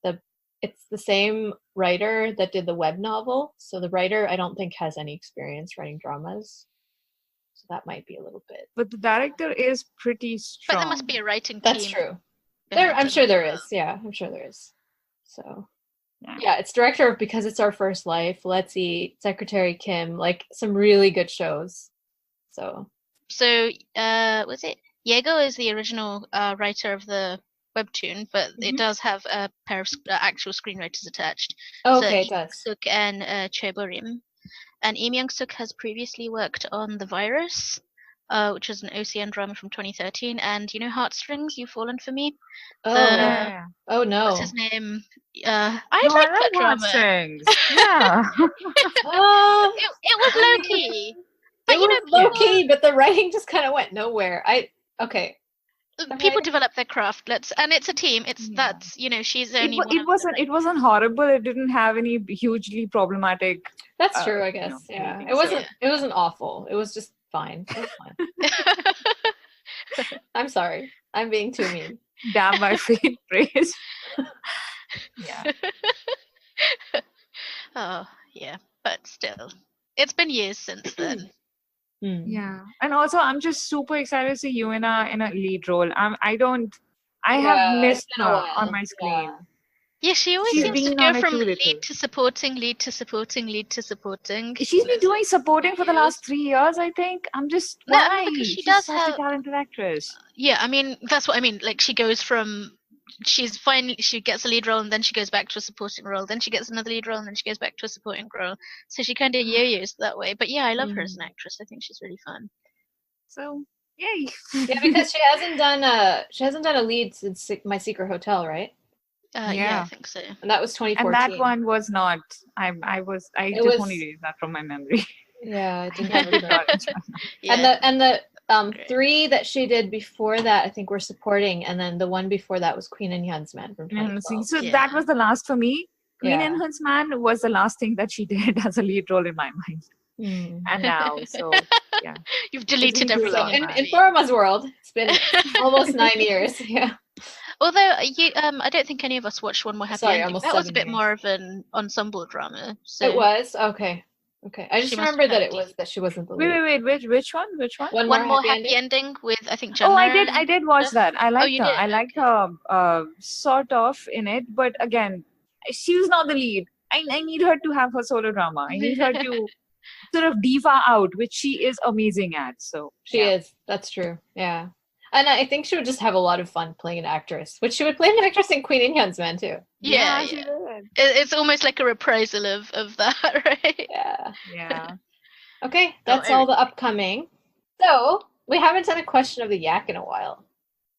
it's the same writer that did the web novel. So the writer I don't think has any experience writing dramas. So that might be a little bit. But the director is pretty strong. But there must be a writing team. That's true. behind I'm it sure as there well. is. Yeah, I'm sure there is. So Yeah. yeah, it's director of Because It's Our First Life, Let's Eat, Secretary Kim, like some really good shows. So So, was it Diego is the original writer of the webtoon, but it Mhm. does have a pair of actual screenwriters attached. okay, Lee it does. Myung-suk and Choi Bo-rim. And Lee Myung-suk has previously worked on The Virus, which was an OCN drama from 2013, and you know Heartstrings, You've Fallen for Me? Oh, Yeah. oh no. What's his name? I No, like I that drama. Heartstrings. Yeah. Oh, It was low key. But it you know, was low key, but the writing just kind of went nowhere. Okay. people Okay. develop their craft. And it's a team. It's Yeah. that's she's only one It of wasn't. the, It wasn't horrible. It didn't have any hugely problematic. That's true, I guess. know, Yeah. anything, It wasn't so- it wasn't awful. It was just fine. It was fine. I'm sorry. I'm being too mean. Damn my faint praise. Yeah. Oh yeah, but still, it's been years since then. Hmm. Yeah. And also, I'm just super excited to see you in a lead role. I Yeah, have it's missed been a her while. on my screen. Yeah. Yeah, she always She's seems to been go on it from too little. lead to supporting, lead to supporting, lead to supporting. She's been doing supporting for the last 3 years, I think. I'm just No, I why? mean, because she She's does such have- a talented actress. Yeah, I mean that's what I mean. Like she goes from she gets a lead role and then she goes back to a supporting role, then she gets another lead role and then she goes back to a supporting role. So she kind of yo-yos that way. But yeah, I love her as an actress. I think she's really fun. So yay. Yeah, because she hasn't done a lead since My Secret Hotel, right? Yeah, Yeah. I think so. And that was 2014. And that one was not. I It just was- only erased that from my memory. Yeah, it didn't Yeah. have a credit. Yeah. And the Great. 3 that she did before that I think were supporting, and then the one before that was Queen and Huntsman from And see, 2012. so Yeah. that was the last for me. Queen Yeah. and Huntsman was the last thing that she did as a lead role in my mind. Hmm. And now, so yeah. You've deleted been too everything. So long. in Poroma's world, it's been almost 9 years. Yeah. Although I don't think any of us watched One More Happy Sorry, Ending. almost That was a 7 bit years. more of an ensemble drama. So It was? Okay. I just She must remember have that had it was that she wasn't the Wait, lead. Which one? Which one? One More Happy Ending with I think Jun. Oh, I did watch that. I liked you her. did? I liked Okay. her sort of in it, but again, she was not the lead. I need her to have her solo drama. I need her to sort of diva out, which she is amazing at. So She yeah. is. That's true. Yeah. And I think she would just have a lot of fun playing an actress, which she would play an actress in Queen and Huntsman too. Yeah, she yeah. did. It's almost like a reprisal of that, right? Yeah. Yeah. Okay, that's all the upcoming. So we haven't done a question of the yak in a while,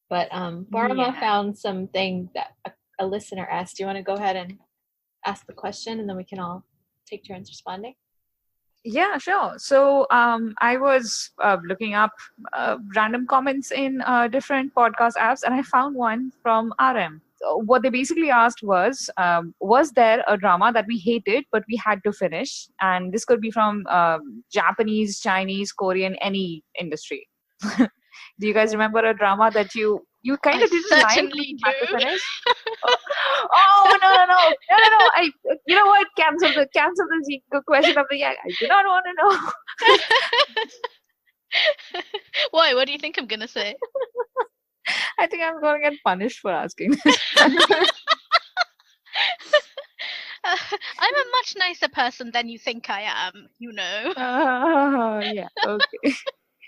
but Paroma found something that a listener asked. Do you want to go ahead and ask the question, and then we can all take turns responding? Yeah, sure. So I was looking up random comments in different podcast apps, and I found one from RM. So what they basically asked was there a drama that we hated but we had to finish? And this could be from Japanese, Chinese, Korean, any industry. Do you guys remember a drama that you kind of didn't like but you had to finish? Oh no! You know what? Cancel the question of the yak. I do not want to know. Why? What do you think I'm gonna say? I think I'm going to get punished for asking this. I'm a much nicer person than you think I am, you know. Yeah, okay.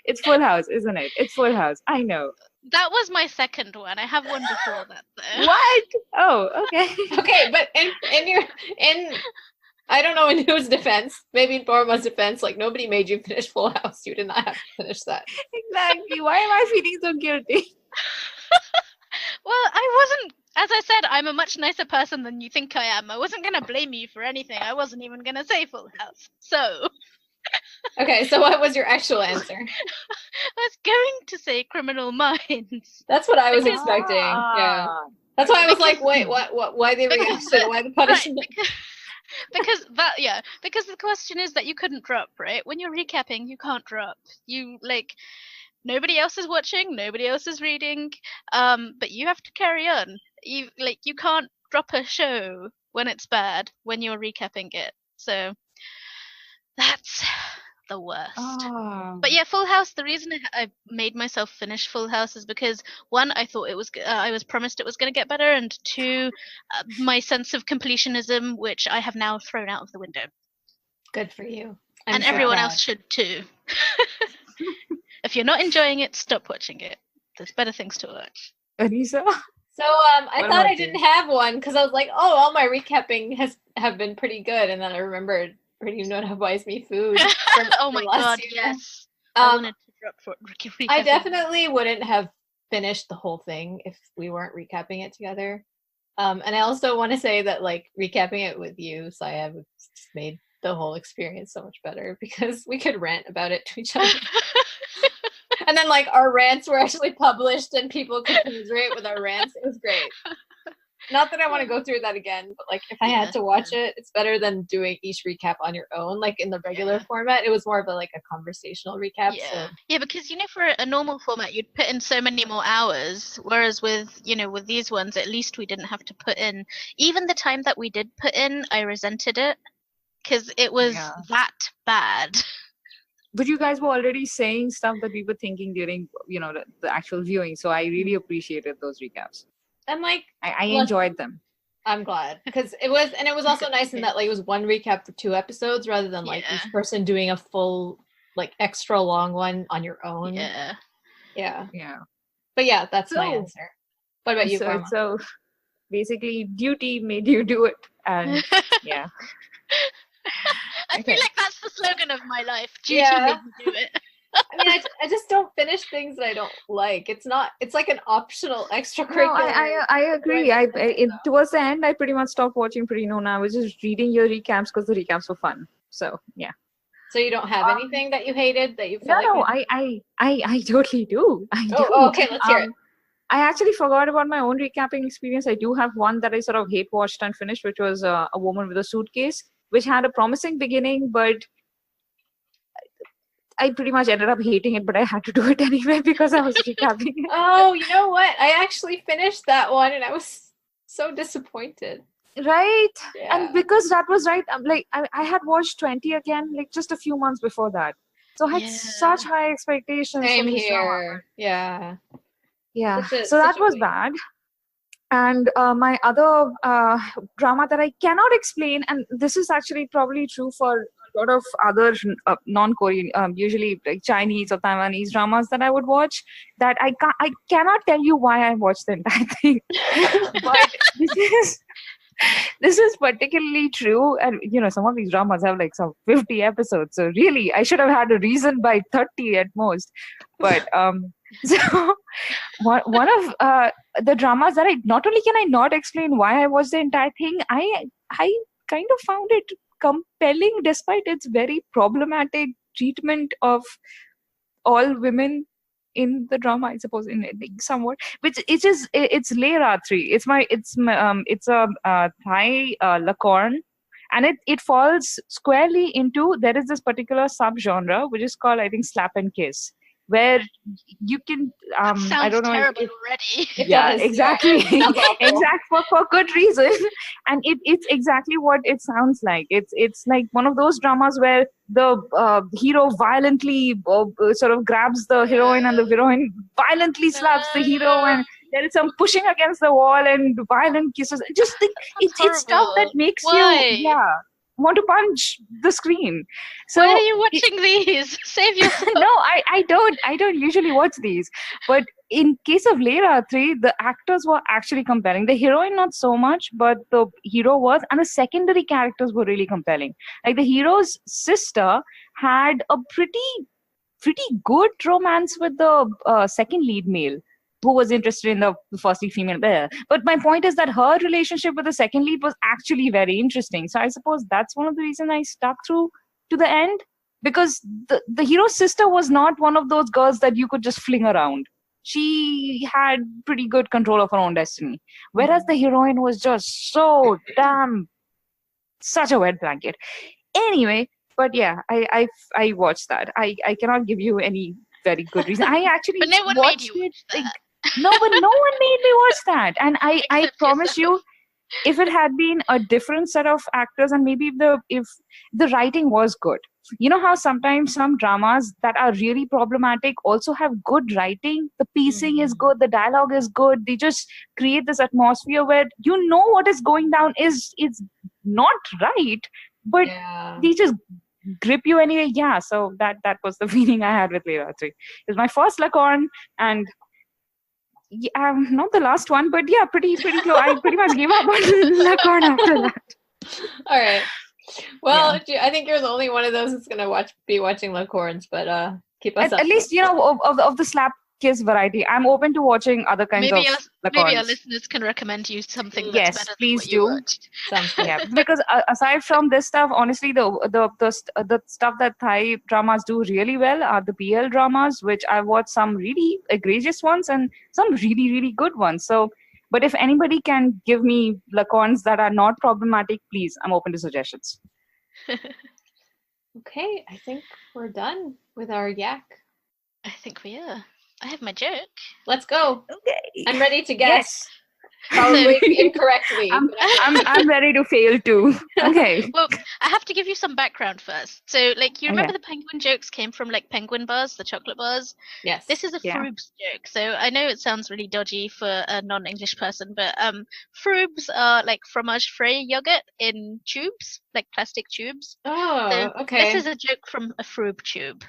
It's Full House, isn't it? It's Full House. I know. That was my second one. I have one before that, though. What? Oh, okay. Okay, but in I don't know, in whose defense, maybe in Paroma's defense, like nobody made you finish Full House. You did not have to finish that. Exactly. Why am I feeling so guilty? Well, I wasn't, as I said, I'm a much nicer person than you think I am. I wasn't going to blame you for anything. I wasn't even going to say Full House. So. Okay, so what was your actual answer? I was going to say Criminal Minds. That's what I was expecting. Yeah. That's why I was like, wait, what? Why the reaction? Why the punishment? Right, because the question is that you couldn't drop, right? When you're recapping, you can't drop. You nobody else is watching, nobody else is reading, but you have to carry on. You can't drop a show when it's bad when you're recapping it. So that's the worst. Oh. But yeah, Full House, the reason I made myself finish Full House is because, one, I thought it was I was promised it was going to get better, and two, my sense of completionism, which I have now thrown out of the window. Good for you. And everyone else should too. If you're not enjoying it, stop watching it. There's better things to watch. Anisa? So I thought I didn't have one because I was like, oh, all my recapping have been pretty good, and then I remembered Paroma buys me food. Oh my god, year. Yes. I wanted to drop for recapping. I definitely wouldn't have finished the whole thing if we weren't recapping it together. And I also want to say that recapping it with you, Saya, just made the whole experience so much better because we could rant about it to each other. And then our rants were actually published and people could commiserate with our rants. It was great. Not that I want to go through that again, but if I had to watch it, it's better than doing each recap on your own. In the regular format, it was more of a conversational recap. Yeah. So. Yeah, because for a normal format, you'd put in so many more hours, whereas with these ones, at least we didn't have to put in. Even the time that we did put in, I resented it because it was that bad. But you guys were already saying stuff that we were thinking during, the actual viewing. So I really appreciated those recaps. And I enjoyed them. I'm glad because it was also nice in that it was one recap for 2 episodes rather than each person doing a full extra long one on your own. Yeah. But yeah, that's my answer. What about you, Paroma? So basically, duty made you do it, and yeah. I feel like that's the slogan of my life. Duty made me do it. I mean, I just don't finish things that I don't like. It's like an optional extracurricular. No, I agree. Towards the end, I pretty much stopped watching Pretty-Nona. I was just reading your recaps because the recaps were fun. So yeah. So you don't have anything that you hated that you feel I totally do. I do. Oh, okay, let's hear it. I actually forgot about my own recapping experience. I do have one that I sort of hate watched and finished, which was A Woman with a Suitcase, which had a promising beginning, but I pretty much ended up hating it, but I had to do it anyway because I was recapping it. Oh, you know what? I actually finished that one and I was so disappointed. Right? Yeah. And because that was right, I had watched 20 again, just a few months before that. So I had such high expectations. Same here. Yeah. Yeah. So that was bad. And my other drama that I cannot explain, and this is actually probably true for a lot of other non-Korean, usually Chinese or Taiwanese dramas that I would watch, that I cannot tell you why I watched the entire thing. But This is particularly true, and some of these dramas have like some 50 episodes. So really, I should have had a reason by 30 at most. But so one of the dramas that I not only can I not explain why I watched the entire thing, I kind of found it compelling despite its very problematic treatment of all women in the drama, I suppose, in somewhat, which it's Lia W. It's a Thai lacorn, and it falls squarely into, there is this particular subgenre which is called, I think, slap and kiss, where you can That sounds I don't know terrible if, already. yeah, exactly. Sounds awful. Exact for good reason. And it's exactly what it sounds like. It's like one of those dramas where the hero violently sort of grabs the heroine, and the heroine violently slaps the hero, and there is some pushing against the wall and violent kisses. Just think, it's stuff that horrible. makes Why? you want to punch the screen. So Why are you watching these? Save yourself. no, I don't usually watch these, but in case of Lia W, the actors were actually compelling. The heroine not so much, but the hero was, and the secondary characters were really compelling. Like the hero's sister had a pretty good romance with the second lead male, who was interested in the first lead female there. But my point is that her relationship with the second lead was actually very interesting. So I suppose that's one of the reasons I stuck through to the end, because the hero's sister was not one of those girls that you could just fling around. She had pretty good control of her own destiny. Whereas the heroine was just so damn such a wet blanket. Anyway, but yeah, I watched that. I cannot give you any very good reason. I actually But no one made watched you it. watch that. No, but no one made me watch that. And I Except promise yourself. you, if it had been a different set of actors, and maybe if the writing was good. You know how sometimes some dramas that are really problematic also have good writing? The pacing is good, the dialogue is good. They just create this atmosphere where you know what is going down is not right, but Yeah. they just grip you anyway. Yeah, so that was the feeling I had with Lia W. It was my first Lacorn, and not the last one, but yeah, pretty close. I pretty much gave up on Lacorn after that. All right. Well, I think you're the only one of those that's gonna be watching Lacorns, but keep us up. At least of the slap kiss variety, I'm open to watching other kinds Maybe of maybe our Lacorns. listeners can recommend you something that's Yes, better please than what you do. watched. Sounds good. Yeah, because aside from this stuff, honestly, the stuff that Thai dramas do really well are the PL dramas, which I've watched some really egregious ones and some really, really good ones. So, but if anybody can give me Lacorns that are not problematic, please, I'm open to suggestions. Okay, I think we're done with our yak. I think we are. I have my joke. Let's go. Okay. I'm ready to guess. Yes. Probably incorrectly. I'm ready to fail too. Okay. Well, I have to give you some background first. So, like, you remember Okay. the penguin jokes came from like penguin bars, the chocolate bars? Yes. This is a Yeah. Froobs joke. So I know it sounds really dodgy for a non-English person, but Froobs are like fromage-free yogurt in tubes, like plastic tubes. Oh, So okay. this is a joke from a Froob tube.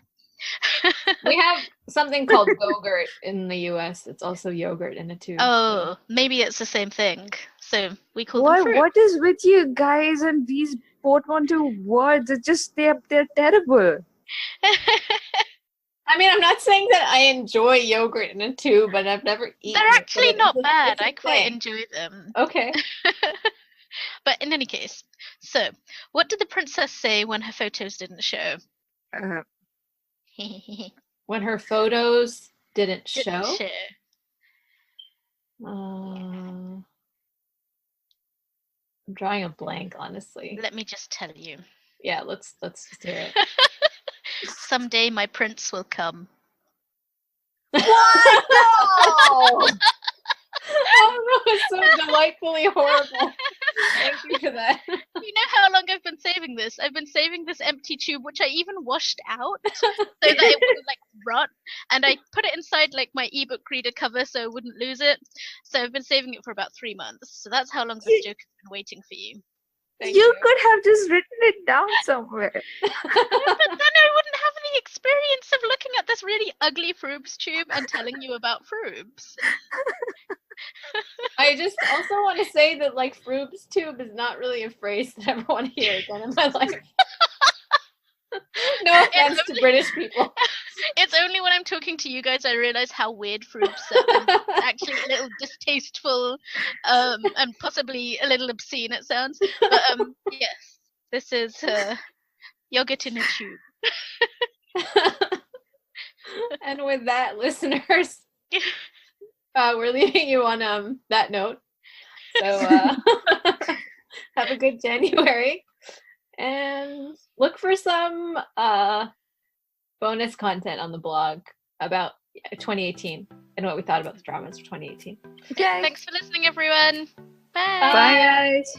We have something called yogurt in the US. It's also yogurt in a tube. Oh, maybe it's the same thing. So we call them What Froobs. what is with you guys and these portmanteau words? It's just they're terrible. I mean, I'm not saying that I enjoy yogurt in a tube, but I've never eaten They're it, but actually it's not a- bad. it's a I quite thing. enjoy them. Okay. But in any case, so what did the princess say when her photos didn't show? When her photos didn't Didn't show. show. I'm drawing a blank, honestly. Let me just tell you. Yeah, let's just hear it. Someday my prince will come. What? No! Oh no, it's so delightfully horrible. Thank you for that. You know how long I've been saving this? I've been saving this empty tube, which I even washed out so that it wouldn't like rot. And I put it inside like my ebook reader cover so I wouldn't lose it. So I've been saving it for about 3 months. So that's how long this joke has been waiting for you. Thank You could have just written it down somewhere. But then I wouldn't have the experience of looking at this really ugly Froobs tube and telling you about Froobs. I just also want to say that like Froob's tube is not really a phrase that I ever want to hear again in my life. No offense to British people. It's only when I'm talking to you guys I realize how weird Froob sounds. Actually, a little distasteful, and possibly a little obscene it sounds. But yes, this is yogurt in a tube. And with that, listeners, we're leaving you on that note. So have a good January, and look for some bonus content on the blog about 2018 and what we thought about the dramas for 2018. Okay. Thanks for listening, everyone. Bye. Bye, guys.